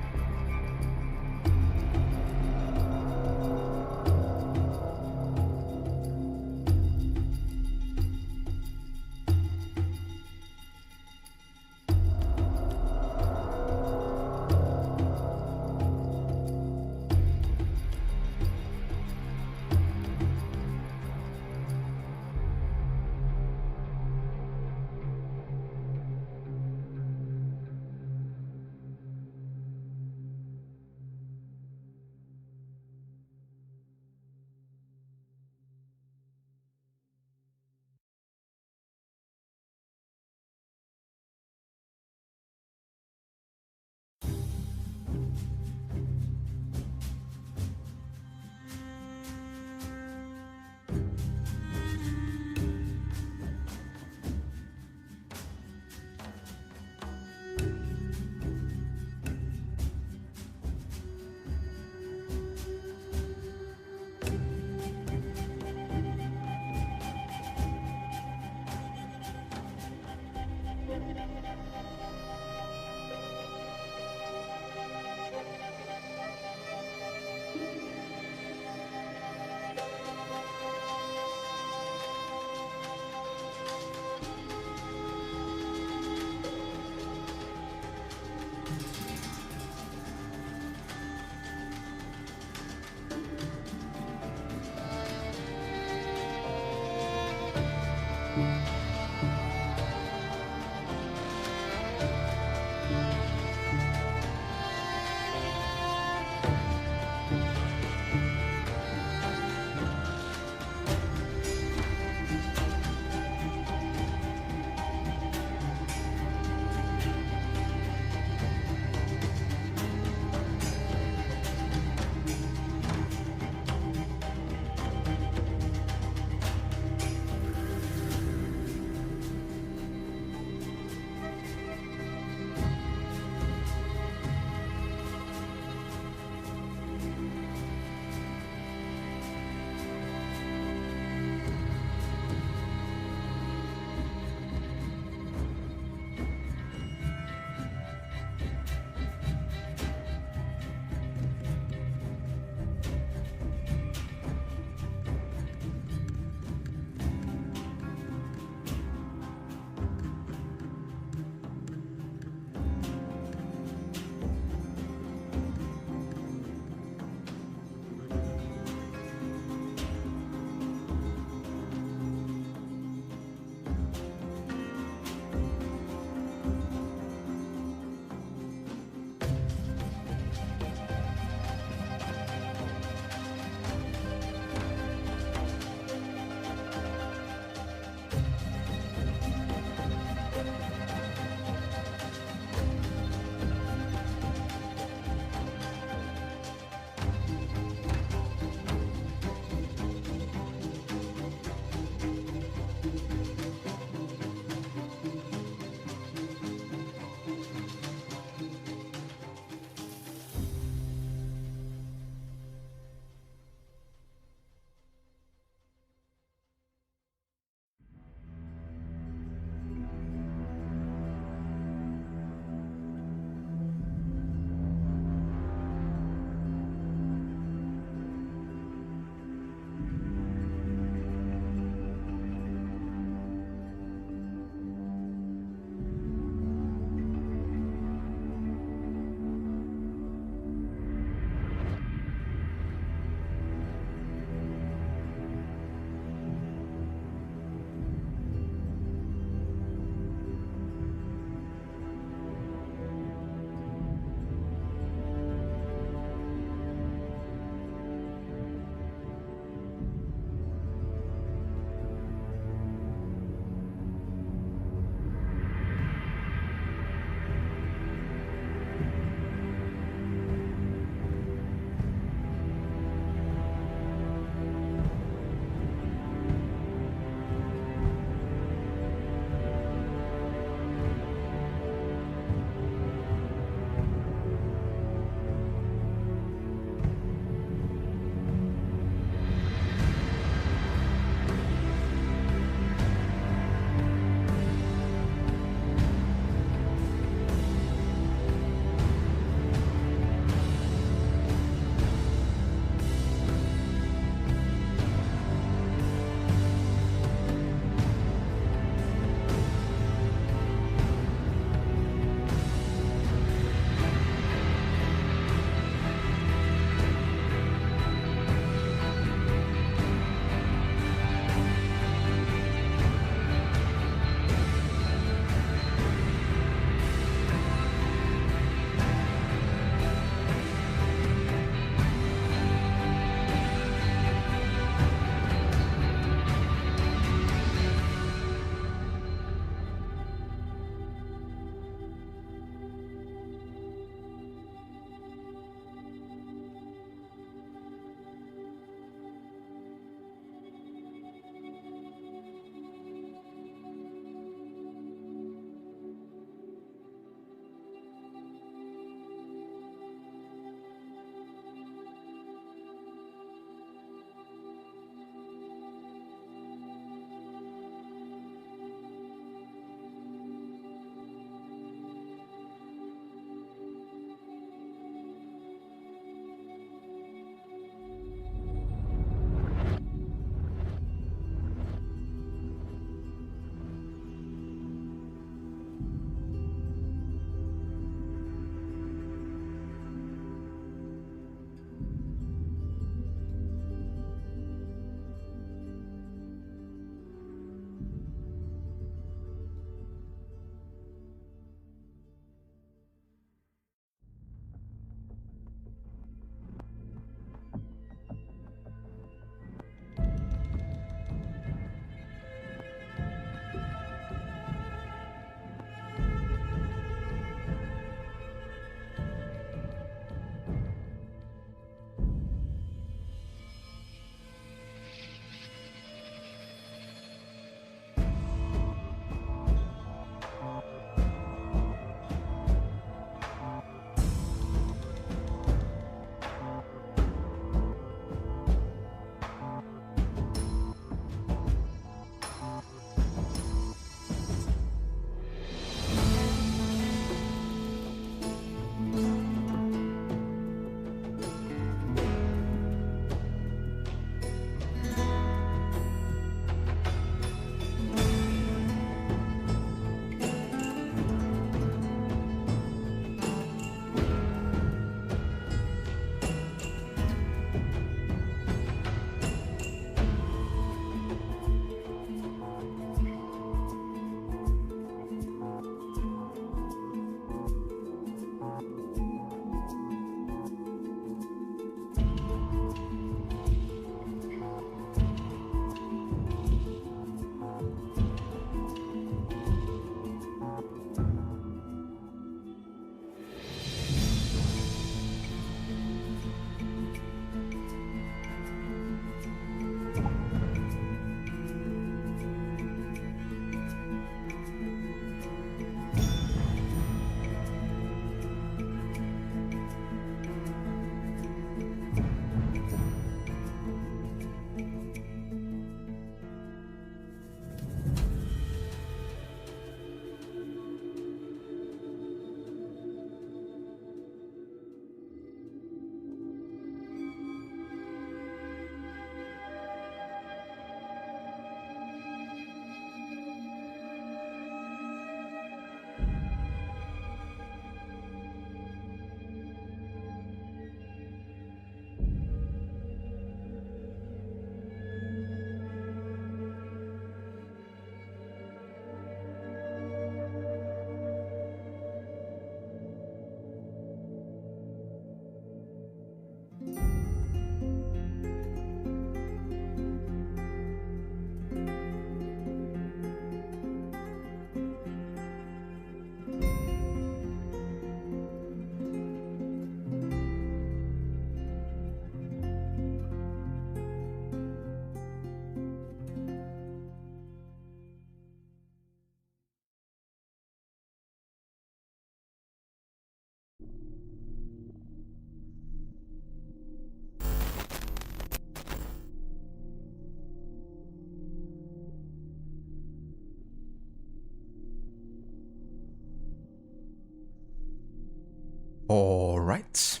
Alright,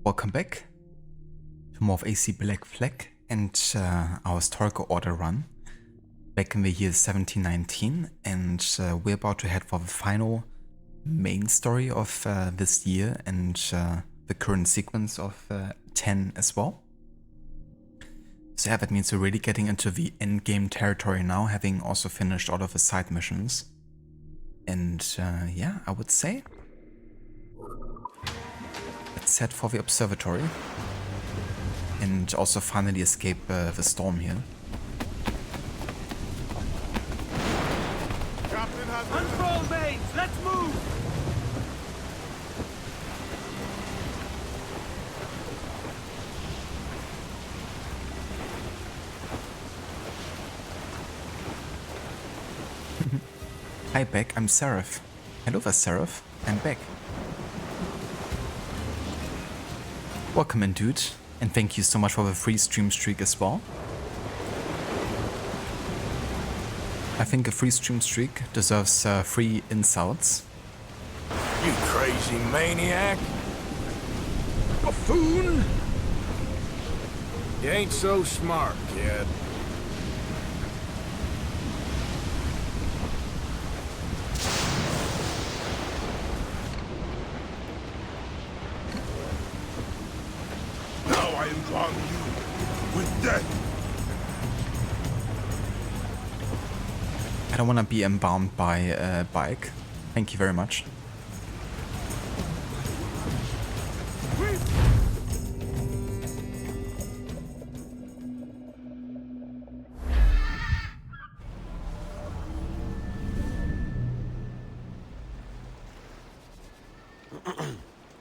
welcome back to more of AC Black Flag and our historical order run back in the year 1719, and we're about to head for the final main story of this year and the current sequence of 10 as well. So yeah, that means we're really getting into the endgame territory now, having also finished all of the side missions. And yeah, I would say let's head for the observatory and also finally escape the storm here. Captain has Control mates, let's move! Hi Beck, I'm Seraph. Hello there Seraph, I'm back. Welcome in dude, and thank you so much for the free stream streak as well. I think a free stream streak deserves free insults. You crazy maniac! Buffoon! You ain't so smart, kid. Now I embalm you with death. I don't want to be embalmed by a bike. Thank you very much.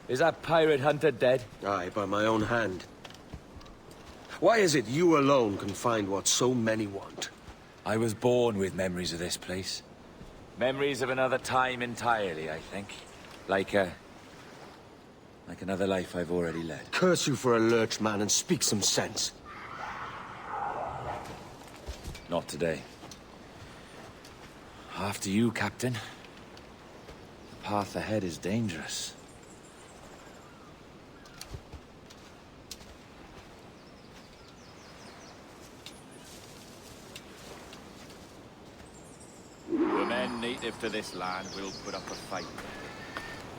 Is that pirate hunter dead? Aye, by my own hand. Why is it you alone can find what so many want? I was born with memories of this place. Memories of another time entirely, I think. Like another life I've already led. Curse you for a lurch, man, and speak some sense. Not today. After you, Captain. The path ahead is dangerous. The men native to this land will put up a fight.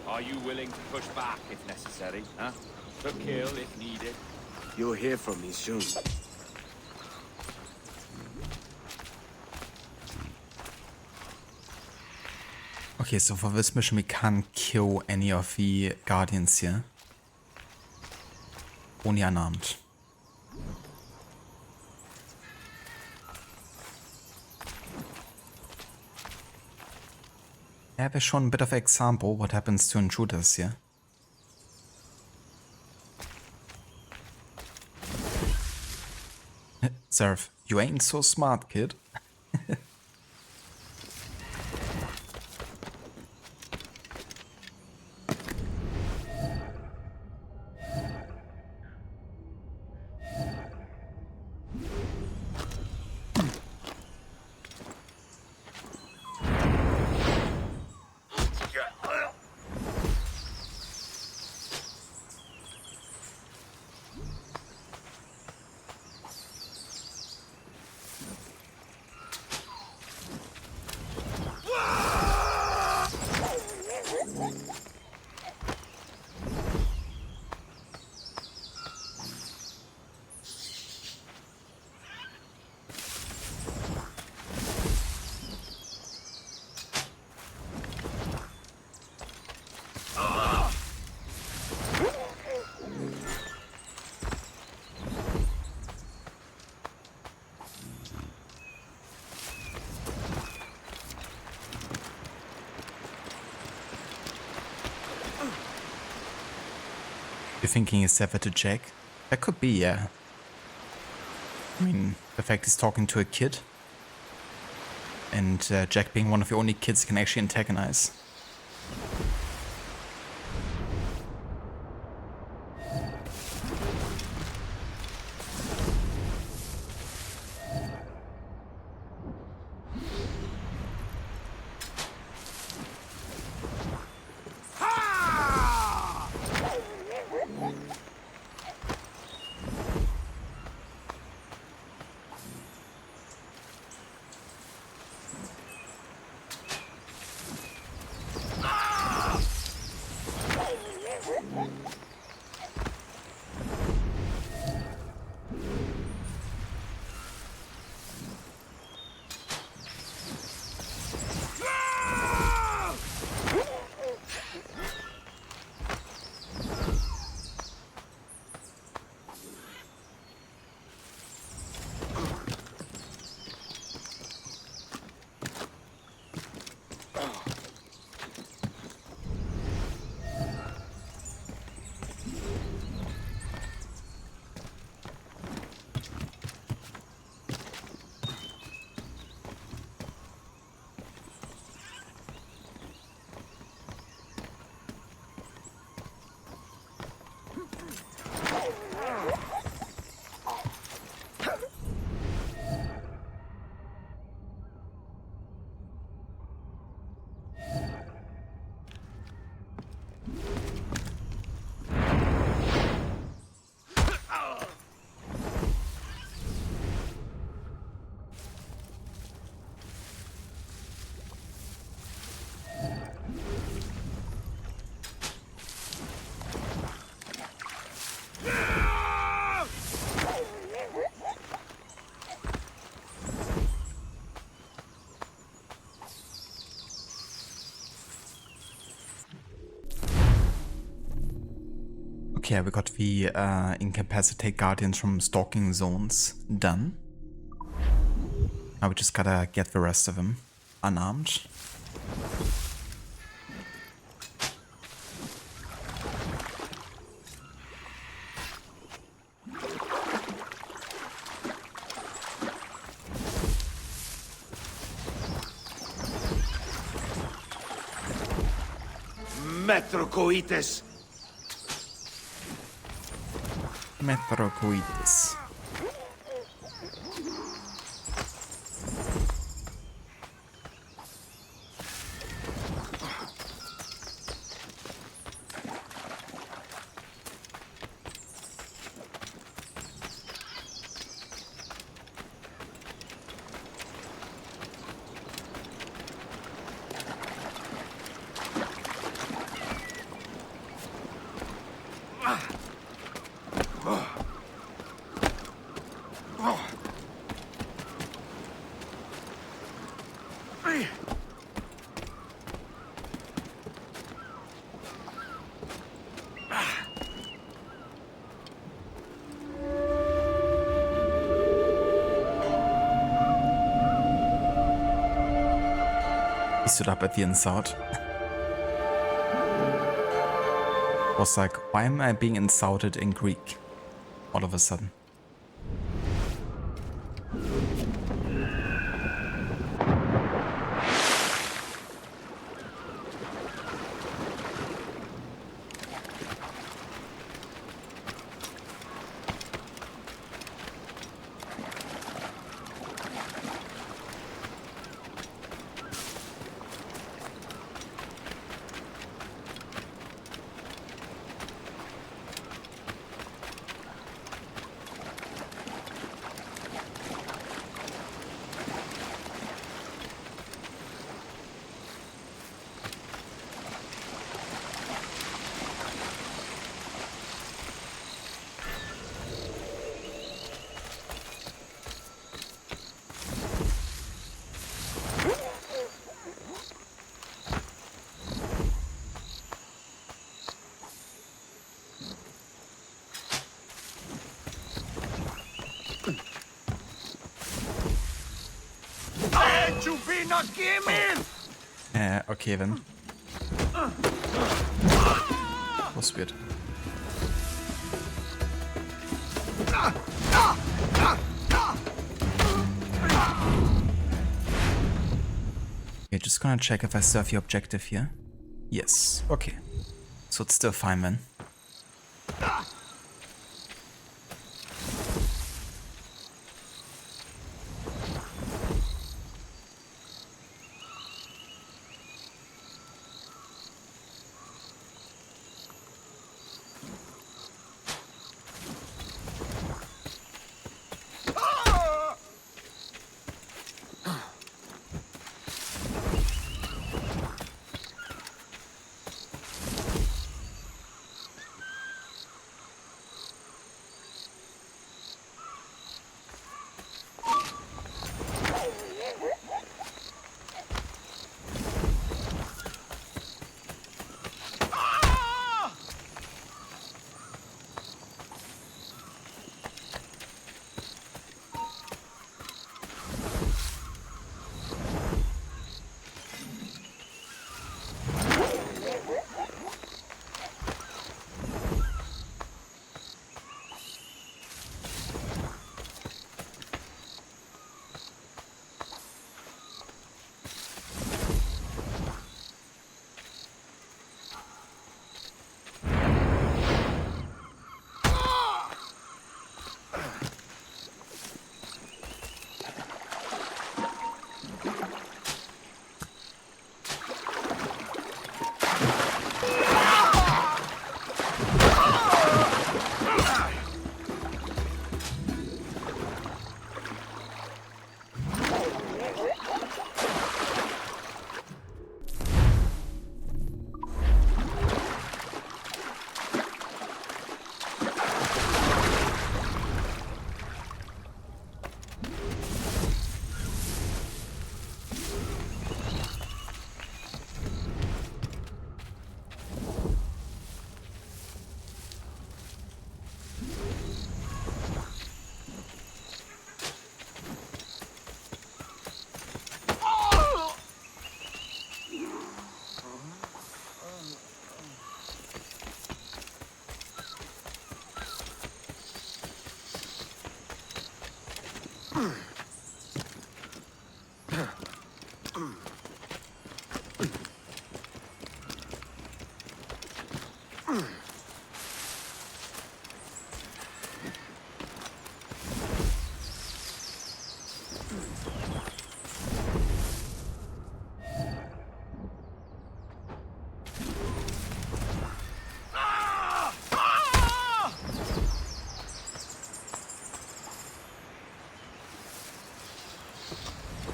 Are you willing to push back if necessary, huh? To kill if needed? You'll hear from me soon. Okay, so for this mission we can't kill any of the guardians here. Only unarmed. Yeah, there's shown a bit of example what happens to intruders here. Seraph, you ain't so smart, kid. You're thinking he's severed to Jack? That could be, yeah. I mean, the fact he's talking to a kid. And Jack being one of the only kids he can actually antagonize. Okay, we got the incapacitate guardians from stalking zones done. Now we just gotta get the rest of them unarmed. Metrocoites! Metrocoites. He stood up at the insult. Was like, why am I being insulted in Greek all of a sudden? Okay then. Was weird. Okay, just gonna check if I serve the objective here. Yes, okay. So it's still fine then.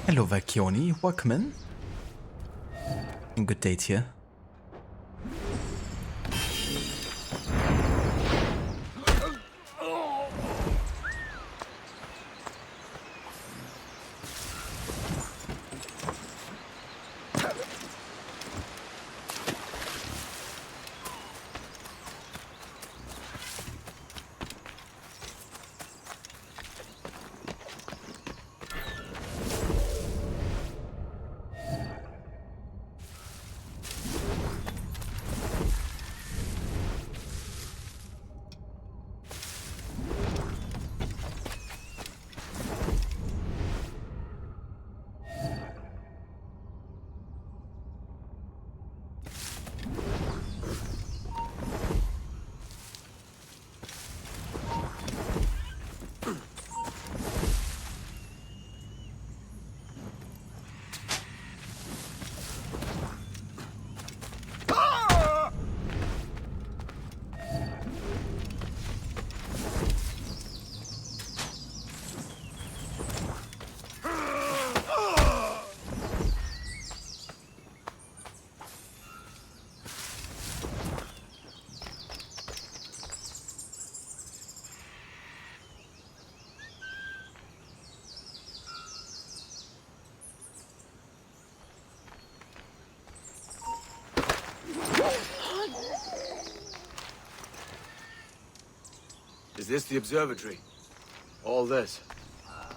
Hello, Valkioni. Welcome in. And good day to you. Is this the observatory? All this? Aye.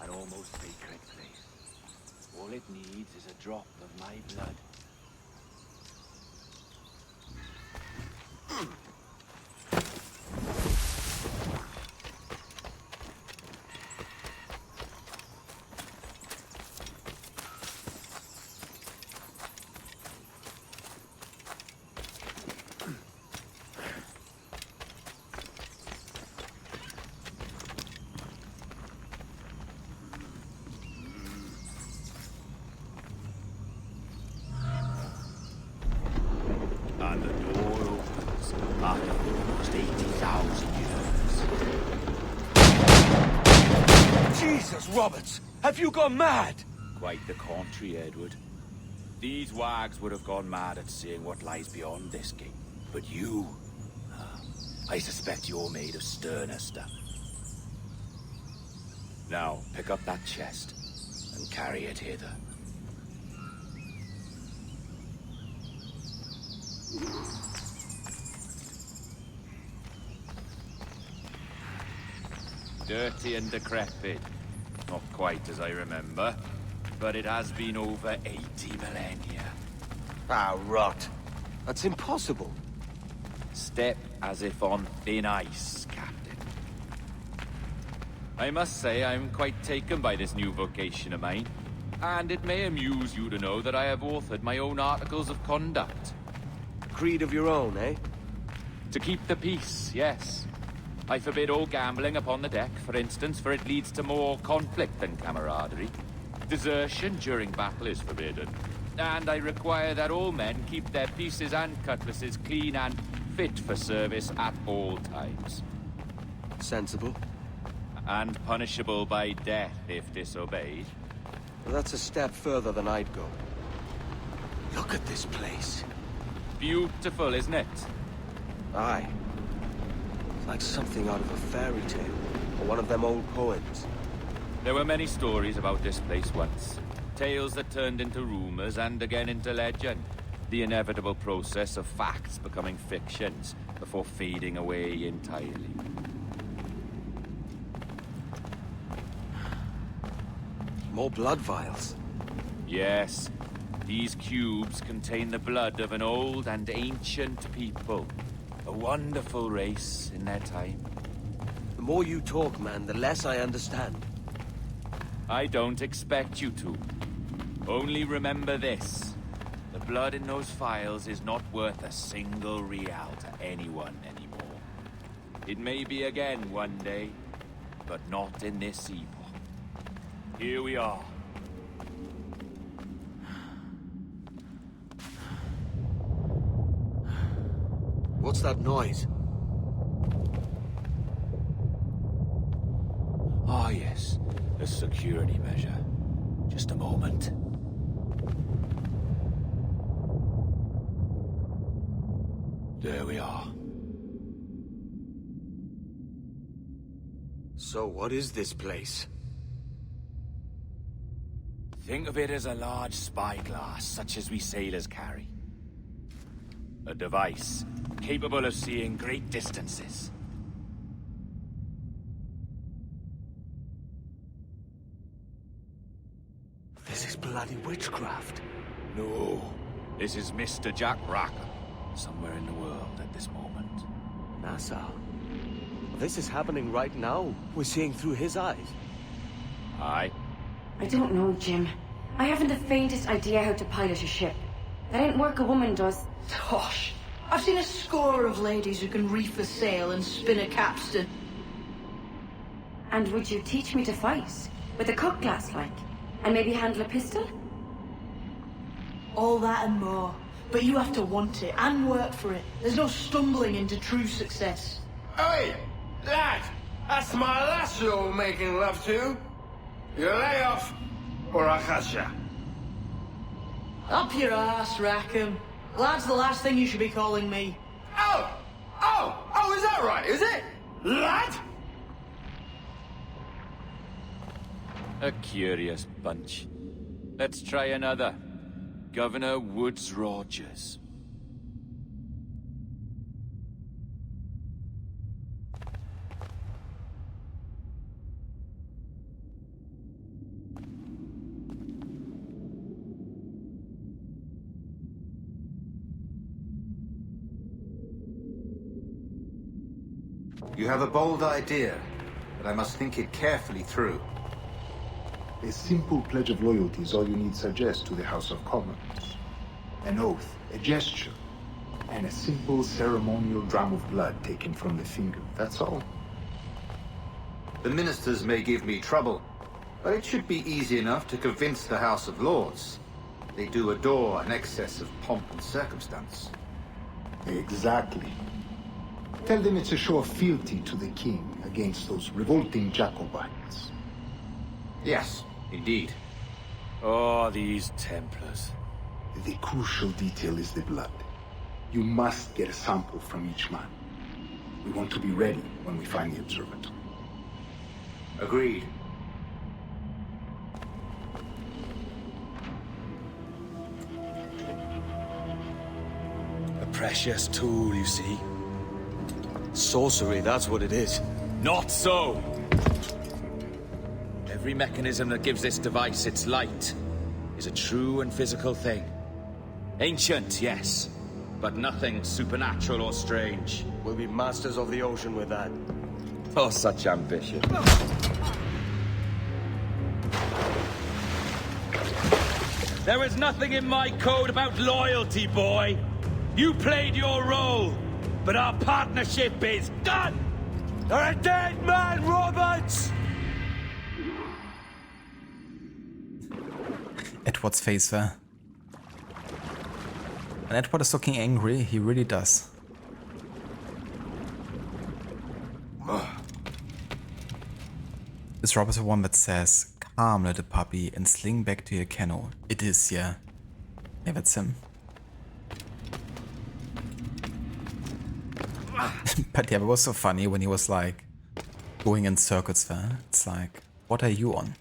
An almost sacred place. All it needs is a drop of my blood. And the door opens after almost 80,000 years. Jesus, Roberts! Have you gone mad? Quite the contrary, Edward. These wags would have gone mad at seeing what lies beyond this gate. But you... I suspect you're made of sterner stuff. Now, pick up that chest and carry it hither. Dirty and decrepit. Not quite as I remember, but it has been over 80 millennia. Ah, rot. That's impossible. Step as if on thin ice, Captain. I must say I'm quite taken by this new vocation of mine, and it may amuse you to know that I have authored my own articles of conduct. Creed of your own, eh? To keep the peace, yes. I forbid all gambling upon the deck, for instance, for it leads to more conflict than camaraderie. Desertion during battle is forbidden. And I require that all men keep their pieces and cutlasses clean and fit for service at all times. Sensible. And punishable by death if disobeyed. Well, that's a step further than I'd go. Look at this place. Beautiful, isn't it? Aye. It's like something out of a fairy tale, or one of them old poems. There were many stories about this place once. Tales that turned into rumors and again into legend. The inevitable process of facts becoming fictions before fading away entirely. More blood vials. Yes. These cubes contain the blood of an old and ancient people. A wonderful race in their time. The more you talk, man, the less I understand. I don't expect you to. Only remember this. The blood in those files is not worth a single real to anyone anymore. It may be again one day, but not in this epoch. Here we are. What's that noise? Ah, yes. A security measure. Just a moment. There we are. So what is this place? Think of it as a large spyglass, such as we sailors carry. A device capable of seeing great distances. This is bloody witchcraft. No, this is Mr. Jack Rackham, somewhere in the world at this moment. NASA. This is happening right now. We're seeing through his eyes. Aye. I don't know, Jim. I haven't the faintest idea how to pilot a ship. That ain't work a woman does. Tosh. I've seen a score of ladies who can reef a sail and spin a capstan. And would you teach me to fight? With a cutlass, like? And maybe handle a pistol? All that and more. But you have to want it and work for it. There's no stumbling into true success. Hey, lad! That's my lass you're making love to. You lay off, or I'll catch ya. Up your ass, Rackham. Lad's the last thing you should be calling me. Oh, is that right, is it? Lad? A curious bunch. Let's try another. Governor Woods Rogers. You have a bold idea, but I must think it carefully through. A simple pledge of loyalty is all you need suggest to the House of Commons. An oath, a gesture, and a simple ceremonial dram of blood taken from the finger. That's all. The ministers may give me trouble, but it should be easy enough to convince the House of Lords. They do adore an excess of pomp and circumstance. Exactly. Tell them it's a show of fealty to the king against those revolting Jacobites. Yes, indeed. Oh, these Templars. The crucial detail is the blood. You must get a sample from each man. We want to be ready when we find the observatory. Agreed. A precious tool, you see. Sorcery, that's what it is. Not so! Every mechanism that gives this device its light is a true and physical thing. Ancient, yes, but nothing supernatural or strange. We'll be masters of the ocean with that. Oh, such ambition. There is nothing in my code about loyalty, boy. You played your role, but our partnership is done! You're a dead man, Roberts! Edward's face there. And Edward is looking angry, he really does. Is Robert the one that says, "Calm, little puppy, and sling back to your canoe"? It is, yeah. Yeah, that's him. But yeah, it was so funny when he was like going in circles there. It's like, what are you on?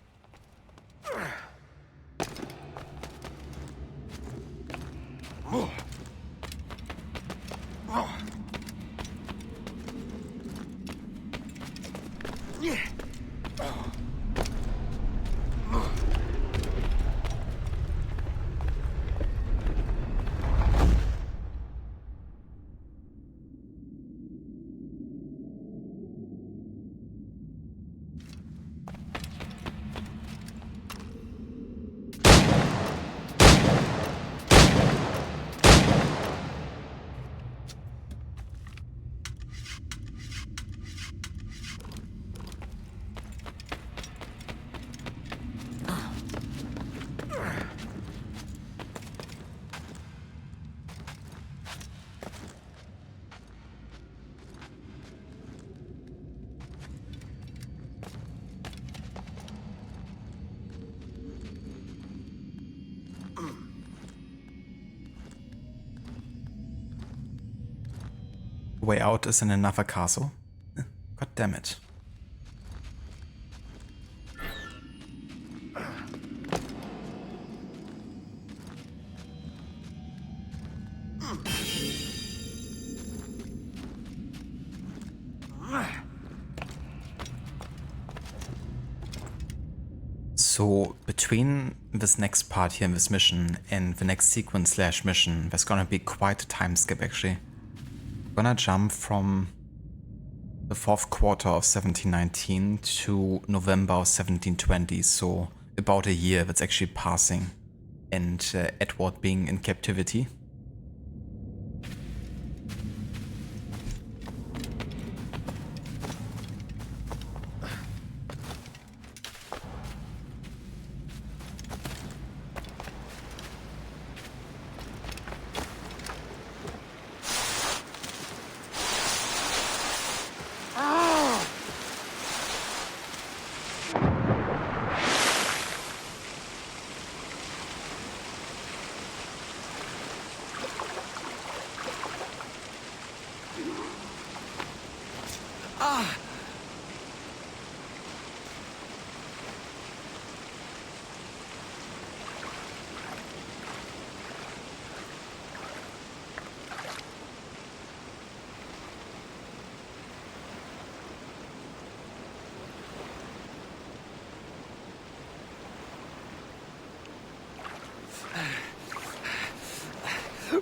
way out is in another castle. God damn it. So between this next part here in this mission and the next sequence / mission, there's gonna be quite a time skip actually. We're gonna jump from the 4th quarter of 1719 to November of 1720, so about a year that's actually passing, and Edward being in captivity.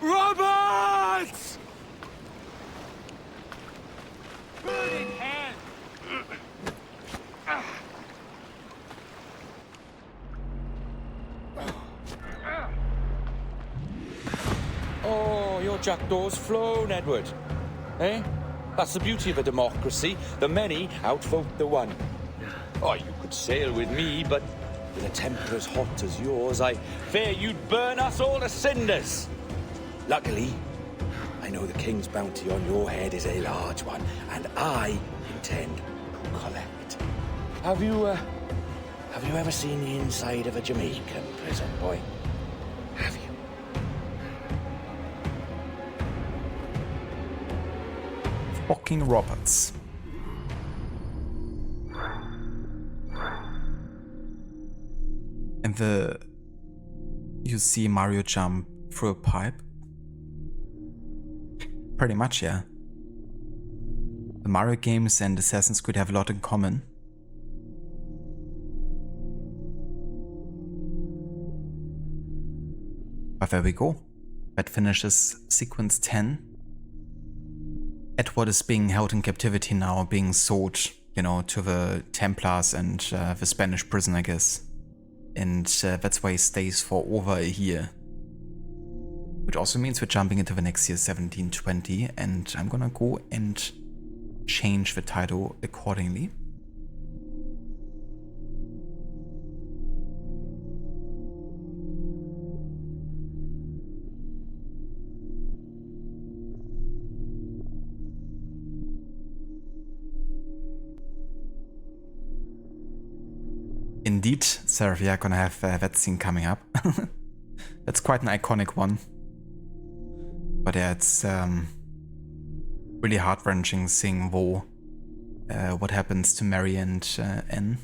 Roberts! Bird in hand! Oh, your jackdaw's flown, Edward. Eh? That's the beauty of a democracy. The many outvote the one. Oh, you could sail with me, but with a temper as hot as yours, I fear you'd burn us all to cinders. Luckily, I know the king's bounty on your head is a large one, and I intend to collect. Have you ever seen the inside of a Jamaican prison, boy? Have you? Fucking Roberts. And you see Mario jump through a pipe. Pretty much, yeah. The Mario games and Assassin's Creed have a lot in common. But there we go. That finishes sequence 10. Edward is being held in captivity now, being sold, you know, to the Templars and the Spanish prison, I guess. And that's why he stays for over a year. Which also means we're jumping into the next year, 1720, and I'm gonna go and change the title accordingly. Indeed, Sarah, we are gonna have that scene coming up. That's quite an iconic one. But yeah, it's really heart-wrenching seeing what happens to Mary and Anne.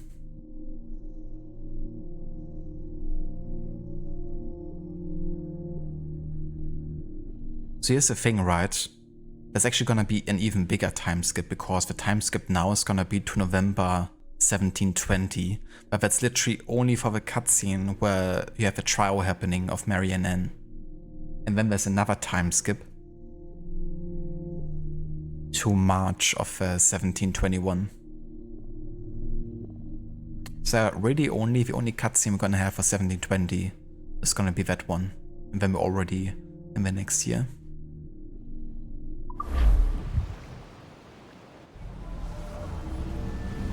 So here's the thing, right? There's actually gonna be an even bigger time skip, because the time skip now is gonna be to November 1720, but that's literally only for the cutscene where you have a trial happening of Mary and Anne. And then there's another time skip to March of 1721. So really the only cutscene we're gonna have for 1720 is gonna be that one. And then we're already in the next year.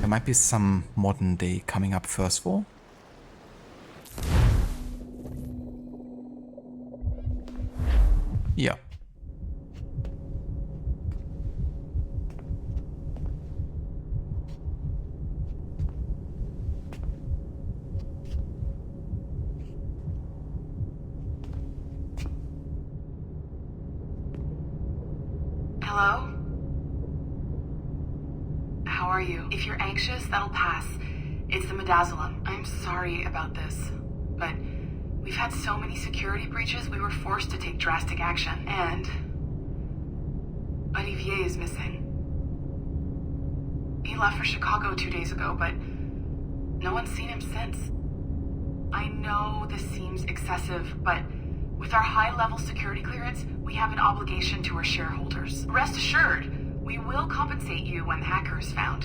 There might be some modern day coming up first of all. Yeah. Hello? are you? If you're anxious, that'll pass. It's the midazolam. I'm sorry about this, but we've had so many security breaches, we were forced to take drastic action. And Olivier is missing. He left for Chicago 2 days ago, but no one's seen him since. I know this seems excessive, but with our high-level security clearance, we have an obligation to our shareholders. Rest assured, we will compensate you when the hacker is found.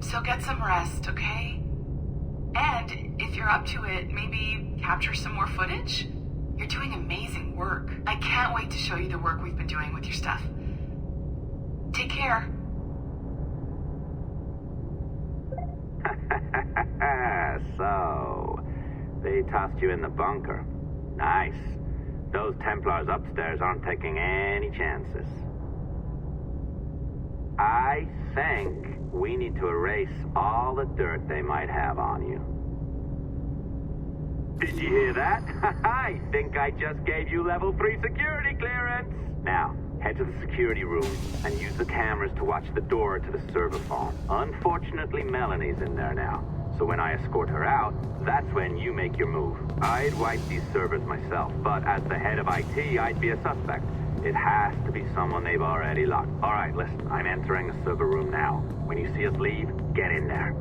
So get some rest, okay? And if you're up to it, maybe capture some more footage? You're doing amazing work. I can't wait to show you the work we've been doing with your stuff. Take care. So, they tossed you in the bunker. Nice. Those Templars upstairs aren't taking any chances. I think we need to erase all the dirt they might have on you. Did you hear that? I think I just gave you level 3 security clearance. Now, head to the security room and use the cameras to watch the door to the server farm. Unfortunately, Melanie's in there now. So when I escort her out, that's when you make your move. I'd wipe these servers myself, but as the head of IT, I'd be a suspect. It has to be someone they've already locked. All right, listen, I'm entering the server room now. When you see us leave, get in there.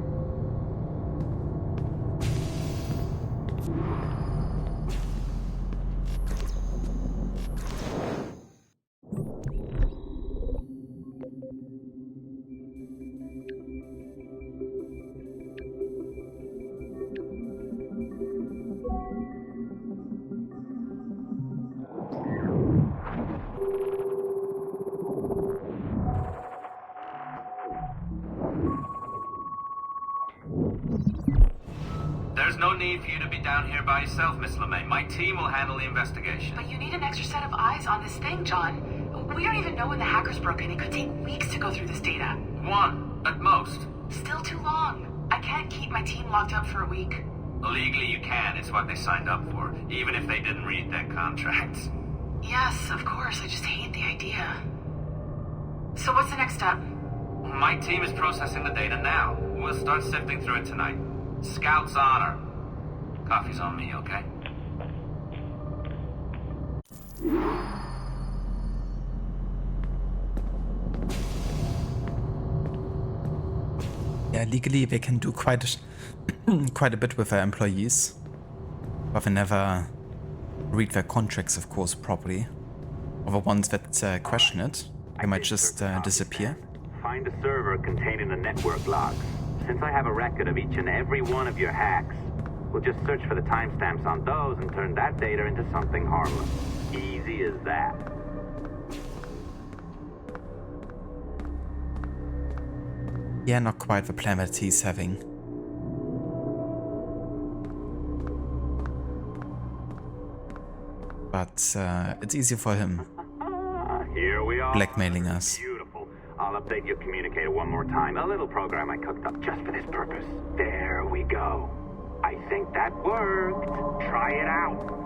There's no need for you to be down here by yourself, Miss LeMay. My team will handle the investigation. But you need an extra set of eyes on this thing, John. We don't even know when the hacker's broken. It could take weeks to go through this data. 1, at most. Still too long. I can't keep my team locked up for a week. Legally you can. It's what they signed up for, even if they didn't read their contracts. Yes, of course. I just hate the idea. So what's the next step? My team is processing the data now. We'll start sifting through it tonight. Scout's honor. Coffee's on me, okay? Yeah, legally they can do quite a bit with their employees, but they never read their contracts, of course, properly. Or the ones that question it, they might just disappear. Find a server containing the network logs. Since I have a record of each and every one of your hacks, we'll just search for the timestamps on those and turn that data into something harmless. Easy as that. Yeah, not quite the plan that he's having. But it's easy for him. Here we are. Blackmailing us. Beautiful. I'll update your communicator one more time. A little program I cooked up just for this purpose. There we go. I think that worked. Try it out.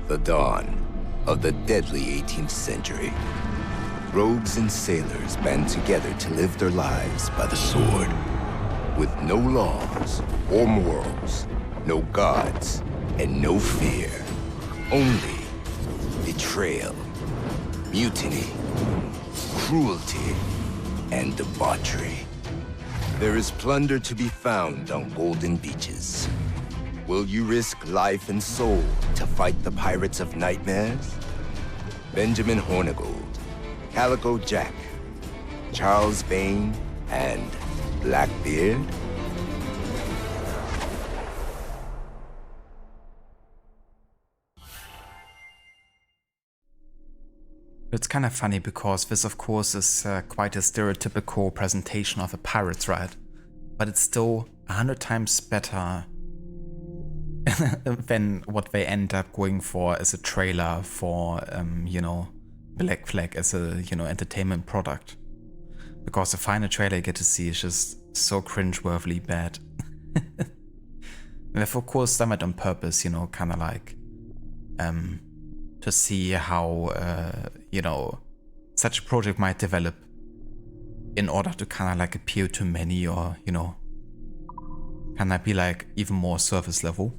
The dawn of the deadly 18th century. rogues and sailors band together to live their lives by the sword. With no laws or morals, no gods, and no fear. Only betrayal, mutiny, cruelty, and debauchery. There is plunder to be found on golden beaches. Will you risk life and soul to fight the pirates of nightmares? Benjamin Hornigold, Calico Jack, Charles Vane, and Blackbeard? It's kind of funny because this, of course, is quite a stereotypical presentation of a pirate's ride, but it's still 100 times better than what they end up going for as a trailer for, you know, Black Flag as a, you know, entertainment product. Because the final trailer you get to see is just so cringe-worthily bad. And they've, of course, done it on purpose, you know, kind of like, to see how, you know, such a project might develop in order to kind of like appeal to many or, you know, kind of be like even more surface level.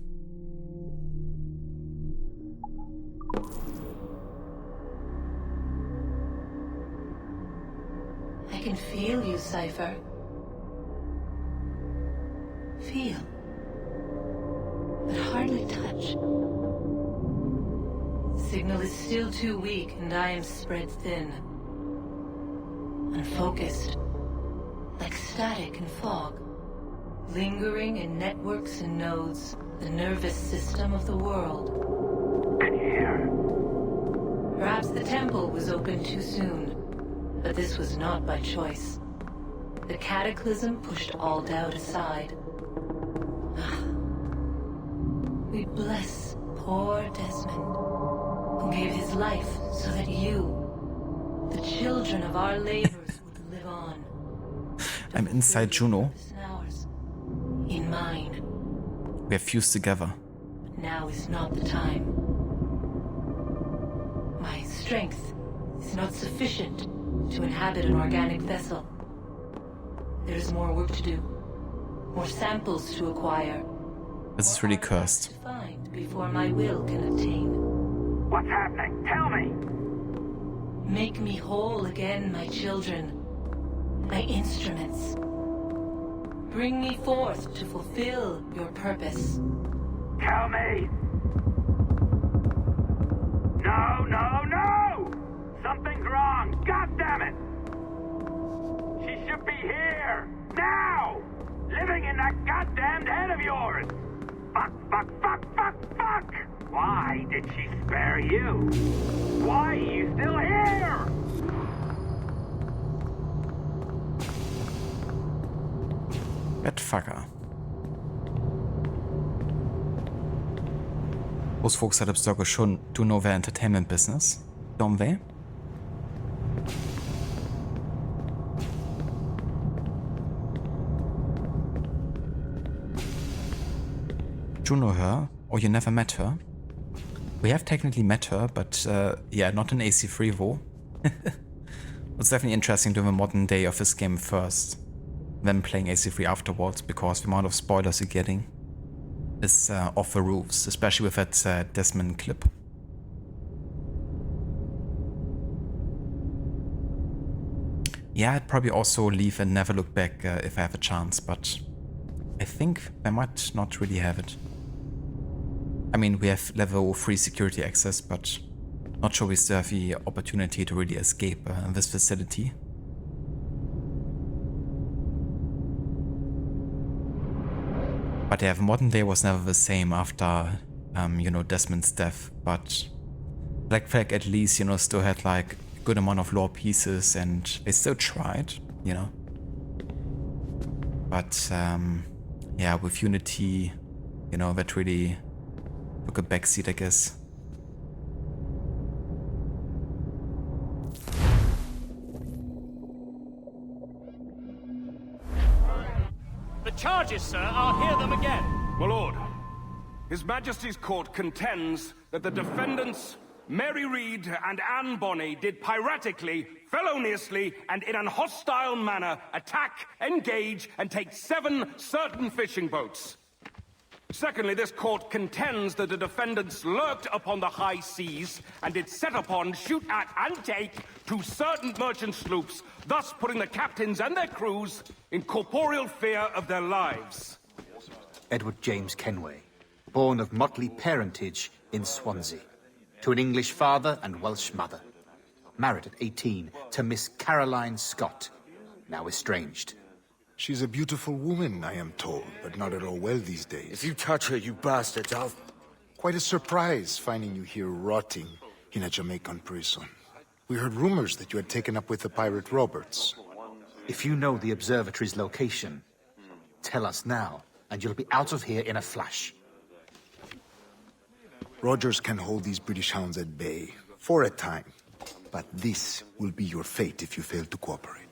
I can feel you, Cypher. Feel. But hardly touch. Signal is still too weak, and I am spread thin. Unfocused. Like static and fog. Lingering in networks and nodes, the nervous system of the world. Can you hear? Perhaps the temple was opened too soon, but this was not by choice. The cataclysm pushed all doubt aside. We bless poor Desmond, who gave his life so that you, the children of our labors, would live on. I'm inside Juno. In mine. We are fused together. Now is not the time. My strength is not sufficient to inhabit an organic vessel. There is more work to do. More samples to acquire. This is really cursed. To find before my will can obtain. What's happening? Tell me! Make me whole again, my children. My instruments. Bring me forth to fulfill your purpose. Tell me! No, no, no! Something's wrong! God damn it! She should be here! Now! Living in that goddamned head of yours! Fuck, fuck, fuck, fuck, fuck! Why did she spare you? Why are you still here? That fucker. Those folks at Observer should do know their entertainment business, don't they? Do you know her? Or you never met her? We have technically met her, but yeah, not in AC3 though. It's definitely interesting to have a modern day of this game first, then playing AC3 afterwards, because the amount of spoilers you're getting is off the roofs, especially with that Desmond clip. Yeah, I'd probably also leave and never look back if I have a chance, but I think I might not really have it. I mean, we have level 3 security access, but not sure we still have the opportunity to really escape this facility. But yeah, the modern day was never the same after, you know, Desmond's death, but Black Flag at least, you know, still had like a good amount of lore pieces and they still tried, you know. But yeah, with Unity, you know, that really took a backseat, I guess. The charges, sir, I'll hear them again. My lord, His Majesty's court contends that the defendants, Mary Reed and Anne Bonney, did piratically feloniously and in an hostile manner attack, engage, and take 7 certain fishing boats. Secondly, this court contends that the defendants lurked upon the high seas and did set upon, shoot at, and take 2 certain merchant sloops, thus putting the captains and their crews in corporeal fear of their lives. Edward James Kenway, born of motley parentage in Swansea, to an English father and Welsh mother. Married at 18 to Miss Caroline Scott, now estranged. She's a beautiful woman, I am told, but not at all well these days. If you touch her, you bastards, I'll... Quite a surprise finding you here rotting in a Jamaican prison. We heard rumors that you had taken up with the pirate Roberts. If you know the observatory's location, tell us now, and you'll be out of here in a flash. Rogers can hold these British hounds at bay, for a time. But this will be your fate if you fail to cooperate.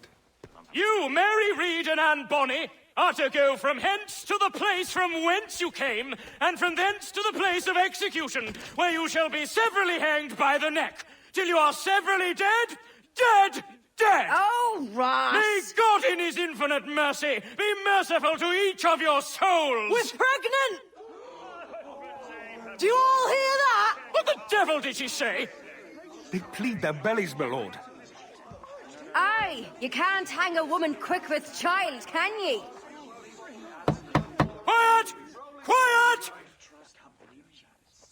You, Mary Reed and Anne Bonny, are to go from hence to the place from whence you came, and from thence to the place of execution, where you shall be severally hanged by the neck, till you are severally dead, dead, dead! Oh, Ross! May God in his infinite mercy be merciful to each of your souls! We're pregnant! Do you all hear that? What the devil did she say? They plead their bellies, my lord. Aye, you can't hang a woman quick with child, can ye? Quiet! Quiet!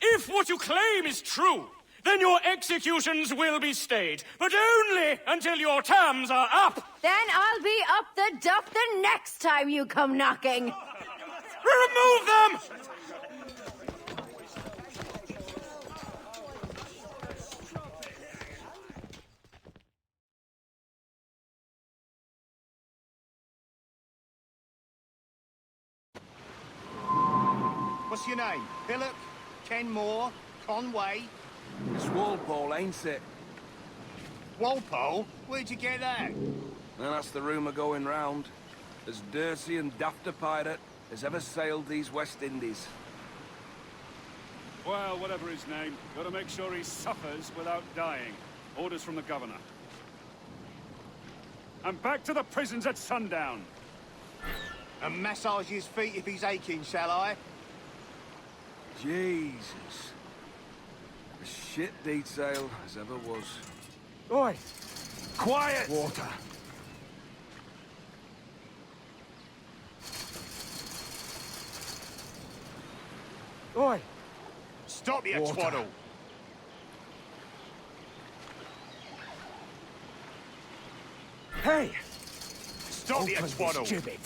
If what you claim is true, then your executions will be stayed, but only until your terms are up. Then I'll be up the duff the next time you come knocking. Remove them! What's your name? Billock? Kenmore? Conway? It's Walpole, ain't it? Walpole? Where'd you get that? And that's the rumour going round. As dirty and daft a pirate as ever sailed these West Indies. Well, whatever his name, gotta make sure he suffers without dying. Orders from the governor. And back to the prisons at sundown. And massage his feet if he's aching, shall I? Jesus. A shit detail as ever was. Oi! Quiet! Water. Oi! Stop your Water. twaddle! Hey! Stop your twaddle! Gibbet.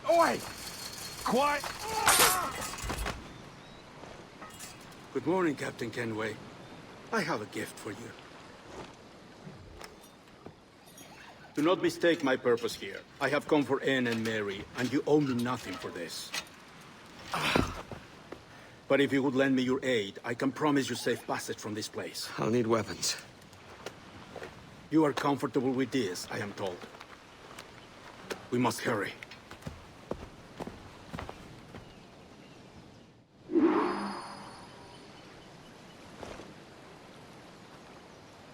Oi! Quiet! Good morning, Captain Kenway. I have a gift for you. Do not mistake my purpose here. I have come for Anne and Mary, and you owe me nothing for this. But if you would lend me your aid, I can promise you safe passage from this place. I'll need weapons. You are comfortable with this, I am told. We must hurry.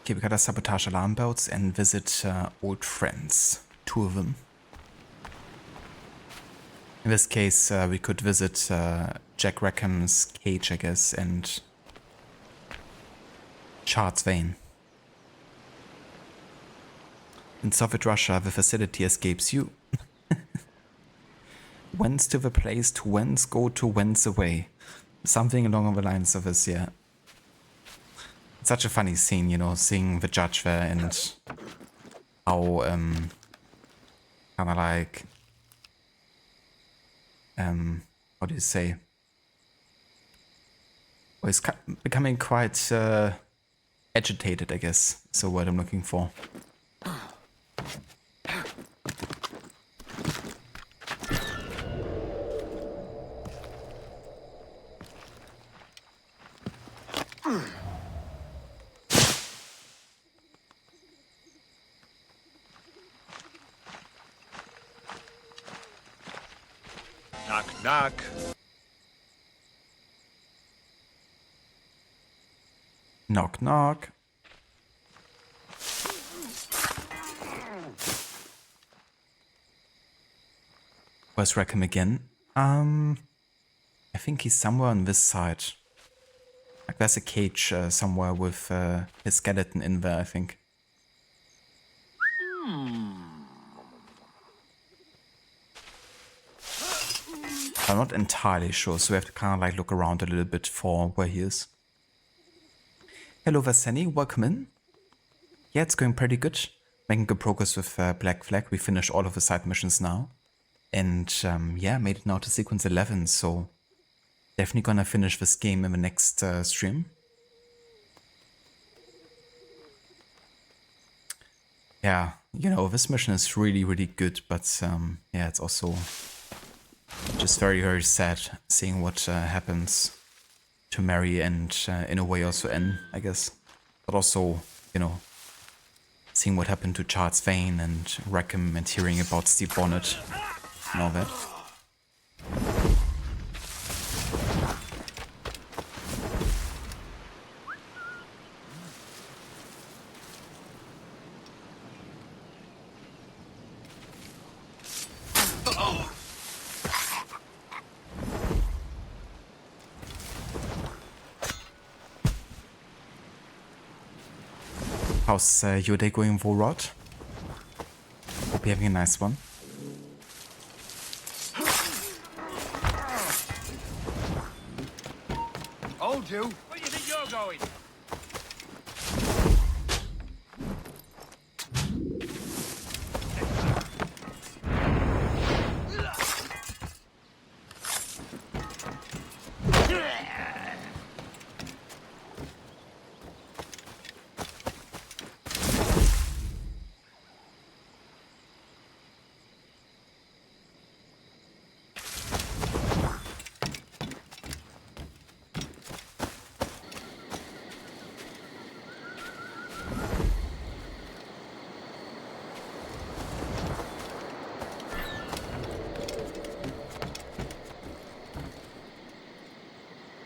Okay, we gotta sabotage alarm belts and visit old friends. 2 of them. In this case, we could visit Jack Rackham's cage, I guess, and Charles Vane. In Soviet Russia, the facility escapes you. Whence to the place, to whence go, to whence away. Something along the lines of this, yeah. It's such a funny scene, you know, seeing the judge there and how, kinda like, what do you say? Well, he's becoming quite, agitated, I guess, is the word I'm looking for. Knock, knock. Knock, knock. Where's Rackham again? I think he's somewhere on this side. Like there's a cage somewhere with his skeleton in there, I think. I'm not entirely sure, so we have to kind of like look around a little bit for where he is. Hello Vaseni, welcome in. Yeah, it's going pretty good. Making good progress with Black Flag. We finished all of the side missions now. And yeah, made it now to sequence 11, so definitely gonna finish this game in the next stream. Yeah, you know, this mission is really, really good, but yeah, it's also just very, very sad seeing what happens to Mary and in a way also Anne, I guess. But also, you know, seeing what happened to Charles Vane and Rackham and hearing about Steve Bonnet and all that. How's your day going, Volrod? Hope you're having a nice one. Hold you! Where do you think you're going?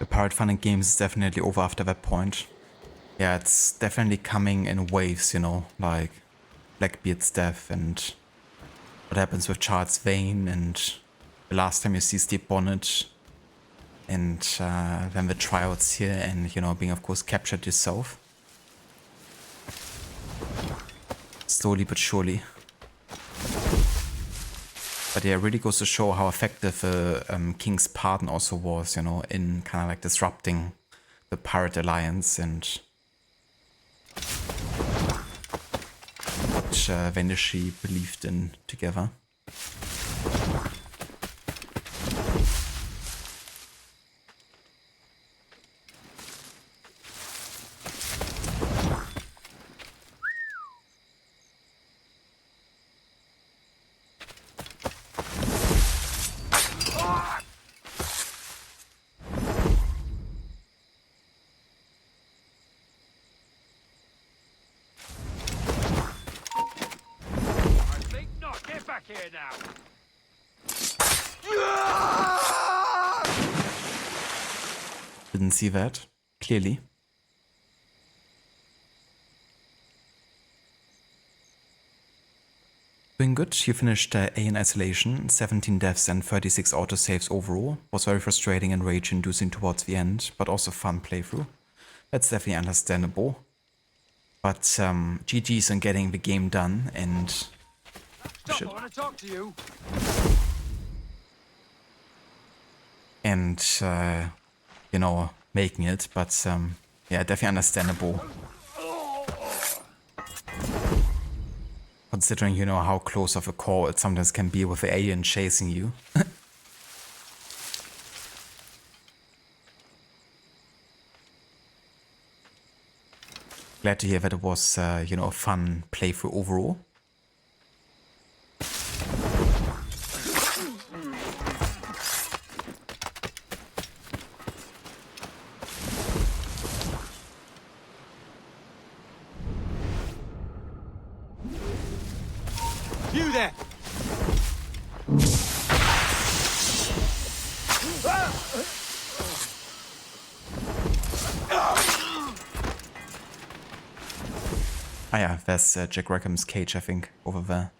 Pirate fun in games is definitely over after that point. Yeah, it's definitely coming in waves, you know, like Blackbeard's death and what happens with Charles Vane and the last time you see Steve Bonnet and then the tryouts here and, you know, being of course captured yourself. Slowly but surely. But yeah, it really goes to show how effective King's Pardon also was, you know, in kind of like disrupting the Pirate Alliance and what Veneshi believed in together. Here now. Didn't see that, clearly. Doing good, you finished A in Isolation, 17 deaths and 36 autosaves overall. Was very frustrating and rage-inducing towards the end, but also fun playthrough. That's definitely understandable. But GG's on getting the game done and... Stop, I want to talk to you. And, you know, making it, but yeah, definitely understandable. Considering, you know, how close of a call it sometimes can be with the alien chasing you. Glad to hear that it was, you know, a fun playthrough overall. You there! Ah yeah, there's Jack Rackham's cage, I think, over there.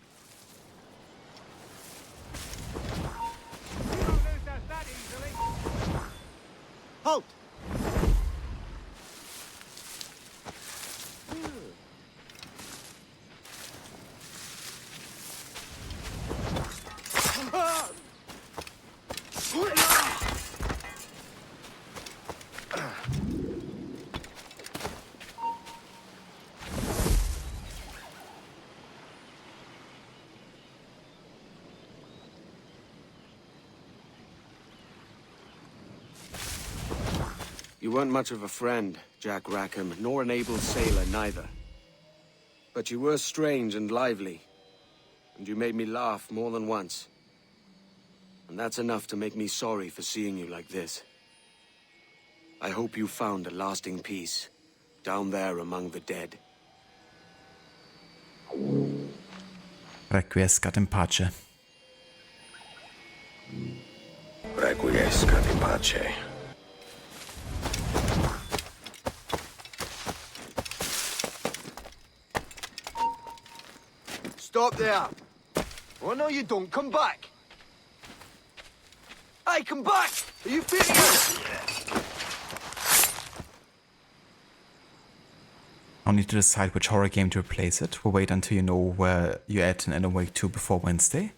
Halt! You weren't much of a friend, Jack Rackham, nor an able sailor neither. But you were strange and lively, and you made me laugh more than once. And that's enough to make me sorry for seeing you like this. I hope you found a lasting peace, down there among the dead. Requiescat in pace. Requiescat in pace. Stop there! Oh no, you don't. Come back! Hey, come back! Are you furious? I'll need to decide which horror game to replace it. We'll wait until you know where you're at in Alan Wake 2 before Wednesday.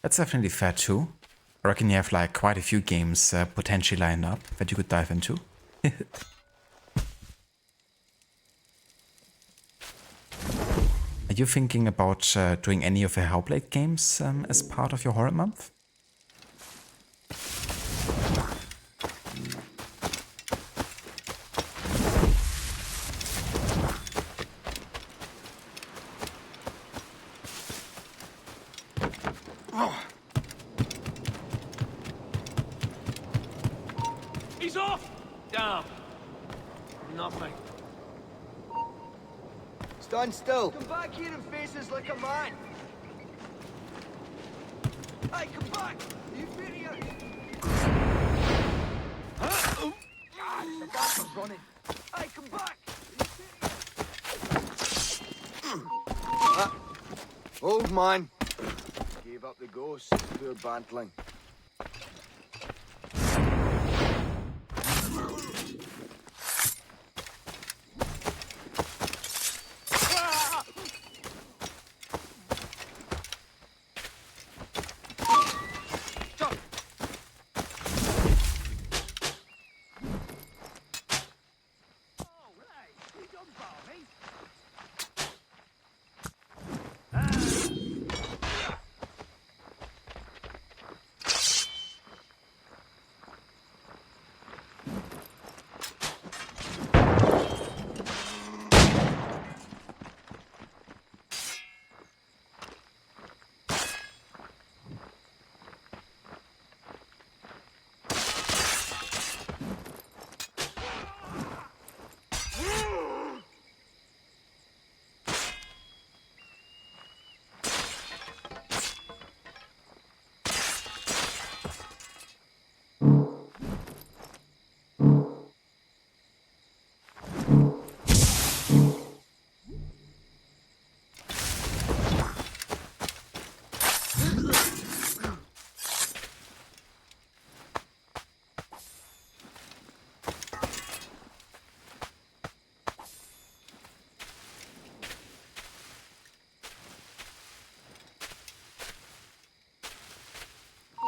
That's definitely fair too. I reckon you have like quite a few games potentially lined up that you could dive into. Are you thinking about doing any of the Hellblade games as part of your horror month? He's off! Damn. Nothing. Stand still. Come back here and face us like a man. Hey, come back! Are you furious? God, the gaffer's running. Hey, come back! Old man. Gave up the ghost. Poor bantling.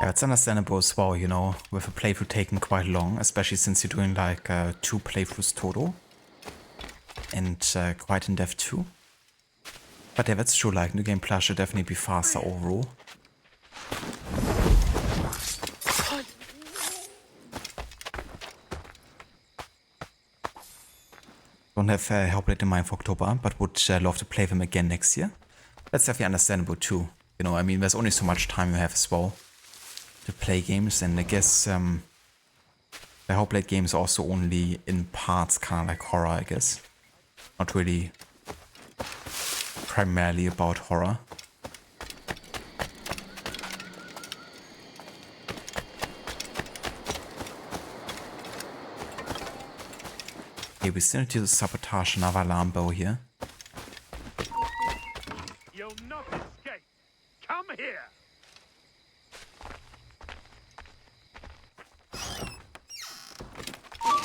Yeah, it's understandable as well, you know, with a playthrough taking quite long, especially since you're doing like 2 playthroughs total. And quite in depth too. But yeah, that's true, like New Game Plus should definitely be faster overall. Don't have Hellblade in mind for October, but would love to play them again next year. That's definitely understandable too. You know, I mean, there's only so much time you have as well to play games, and I guess the Hellblade games are also only in parts kind of like horror, I guess. Not really primarily about horror. Okay, we still need to sabotage another alarm bow here. Come here. Are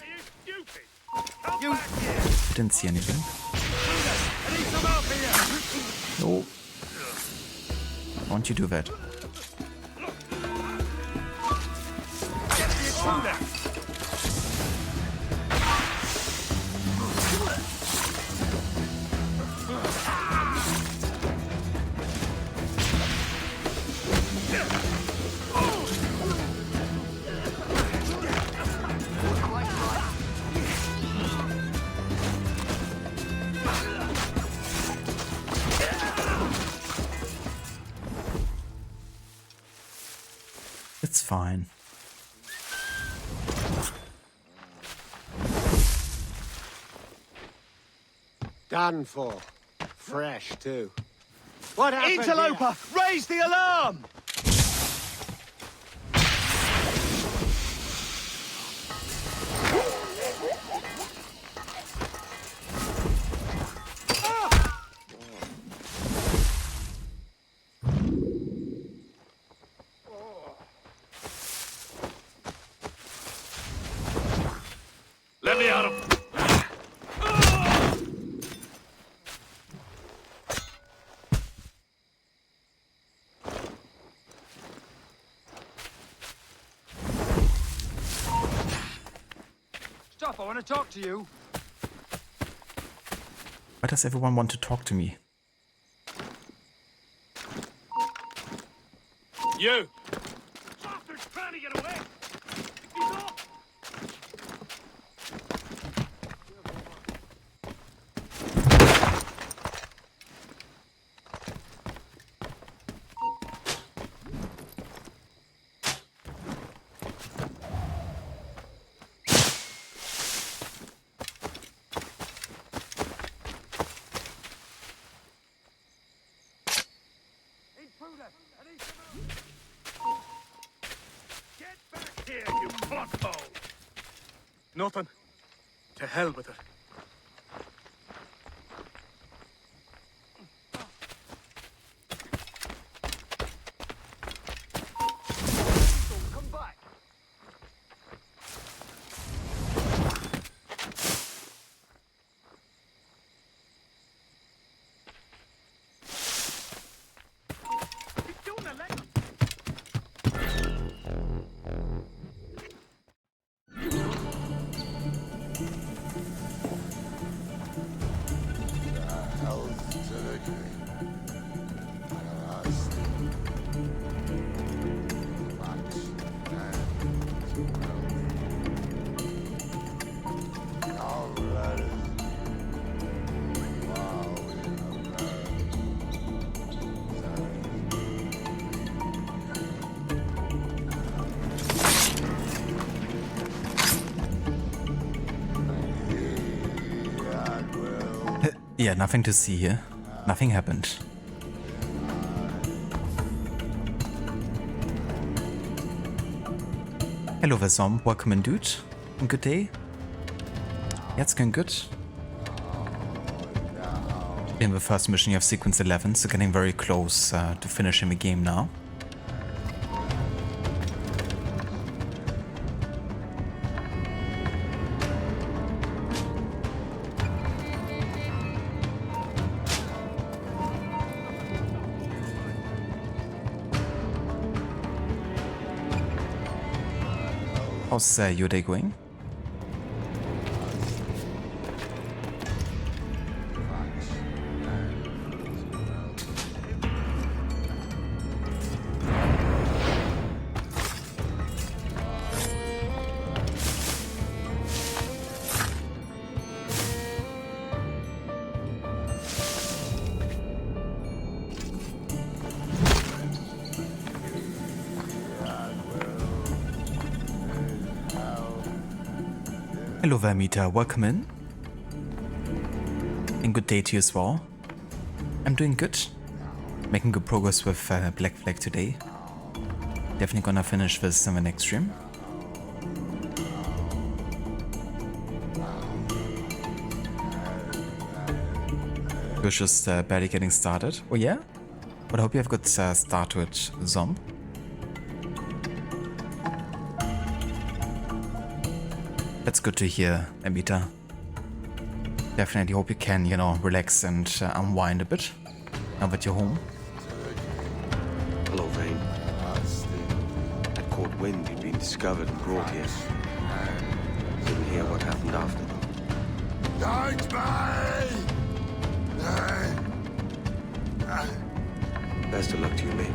you stupid? Come back here. Didn't see anything. I need some help here. No. Won't you do that? Get the intruder. It's fine. Done for. Fresh, too. What happened Interloper! Raise the alarm! Let me out of... Stop, I want to talk to you. Why does everyone want to talk to me? You! Bastard's trying to get away! He's off! Intruder! I need some help! Get back here, you butthole! Nothing. To hell with it. Come back! Yeah, nothing to see here. Nothing happened. Hello Vesom, welcome in dude. And good day. Yeah, it's going good. In the first mission you have sequence 11, so getting very close to finishing the game now. How's your day going? Hello Vermita, welcome in. And good day to you as well. I'm doing good. Making good progress with Black Flag today. Definitely gonna finish this in the next stream. We're just barely getting started. Oh yeah? But I hope you have a good start to it, Zom. That's good to hear, Amita. Definitely hope you can, you know, relax and unwind a bit now that you're home. Hello, Vane. I caught wind you'd been discovered and brought here. Didn't hear what happened after. Best of luck to you, mate.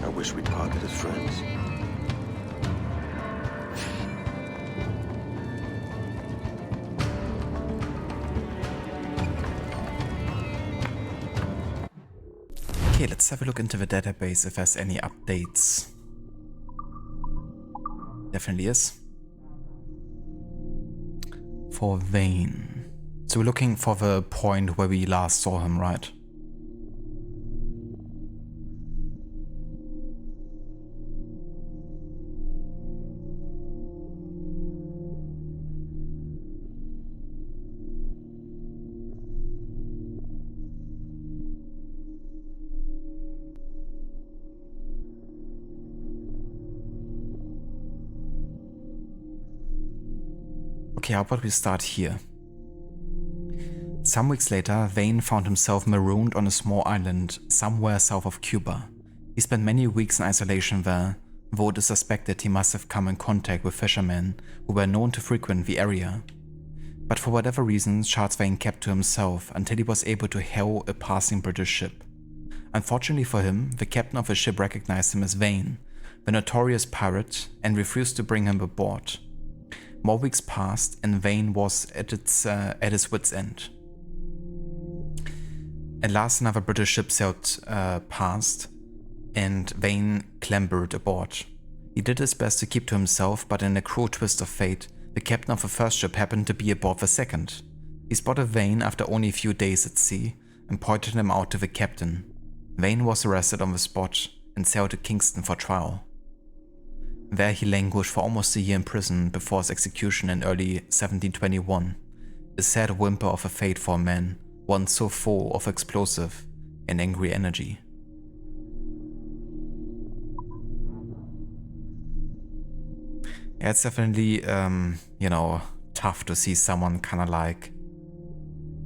I wish we'd parted as friends. Okay, let's have a look into the database if there's any updates. Definitely is. For Vane. So we're looking for the point where we last saw him, right? Okay, how about we start here? Some weeks later, Vane found himself marooned on a small island somewhere south of Cuba. He spent many weeks in isolation there, though it is suspected he must have come in contact with fishermen who were known to frequent the area. But for whatever reason, Charles Vane kept to himself until he was able to hail a passing British ship. Unfortunately for him, the captain of the ship recognized him as Vane, the notorious pirate, and refused to bring him aboard. More weeks passed, and Vane was at his wit's end. At last, another British ship sailed past, and Vane clambered aboard. He did his best to keep to himself, but in a cruel twist of fate, the captain of the first ship happened to be aboard the second. He spotted Vane after only a few days at sea, and pointed him out to the captain. Vane was arrested on the spot, and sailed to Kingston for trial. There he languished for almost a year in prison before his execution in early 1721, a sad whimper of a fate for a man once so full of explosive and angry energy. Yeah, it's definitely, you know, tough to see someone kind of like,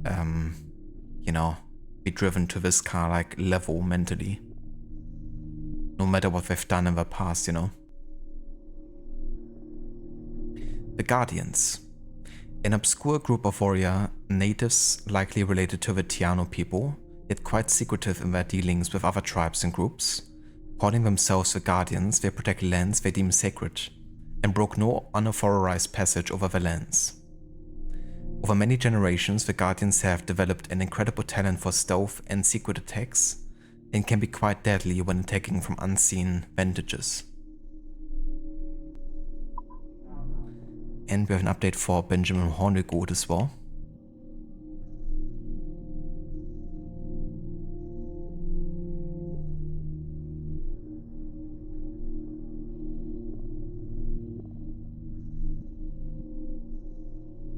you know, be driven to this kind of like level mentally. No matter what they've done in the past, you know. The Guardians. An obscure group of warrior natives likely related to the Tiano people, yet quite secretive in their dealings with other tribes and groups. Calling themselves the Guardians, they protect lands they deem sacred, and broke no unauthorized passage over the lands. Over many generations, the Guardians have developed an incredible talent for stealth and secret attacks, and can be quite deadly when attacking from unseen vantages. And we have an update for Benjamin Hornigold as well.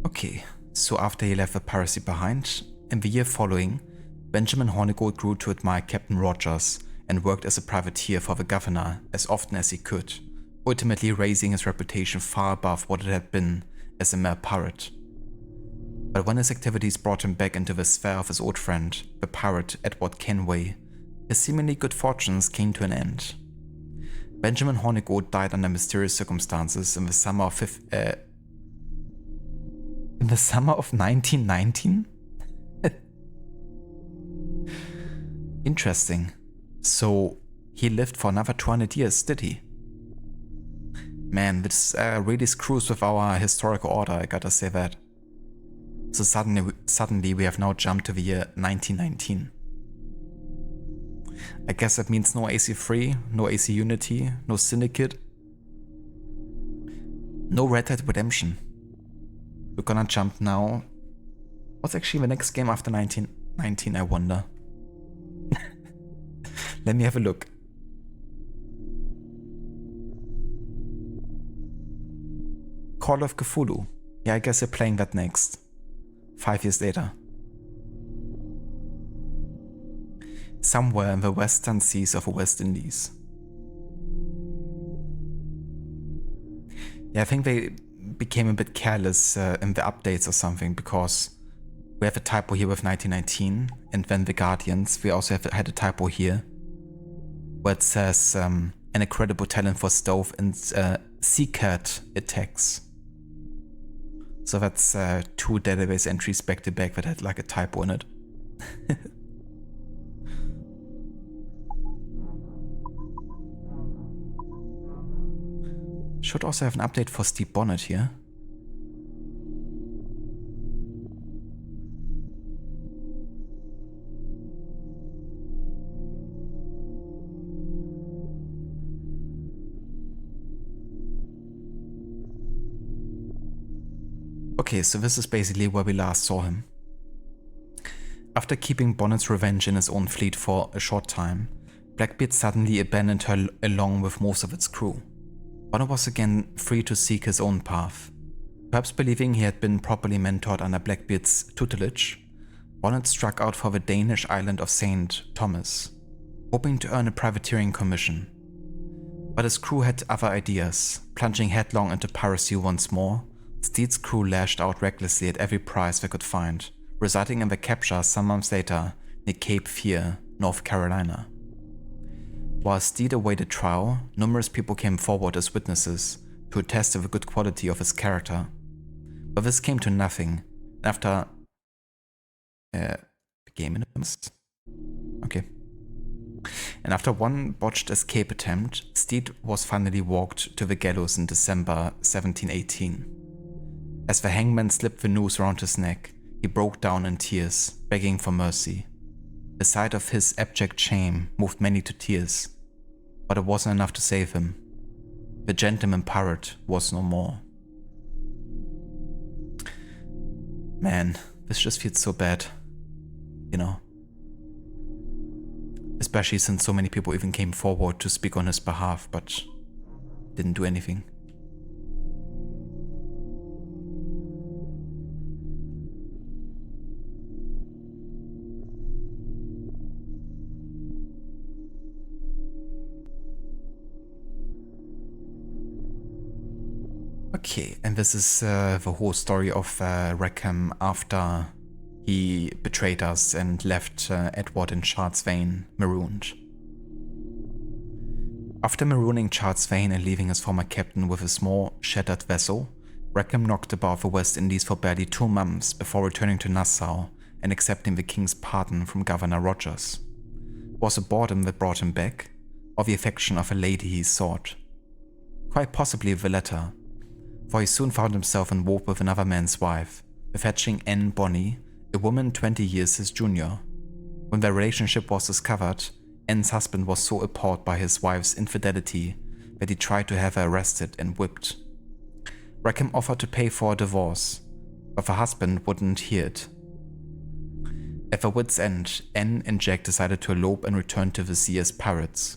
Okay, so after he left the piracy behind, in the year following, Benjamin Hornigold grew to admire Captain Rogers and worked as a privateer for the governor as often as he could, ultimately raising his reputation far above what it had been as a mere pirate. But when his activities brought him back into the sphere of his old friend, the pirate Edward Kenway, his seemingly good fortunes came to an end. Benjamin Hornigold died under mysterious circumstances in the summer of 1919? Interesting. So he lived for another 200 years, did he? Man, this really screws with our historical order, I gotta say that. So suddenly we have now jumped to the year 1919. I guess that means no AC3, no AC Unity, no Syndicate, no Red Dead Redemption. We're gonna jump now. What's actually the next game after 1919, I wonder? Let me have a look. Call of Cthulhu. Yeah, I guess they're playing that next. 5 years later. somewhere in the western seas of the West Indies. Yeah, I think they became a bit careless in the updates or something, because we have a typo here with 1919, and then the Guardians, we also had a typo here where it says an incredible talent for stove and Seacat attacks. So that's 2 database entries back to back that had like a typo in it. Should also have an update for Steve Bonnet here. Okay, so this is basically where we last saw him. After keeping Bonnet's revenge in his own fleet for a short time, Blackbeard suddenly abandoned her along with most of its crew. Bonnet was again free to seek his own path. Perhaps believing he had been properly mentored under Blackbeard's tutelage, Bonnet struck out for the Danish island of St. Thomas, hoping to earn a privateering commission. But his crew had other ideas. Plunging headlong into piracy once more, Steed's crew lashed out recklessly at every prize they could find, resulting in the capture some months later near Cape Fear, North Carolina. While Steed awaited trial, numerous people came forward as witnesses to attest to the good quality of his character. But this came to nothing. After And after one botched escape attempt, Steed was finally walked to the gallows in December 1718. As the hangman slipped the noose around his neck, he broke down in tears, begging for mercy. The sight of his abject shame moved many to tears, but it wasn't enough to save him. The gentleman pirate was no more. Man, this just feels so bad, you know. Especially since so many people even came forward to speak on his behalf, but didn't do anything. Okay, and this is the whole story of Rackham after he betrayed us and left Edward and Charles Vane marooned. After marooning Charles Vane and leaving his former captain with a small, shattered vessel, Rackham knocked about the West Indies for barely 2 months before returning to Nassau and accepting the king's pardon from Governor Rogers. Was it boredom that brought him back, or the affection of a lady he sought? Quite possibly the latter, for he soon found himself involved with another man's wife, befetching Anne Bonny, a woman 20 years his junior. When their relationship was discovered, Anne's husband was so appalled by his wife's infidelity that he tried to have her arrested and whipped. Rackham offered to pay for a divorce, but the husband wouldn't hear it. At their wits' end, Anne and Jack decided to elope and return to the sea as pirates.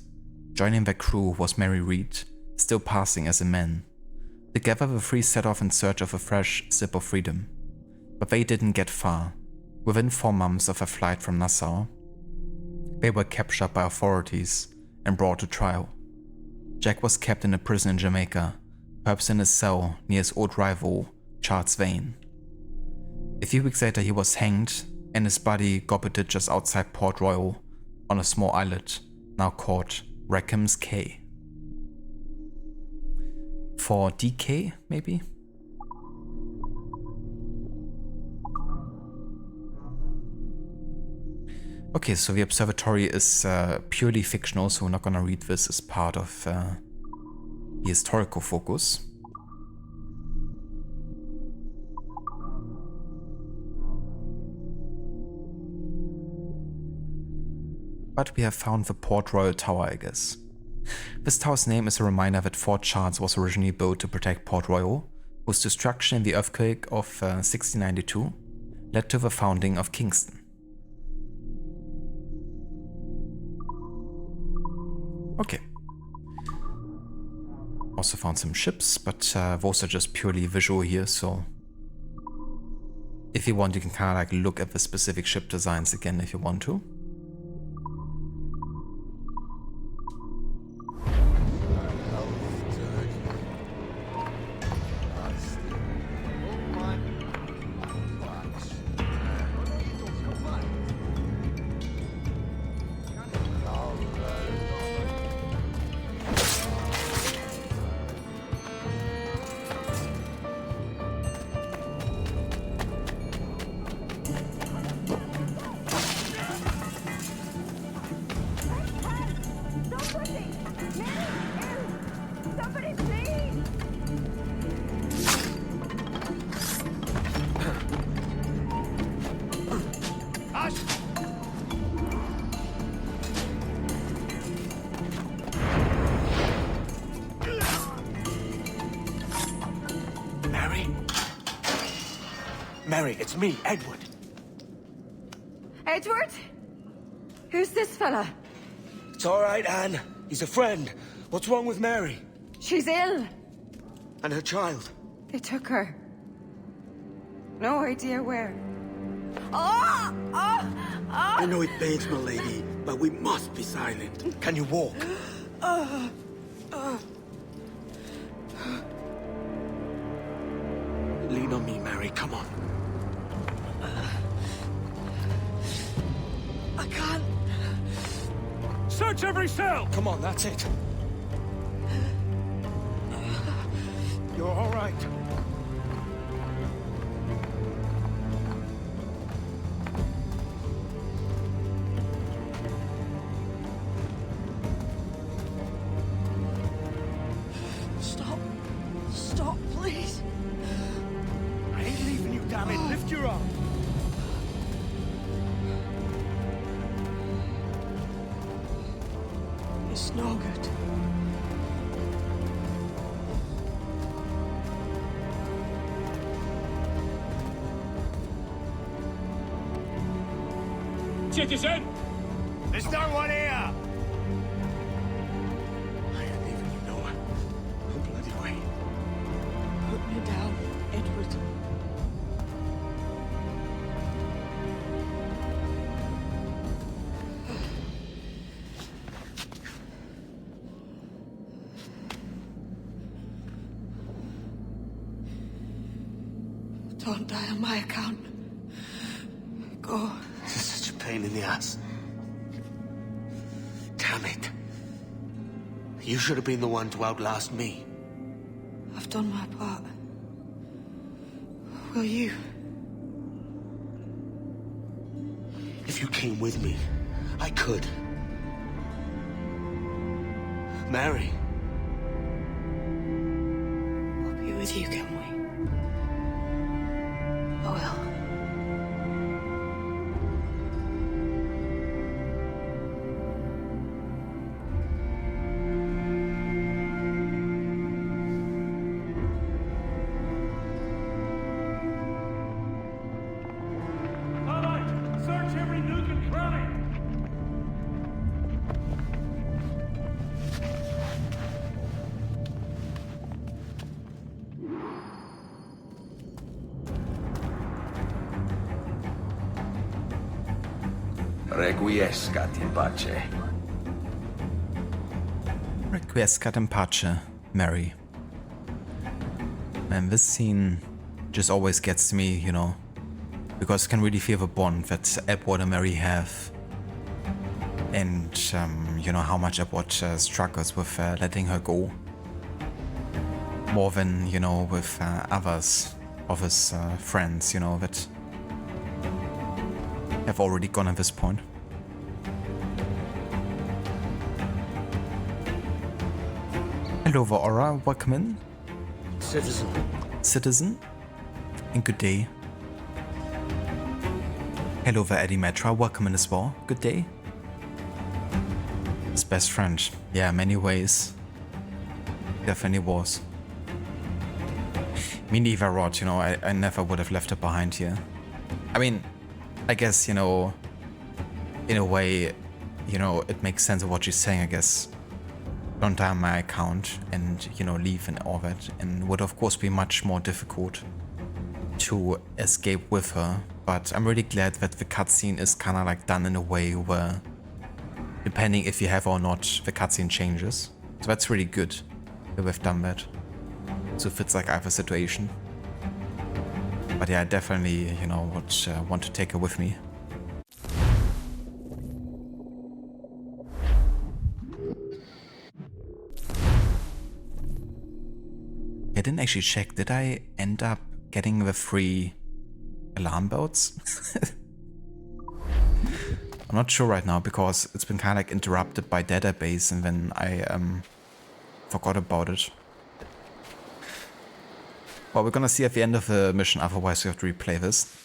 Joining their crew was Mary Reed, still passing as a man. Together the three set off in search of a fresh sip of freedom. But they didn't get far. Within 4 months of their flight from Nassau, they were captured by authorities and brought to trial. Jack was kept in a prison in Jamaica, perhaps in a cell near his old rival, Charles Vane. A few weeks later he was hanged, and his body gobbeted just outside Port Royal on a small islet, now called Rackham's Cay. For DK, maybe? Okay, so the observatory is purely fictional, so we're not gonna read this as part of the historical focus. But we have found the Port Royal Tower, I guess. This tower's name is a reminder that Fort Charles was originally built to protect Port Royal, whose destruction in the earthquake of 1692 led to the founding of Kingston. Okay. Also found some ships, but those are just purely visual here, so if you want, you can kind of like look at the specific ship designs again if you want to. Mary, it's me, Edward. Edward? Who's this fella? It's all right, Anne. He's a friend. What's wrong with Mary? She's ill. And her child? They took her. No idea where. Oh! Oh! Oh! I know it pains my lady, but we must be silent. Can you walk? Lean on me, Mary. Come on. I can't. Search every cell! Come on, that's it. You're all right. Stop. Stop, please. I ain't leaving you, damn it. Lift your arm. It's no good. Citizen! There's no one here! I ain't leaving you nowhere. No bloody way. Put me down, Edward. Don't die on my account. Go. This is such a pain in the ass. Damn it. You should have been the one to outlast me. I've done my part. Will you? If you came with me, I could. Mary. I'll be with you, can we? I will. Search every nook and cranny! Requiescat in pace. Requiescat in pace, Mary. Man, this scene just always gets to me, you know, because I can really feel the bond that Edward and Mary have. And, you know, how much Edward struggles with letting her go. More than, you know, with others of his friends, you know, that have already gone at this point. Hello, Vaora, welcome in. Citizen. Citizen, and good day. Hello there, Eddie Metra, welcome in as well. Good day. His best friend. Yeah, many ways. Definitely was. Me neither, Rod, you know, I never would have left her behind here. I mean, I guess, you know, in a way, you know, it makes sense of what she's saying, I guess. Don't die on my account and, you know, leave and all that. And would of course be much more difficult to escape with her. But I'm really glad that the cutscene is kind of like done in a way where, depending if you have or not, the cutscene changes. So that's really good that we've done that. So it fits like either situation. But yeah, I definitely, you know, would want to take her with me. I didn't actually check. Did I end up getting the free alarm bells? I'm not sure right now because it's been kind of like interrupted by database and then I forgot about it. Well, we're gonna see at the end of the mission, otherwise we have to replay this.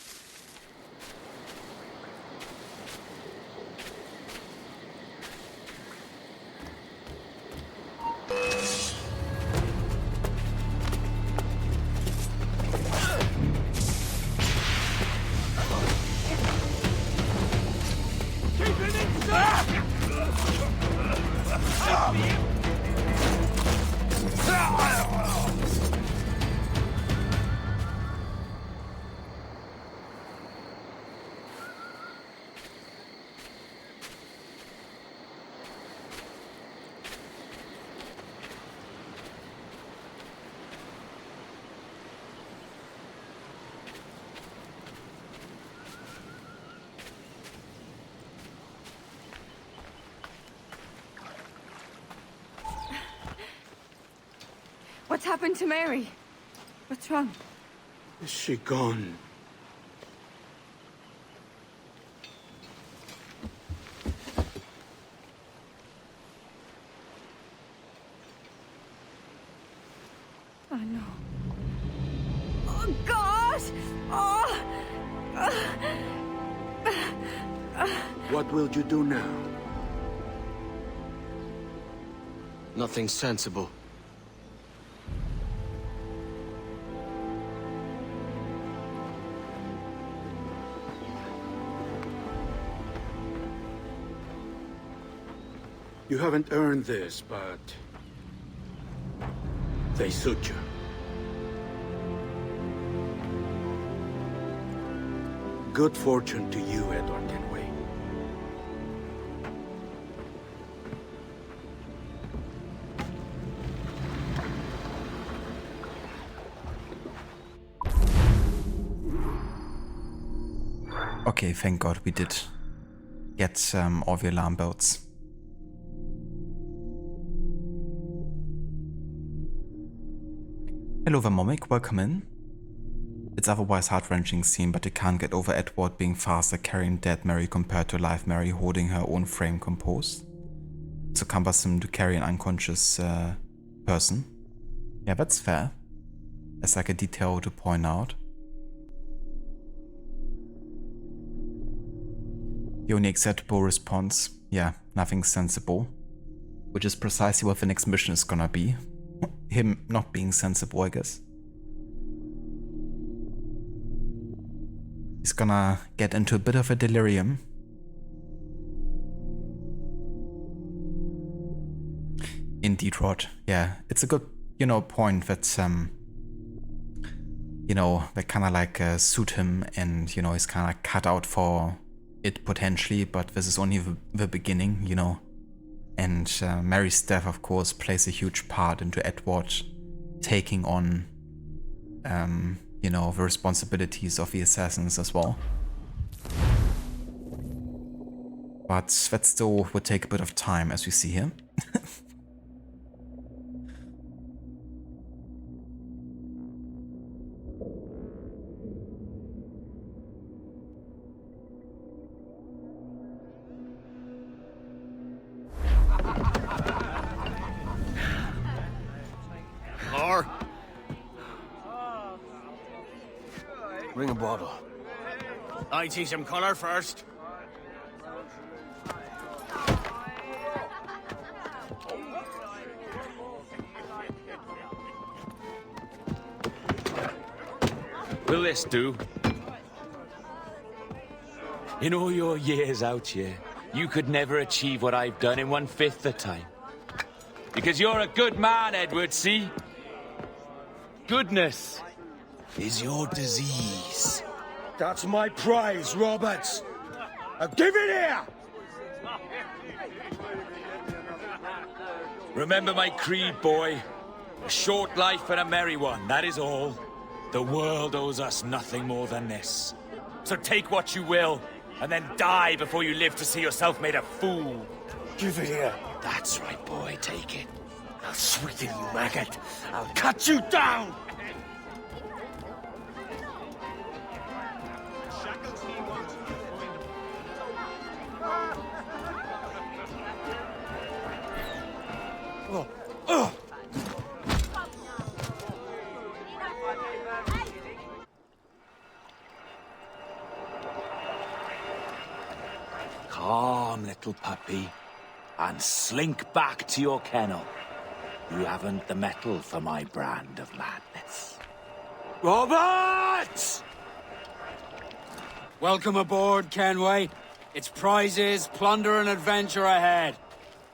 What's happened to Mary? What's wrong? Is she gone? Oh no. Oh God! Oh! What will you do now? Nothing sensible. You haven't earned this, but they suit you. Good fortune to you, Edward Kenway. Okay, thank God we did get all the alarm bells. Hello Vermomic, welcome in. It's otherwise heart-wrenching scene, but you can't get over Edward being faster carrying dead Mary compared to live Mary holding her own frame composed. It's so cumbersome to carry an unconscious person. Yeah, that's fair. As like a detail to point out. The only acceptable response, yeah, nothing sensible. Which is precisely what the next mission is gonna be. Him not being sensible, I guess. He's gonna get into a bit of a delirium. Indeed, Rod. Yeah, it's a good, point that, they kind of like suit him and, he's kind of cut out for it potentially, but this is only the beginning, And Mary's death, of course, plays a huge part into Edward taking on, the responsibilities of the assassins as well. But that still would take a bit of time, as we see here. Bring a bottle. I see some color first. Will this do? In all your years out here, you could never achieve what I've done in 1/5 the time. Because you're a good man, Edward, see? Goodness is your disease. That's my prize, Roberts. Now give it here! Remember my creed, boy. A short life and a merry one, that is all. The world owes us nothing more than this. So take what you will, and then die before you live to see yourself made a fool. Give it here. That's right, boy, take it. I'll sweeten you, maggot. I'll cut you down! Calm, little puppy, and slink back to your kennel. You haven't the mettle for my brand of madness. Roberts! Welcome aboard, Kenway. It's prizes, plunder, and adventure ahead.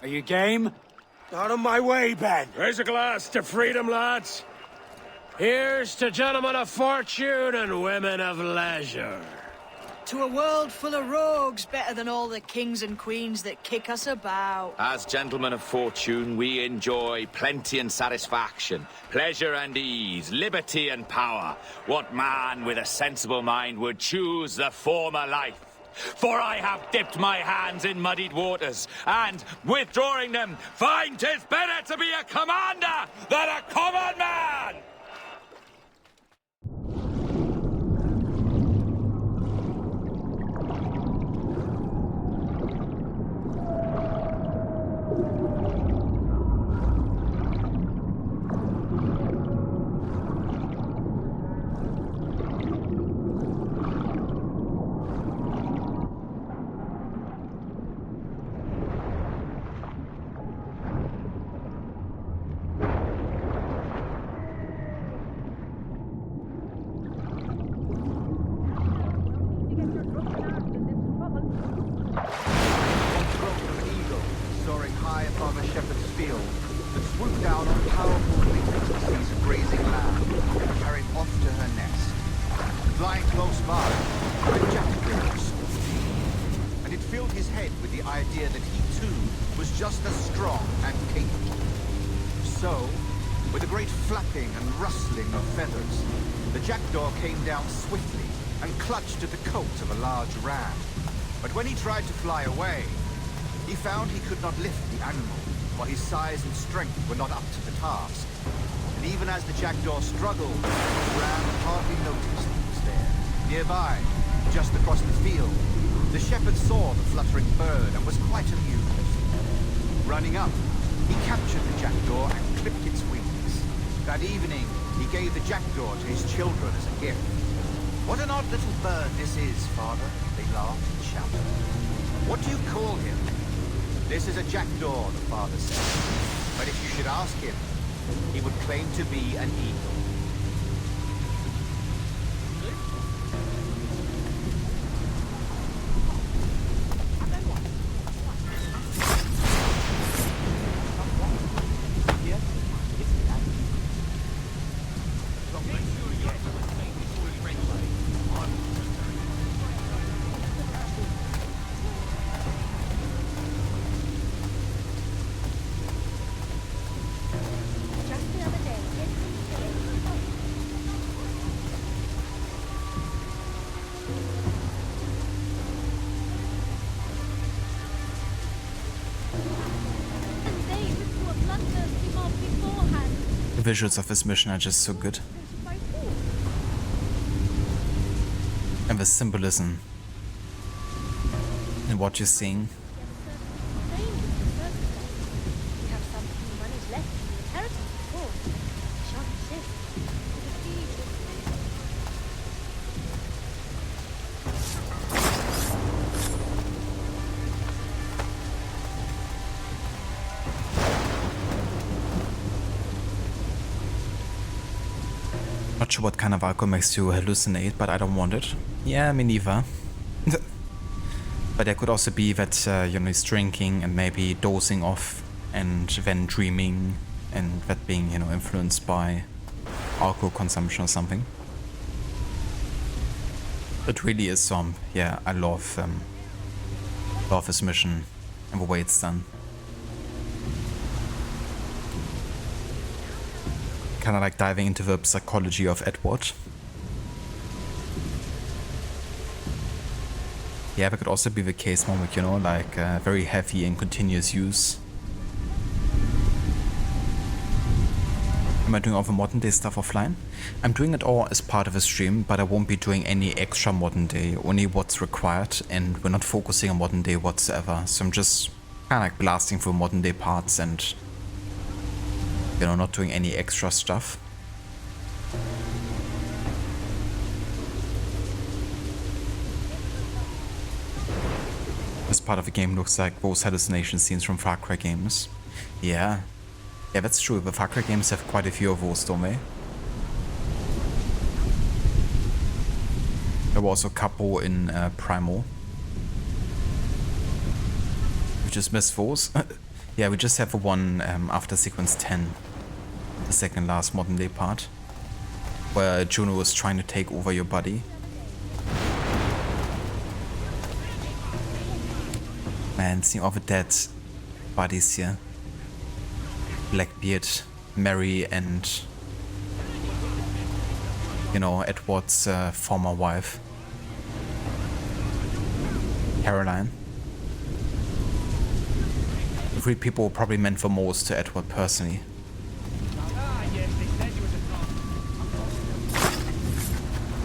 Are you game? Out of my way, Ben! Raise a glass to freedom, lads. Here's to gentlemen of fortune and women of leisure. To a world full of rogues, better than all the kings and queens that kick us about. As gentlemen of fortune, we enjoy plenty and satisfaction, pleasure and ease, liberty and power. What man with a sensible mind would choose the former life? For I have dipped my hands in muddied waters, and, withdrawing them, find 'tis better to be a commander than a common man! Clutched at the coat of a large ram. But when he tried to fly away, he found he could not lift the animal, for his size and strength were not up to the task. And even as the jackdaw struggled, the ram hardly noticed he was there. Nearby, just across the field, the shepherd saw the fluttering bird and was quite amused. Running up, he captured the jackdaw and clipped its wings. That evening, he gave the jackdaw to his children as a gift. What an odd little bird this is, Father, they laughed and shouted. What do you call him? This is a jackdaw, the father said. But if you should ask him, he would claim to be an eagle. The visuals of this mission are just so good. And the symbolism in what you're seeing. Not sure what kind of alcohol makes you hallucinate, but I don't want it. Yeah, me neither. But there could also be that, you know, he's drinking and maybe dozing off and then dreaming and that being, you know, influenced by alcohol consumption or something. It really is, yeah, I love this mission and the way it's done. Kind of like diving into the psychology of Edward. Yeah, that could also be the case more with, you know, like very heavy and continuous use. Am I doing all the modern day stuff offline? I'm doing it all as part of a stream, but I won't be doing any extra modern day, only what's required, and we're not focusing on modern day whatsoever. So I'm just kind of like blasting through modern day parts and, you know, not doing any extra stuff. This part of the game looks like those hallucination scenes from Far Cry games. Yeah. Yeah, that's true. The Far Cry games have quite a few of those, don't they? There were also a couple in Primal. We just missed those. Yeah, we just have one after sequence 10, the second last modern day part, where Juno is trying to take over your body. Man, seeing all the dead bodies here. Blackbeard, Mary, and, you know, Edward's former wife, Caroline. The three people probably meant the most to Edward personally.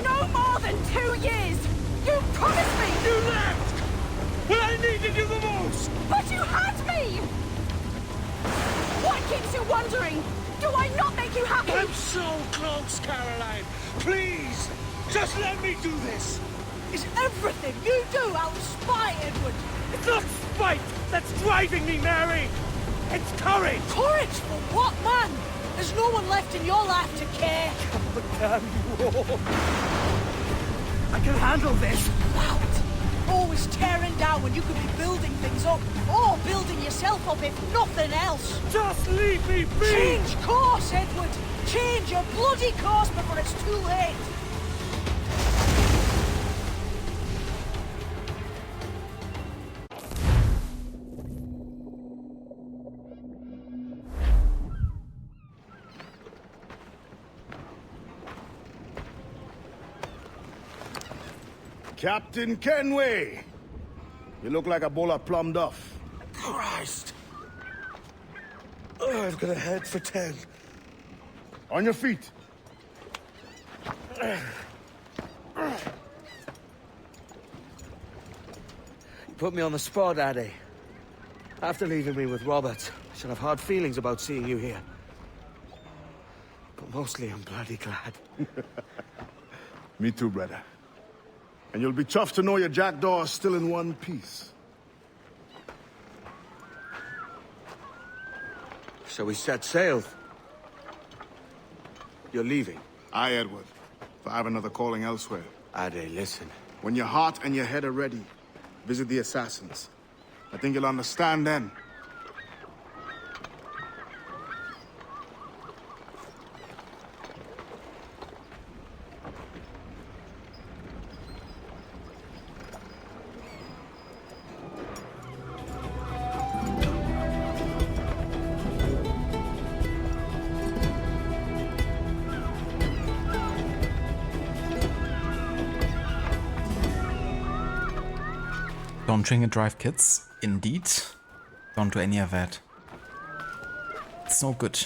No more than 2 years! You promised me! You left! When I needed you the most! But you had me! What keeps you wondering? Do I not make you happy? I'm so close, Caroline! Please! Just let me do this! Is everything you do out of spite, Edward? It's not spite that's driving me, Mary! It's courage! Courage for what, man? There's no one left in your life to care. God damn you all! I can handle this! Loud! Always tearing down when you could be building things up, or building yourself up if nothing else. Just leave me be! Change course, Edward! Change your bloody course before it's too late! Captain Kenway! You look like a bowl of plum duff. Christ! Oh, I've got a head for 10. On your feet. You put me on the spot, Addy. After leaving me with Robert, I should have hard feelings about seeing you here. But mostly I'm bloody glad. Me too, brother. And you'll be chuffed to know your jackdaw is still in one piece. So we set sail. You're leaving? Aye, Edward. If I have another calling elsewhere. Ade, listen. When your heart and your head are ready, visit the assassins. I think you'll understand then. Don't drink and drive, kids. Indeed. Don't do any of that. It's no good.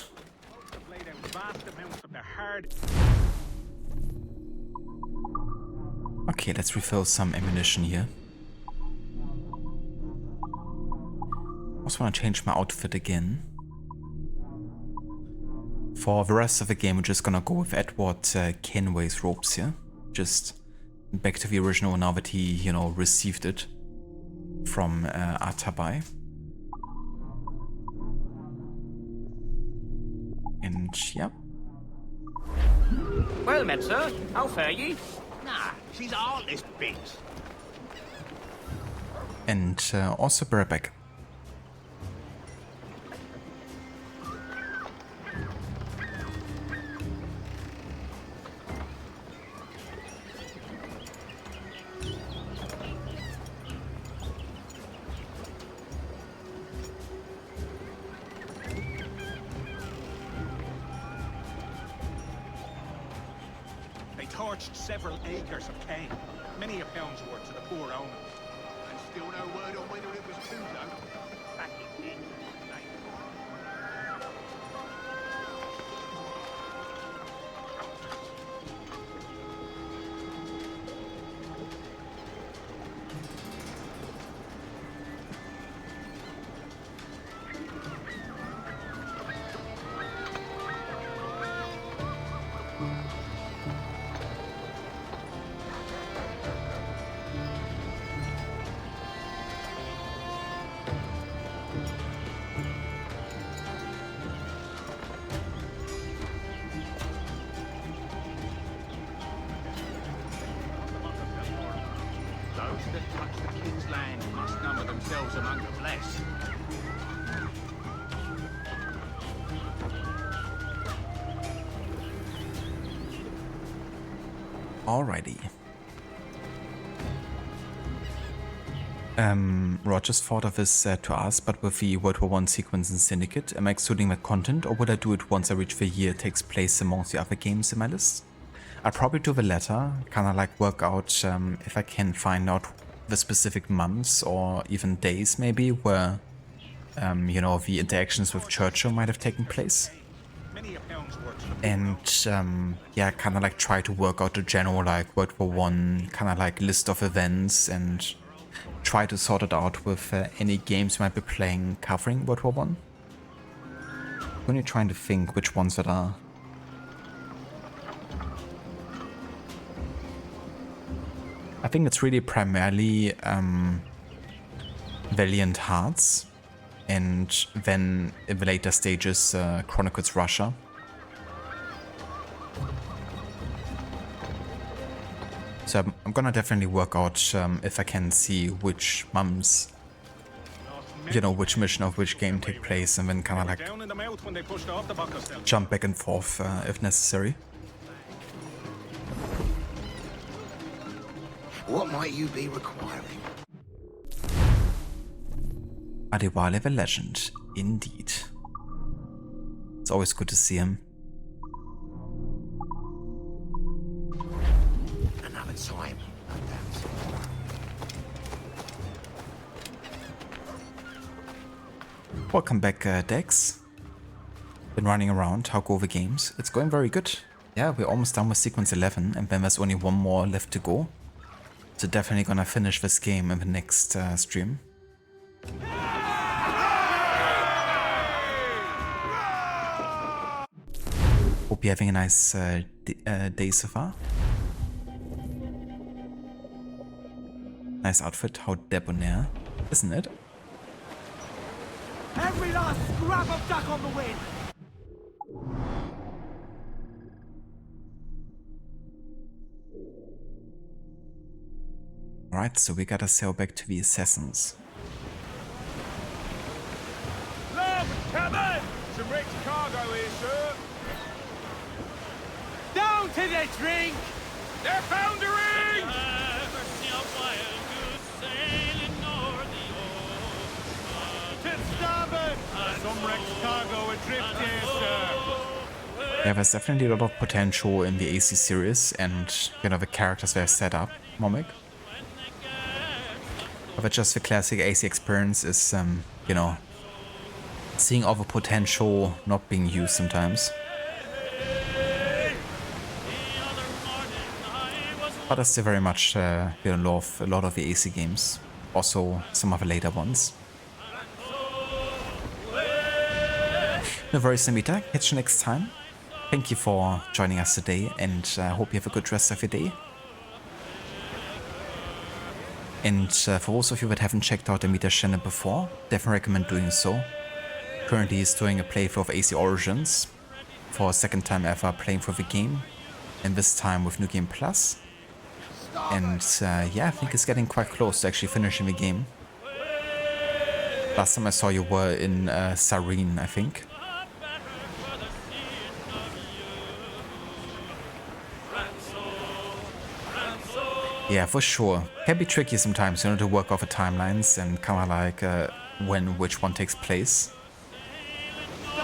Okay, let's refill some ammunition here. Also want to change my outfit again. For the rest of the game, we're just gonna go with Edward Kenway's robes here. Just back to the original now that he, you know, received it from Atabai. And yeah. Well met, sir. How fare ye? Nah, she's all this bits. And also be right back. Several acres of cane, many a pound's worth to the poor owner. And still no word on whether it was Kudo. Back in the Those that touch the king's land must number themselves among the blessed. Alrighty. Rogers thought of this to us, but with the World War I sequence in Syndicate, am I excluding that content, or would I do it once I reach the year it takes place amongst the other games in my list? I'll probably do the latter, kinda like work out if I can find out the specific months or even days maybe where, you know, the interactions with Churchill might have taken place. And yeah, kinda like try to work out the general like World War I kinda like list of events and try to sort it out with any games you might be playing covering World War I. I'm only trying to think which ones that are. I think it's really primarily Valiant Hearts, and then in the later stages Chronicles Russia. So I'm gonna definitely work out if I can see which months, you know, which mission of which game take place, and then kind of like jump back and forth if necessary. What might you be requiring? Adewale the Legend, indeed. It's always good to see him. Another time, no doubt. Welcome back, Dex. Been running around. How go the games? It's going very good. Yeah, we're almost done with sequence 11, and then there's only one more left to go. So definitely gonna finish this game in the next stream. Hope you're having a nice day so far. Nice outfit, how debonair, isn't it? Every last scrap of duck on the wind! Alright, so we gotta sail back to the Assassins. Love, cabin! Some rich cargo here, sir. Down to the drink! They're foundering! To starboard! Some wrecked cargo adrift here, sir. Yeah, there's definitely a lot of potential in the AC series, and you know, the characters they've set up, Momic. But just the classic AC experience is, you know, seeing all the potential not being used sometimes. But I still very much you know, love a lot of the AC games, also some of the later ones. No worries, Namita. Catch you next time. Thank you for joining us today, and I hope you have a good rest of your day. And for those of you that haven't checked out Amita's channel before, definitely recommend doing so. Currently he's doing a playthrough of AC Origins for a second time ever playing through the game, and this time with New Game Plus. And yeah, I think he's getting quite close to actually finishing the game. Last time I saw you were in Sareen, I think. Yeah, for sure. Can be tricky sometimes, you know, to work off the timelines and kind of like when which one takes place.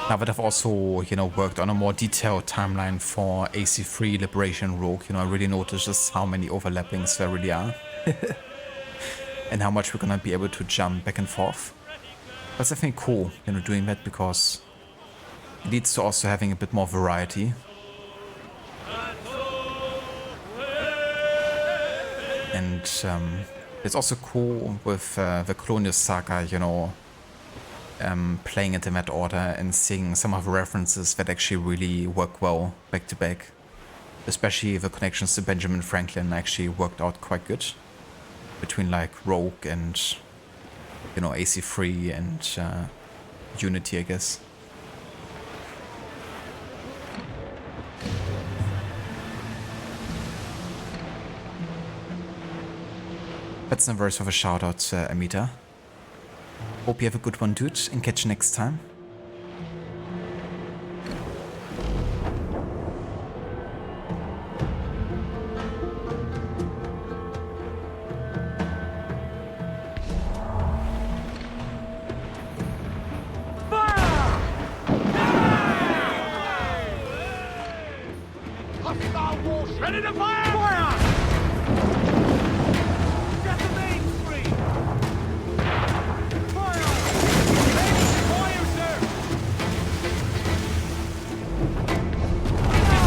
Now that I've also, you know, worked on a more detailed timeline for AC3 Liberation Rogue, you know, I really noticed just how many overlappings there really are. And how much we're gonna be able to jump back and forth. That's definitely cool, you know, doing that, because it leads to also having a bit more variety. And it's also cool with the Colonial Saga, you know, playing it in that order and seeing some of the references that actually really work well back to back. Especially the connections to Benjamin Franklin actually worked out quite good. Between like Rogue and, you know, AC3 and Unity, I guess. That's no worries for a shout out, Amita. Hope you have a good one, dude, and catch you next time. Ready to fire! Fire! Get the mains free! Fire! Mains, fire, sir!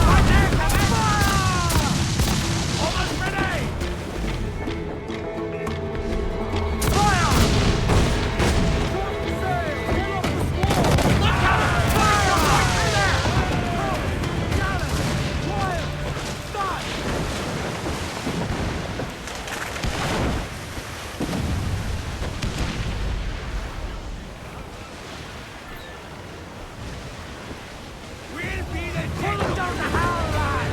Right there, coming! Fire! Almost ready! Fire! Drop the sail! Get off the squall! Look out! Fire! Right there! Gallant! Wild! Start! We'll be the pull them down the howl line!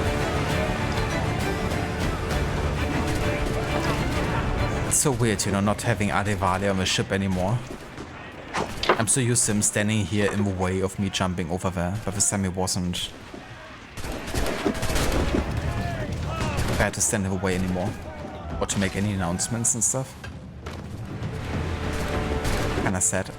It's so weird, you know, not having Adevale on the ship anymore. I'm so used to him standing here in the way of me jumping over there, but this time he wasn't. I had to stand in the way anymore. Or to make any announcements and stuff. Kinda sad.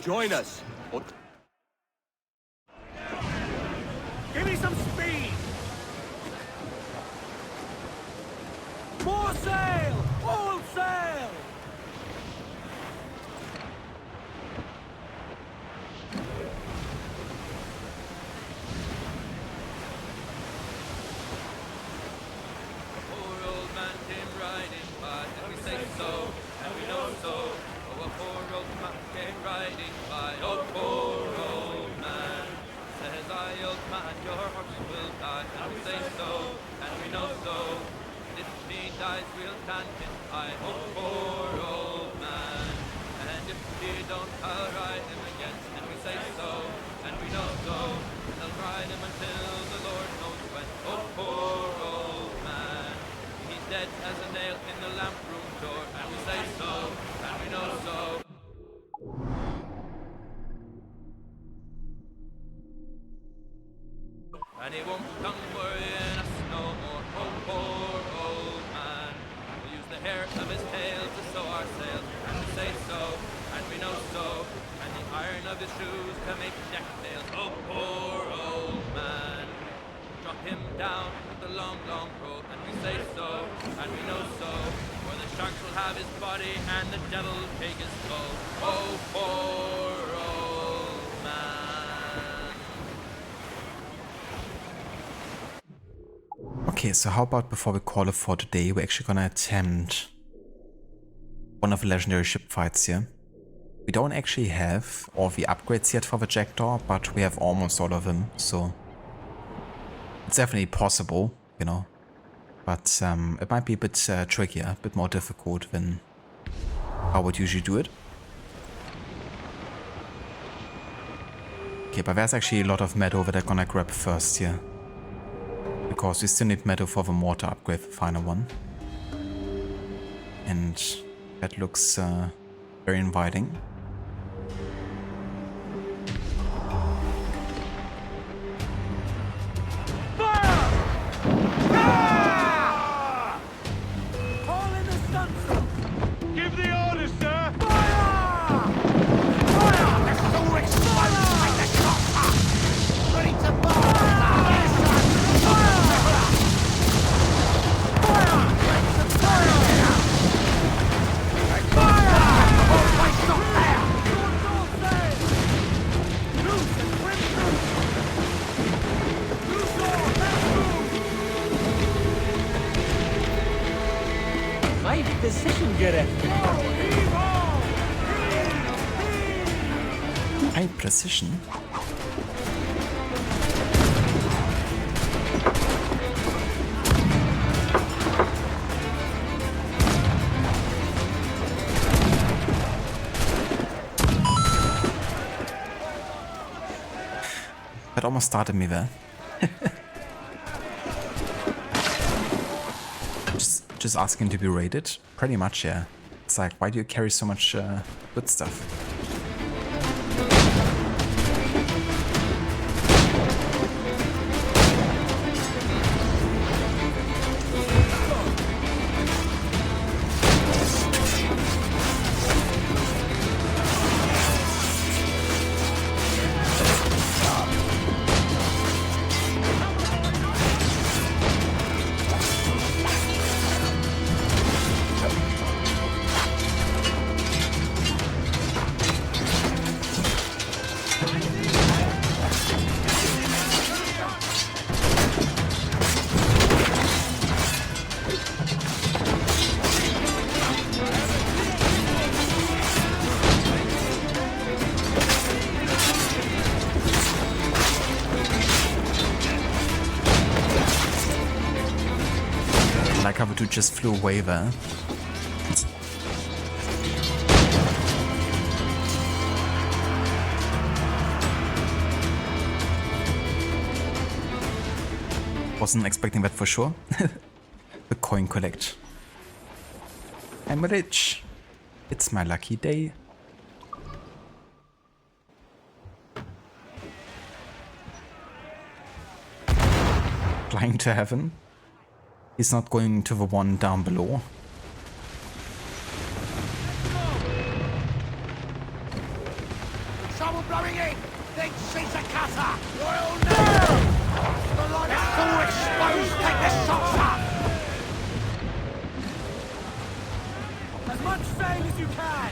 Join us. Give me some speed! More sail! All sail! Poor old man came riding by, and we say so, and we know so. Oh, a poor old man came riding by, oh, poor old man. Says I, old man, your horse will die, and we say so, and we know so. If he dies, we'll stand him high, oh, poor old man. And if he don't, I'll ride him again, and we say so, and we know so. And I'll ride him until the Lord knows when, oh, poor old man. He's dead as a nail in the lamp room door, and we say so, and we know so. And he won't come worrying us no more, oh, poor old man. We'll use the hair of his tail to sew our sails, and we say so, and we know so. And the iron of his shoes to make neck nails, oh, poor old man. Drop him down with the long, long rope, and we say so, and we know so. For the sharks will have his body, and the devil take his soul, oh, poor old man. Okay, so how about before we call it for today, we're actually gonna attempt one of the legendary ship fights here. We don't actually have all the upgrades yet for the Jackdaw, but we have almost all of them, so it's definitely possible, you know. But it might be a bit trickier, a bit more difficult than how I would usually do it. Okay, but there's actually a lot of meadow that I'm gonna grab first here. Because we still need meadow for the mortar upgrade, the final one. And that looks very inviting. Fire! precision, Gere. High precision? That almost started me there. just asking to be raided? Pretty much, yeah. It's like, why do you carry so much good stuff? Like how we just flew away there. Wasn't expecting that for sure. The coin collect. I'm rich. It's my lucky day. Flying to heaven. He's not going to the one down below. Trouble blowing in! Think she's a cutter! Royal now! The light is full exposed! Take the shots up! As much sail as you can!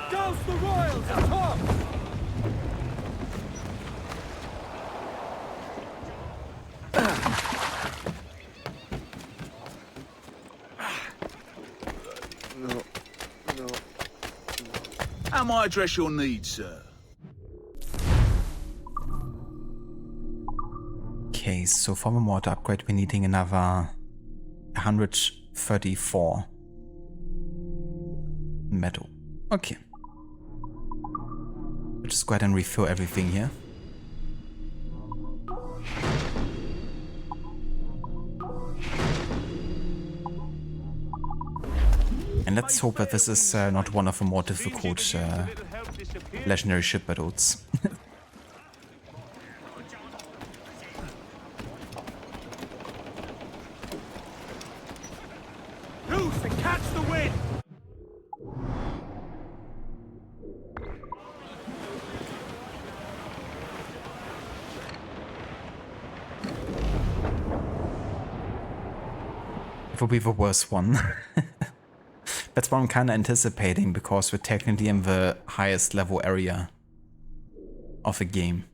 Ghost the Royals at top! No. How might I address your needs, sir? Okay, so for the mortar upgrade we're needing another 134 metal. Okay. We'll just go ahead and refill everything here. And let's hope that this is not one of the more difficult legendary ship battles. Loose and catch the wind! It will be the worst one. That's what I'm kind of anticipating, because we're technically in the highest level area of the game.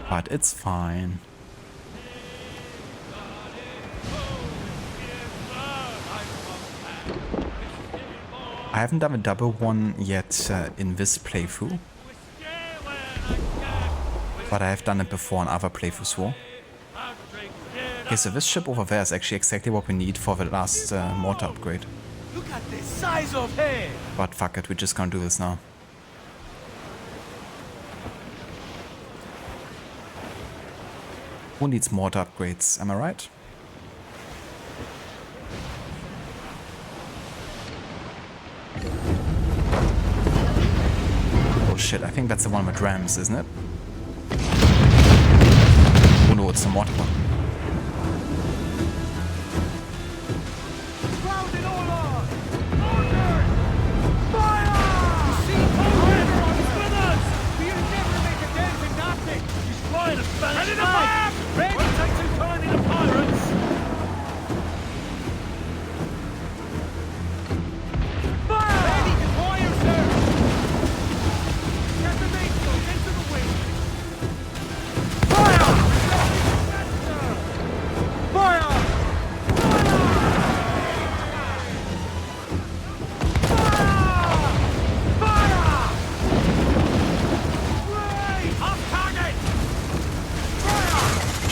But it's fine. I haven't done a double one yet in this playthrough. But I have done it before in other playthroughs. Okay, so this ship over there is actually exactly what we need for the last mortar upgrade. Look at this size of head! But fuck it, we're just gonna do this now. Who needs mortar upgrades, am I right? shit, I think that's the one with rams, isn't it? Oh no, it's the mod one. Ready to fire! Ready to take too kindly to pirates! Fire! Ready to fire, sir! Get the main into the wind! Fire! Fire!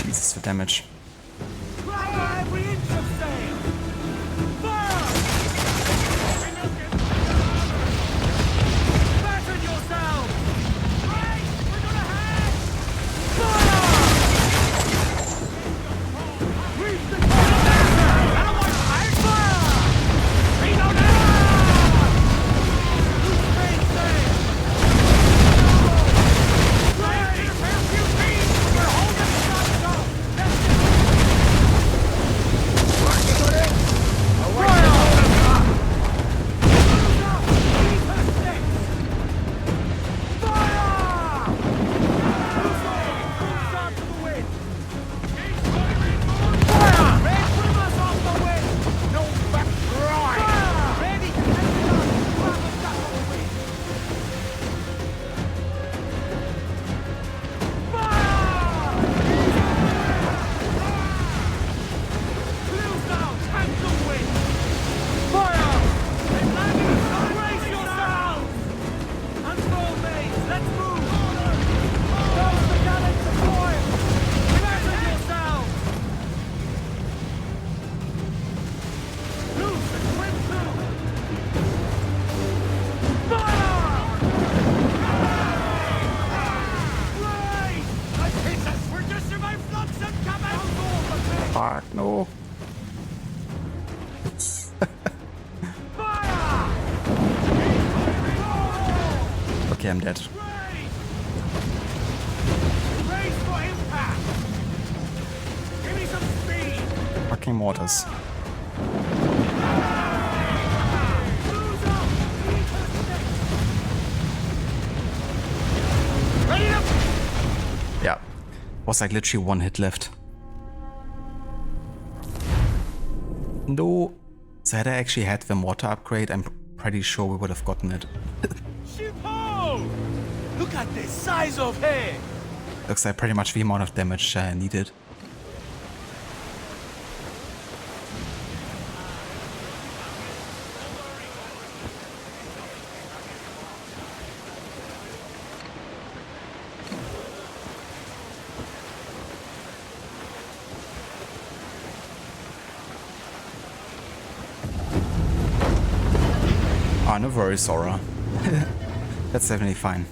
Jesus, for damage. Every inch of sail! Fire! Fasten yourselves! Right! We're gonna have! Fire! Reach the fire! Reload it! Loose main sail! Right! A few feet! We're holding the shots up! Fuck, no. Okay, I'm dead. Race for impact! Give me some speed! Fucking waters. Ready up! Yeah. Was like literally one hit left. No. So had I actually had the water upgrade, I'm pretty sure we would have gotten it. Ship-ho! Look at the size of her! Looks like pretty much the amount of damage needed. Oh, no worries, Sora. That's definitely fine.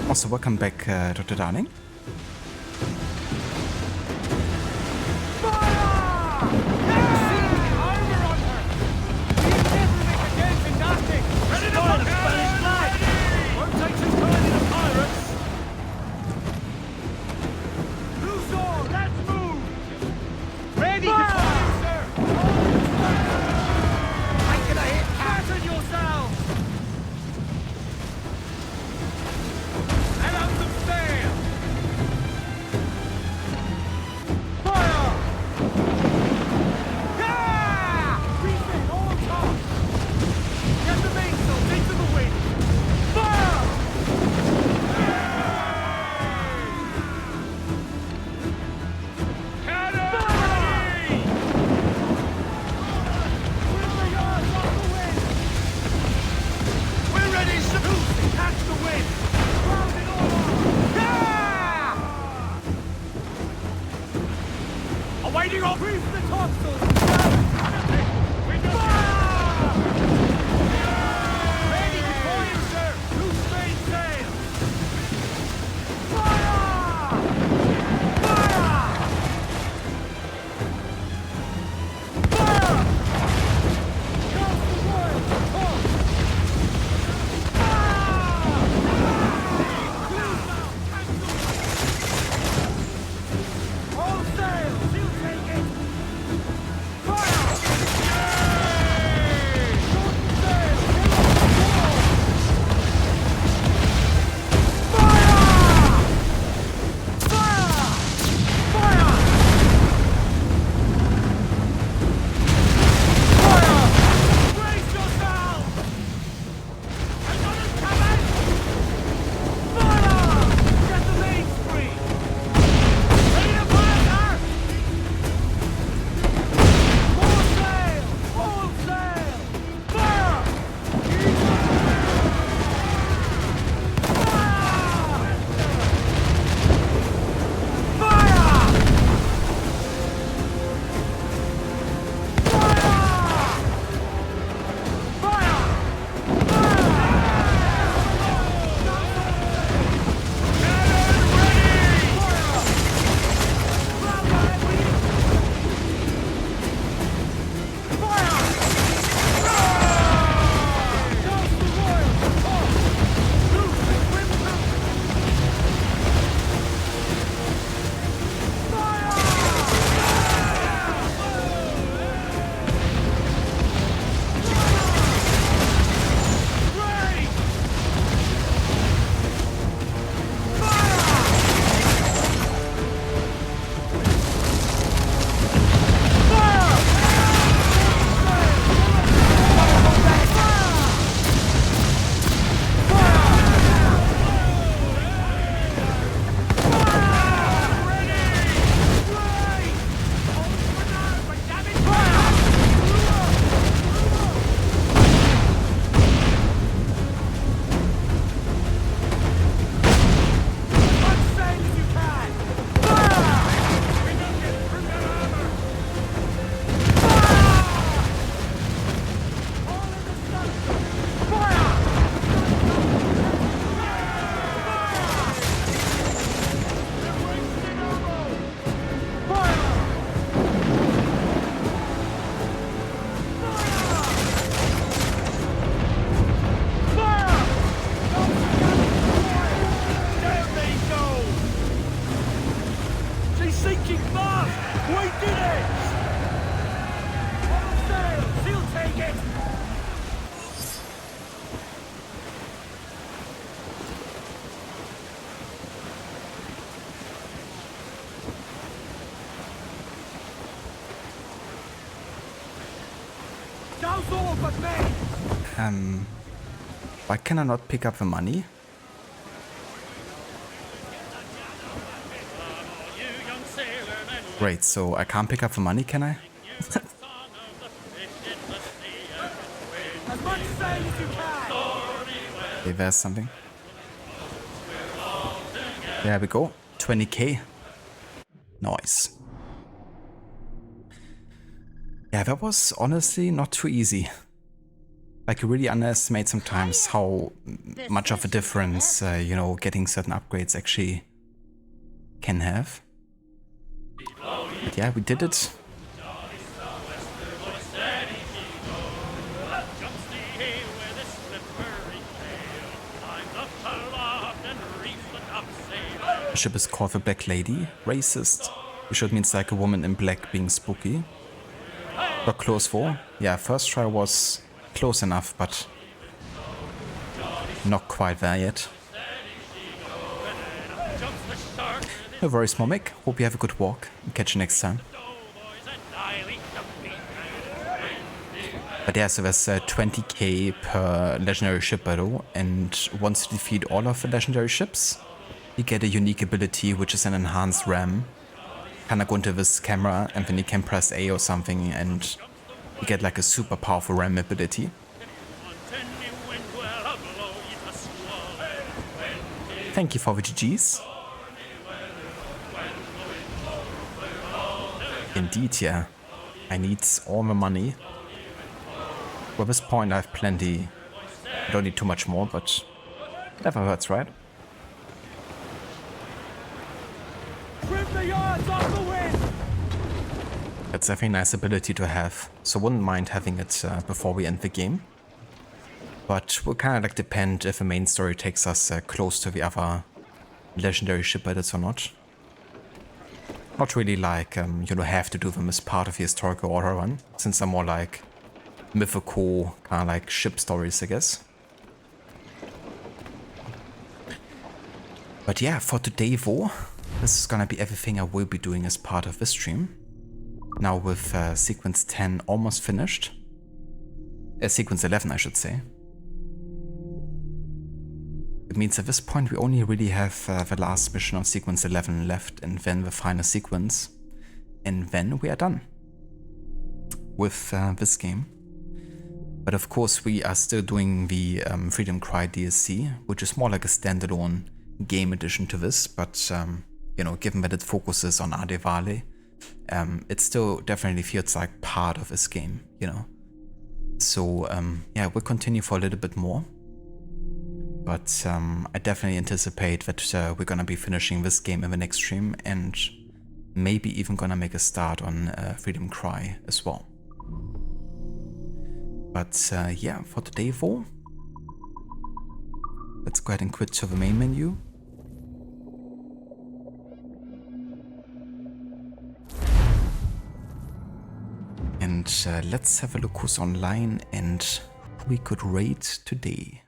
Also, welcome back, Dr. Darling. Why can I not pick up the money? Great, so I can't pick up the money, can I? Okay, there's something. There we go. 20k. Nice. Yeah, that was honestly not too easy. Like, you really underestimate sometimes how much of a difference, you know, getting certain upgrades actually can have. But yeah, we did it. The ship is called the Black Lady. Racist. Which means like a woman in black being spooky. Got close for. Yeah, first try was close enough, but not quite there yet. No worries, Momic. Hope you have a good walk. Catch you next time. But yeah, so there's 20k per legendary ship battle, and once you defeat all of the legendary ships, you get a unique ability, which is an enhanced RAM. Kinda go into this camera, and then you can press A or something, and you get like a super powerful RAM ability. Thank you for the GGs. Indeed, yeah. I need all the money. Well, at this point I have plenty. I don't need too much more, but never hurts, right? That's definitely a nice ability to have, so wouldn't mind having it before we end the game. But will kind of like depend if the main story takes us close to the other legendary ship battles or not. Not really like, you know, have to do them as part of the historical order run, since they're more like mythical, kind of like ship stories, I guess. But yeah, for today though, this is gonna be everything I will be doing as part of this stream. Now with sequence 10 almost finished. Sequence 11, I should say. It means at this point we only really have the last mission of sequence 11 left, and then the final sequence. And then we are done with this game. But of course we are still doing the Freedom Cry DLC, which is more like a standalone game addition to this, but you know, given that it focuses on Adevale, it still definitely feels like part of this game, you know. So yeah, we'll continue for a little bit more. But I definitely anticipate that we're gonna be finishing this game in the next stream, and maybe even gonna make a start on Freedom Cry as well. But yeah, for today though, let's go ahead and quit to the main menu. And let's have a look who's online and who we could raid today.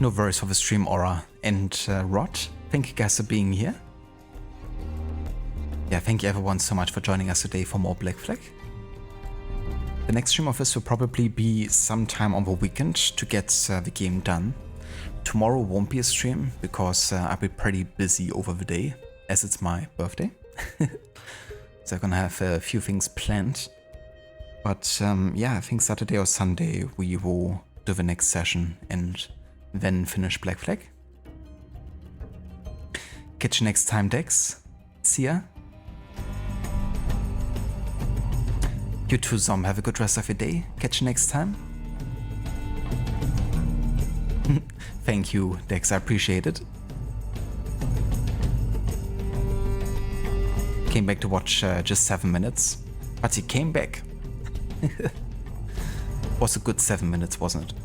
No worries for the stream, Aura and Rod. Thank you guys for being here. Yeah, thank you everyone so much for joining us today for more Black Flag. The next stream of this will probably be sometime on the weekend to get the game done. Tomorrow won't be a stream because I'll be pretty busy over the day, as it's my birthday. So I'm gonna have a few things planned. But yeah, I think Saturday or Sunday we will do the next session and then finish Black Flag. Catch you next time, Dex. See ya. You too, Zom. Have a good rest of your day. Catch you next time. Thank you, Dex. I appreciate it. Came back to watch just 7 minutes. But he came back. Was a good 7 minutes, wasn't it?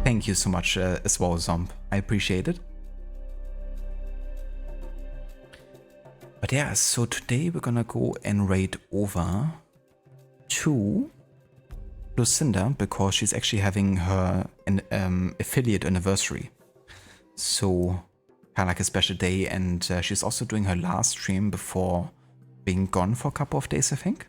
Thank you so much as well, Zomb. I appreciate it. But yeah, so today we're gonna go and raid over to Lucinda because she's actually having her affiliate anniversary. So kind of like a special day, and she's also doing her last stream before being gone for a couple of days, I think.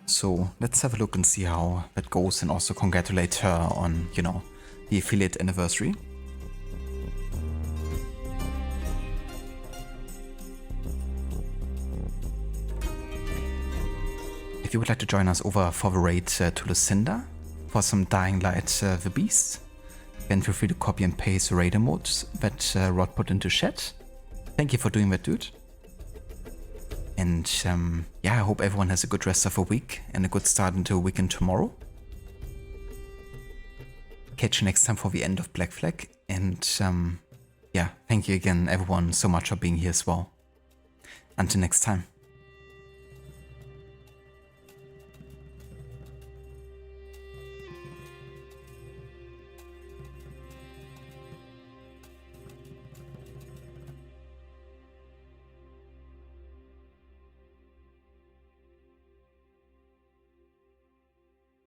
So let's have a look and see how that goes, and also congratulate her on, you know, the affiliate anniversary. If you would like to join us over for the raid to Lucinda for some Dying Light the Beast, then feel free to copy and paste the raid emotes that Rod put into chat. Thank you for doing that, dude. And yeah, I hope everyone has a good rest of a week and a good start into a weekend tomorrow. Catch you next time for the end of Black Flag. And yeah, thank you again, everyone, so much for being here as well. Until next time.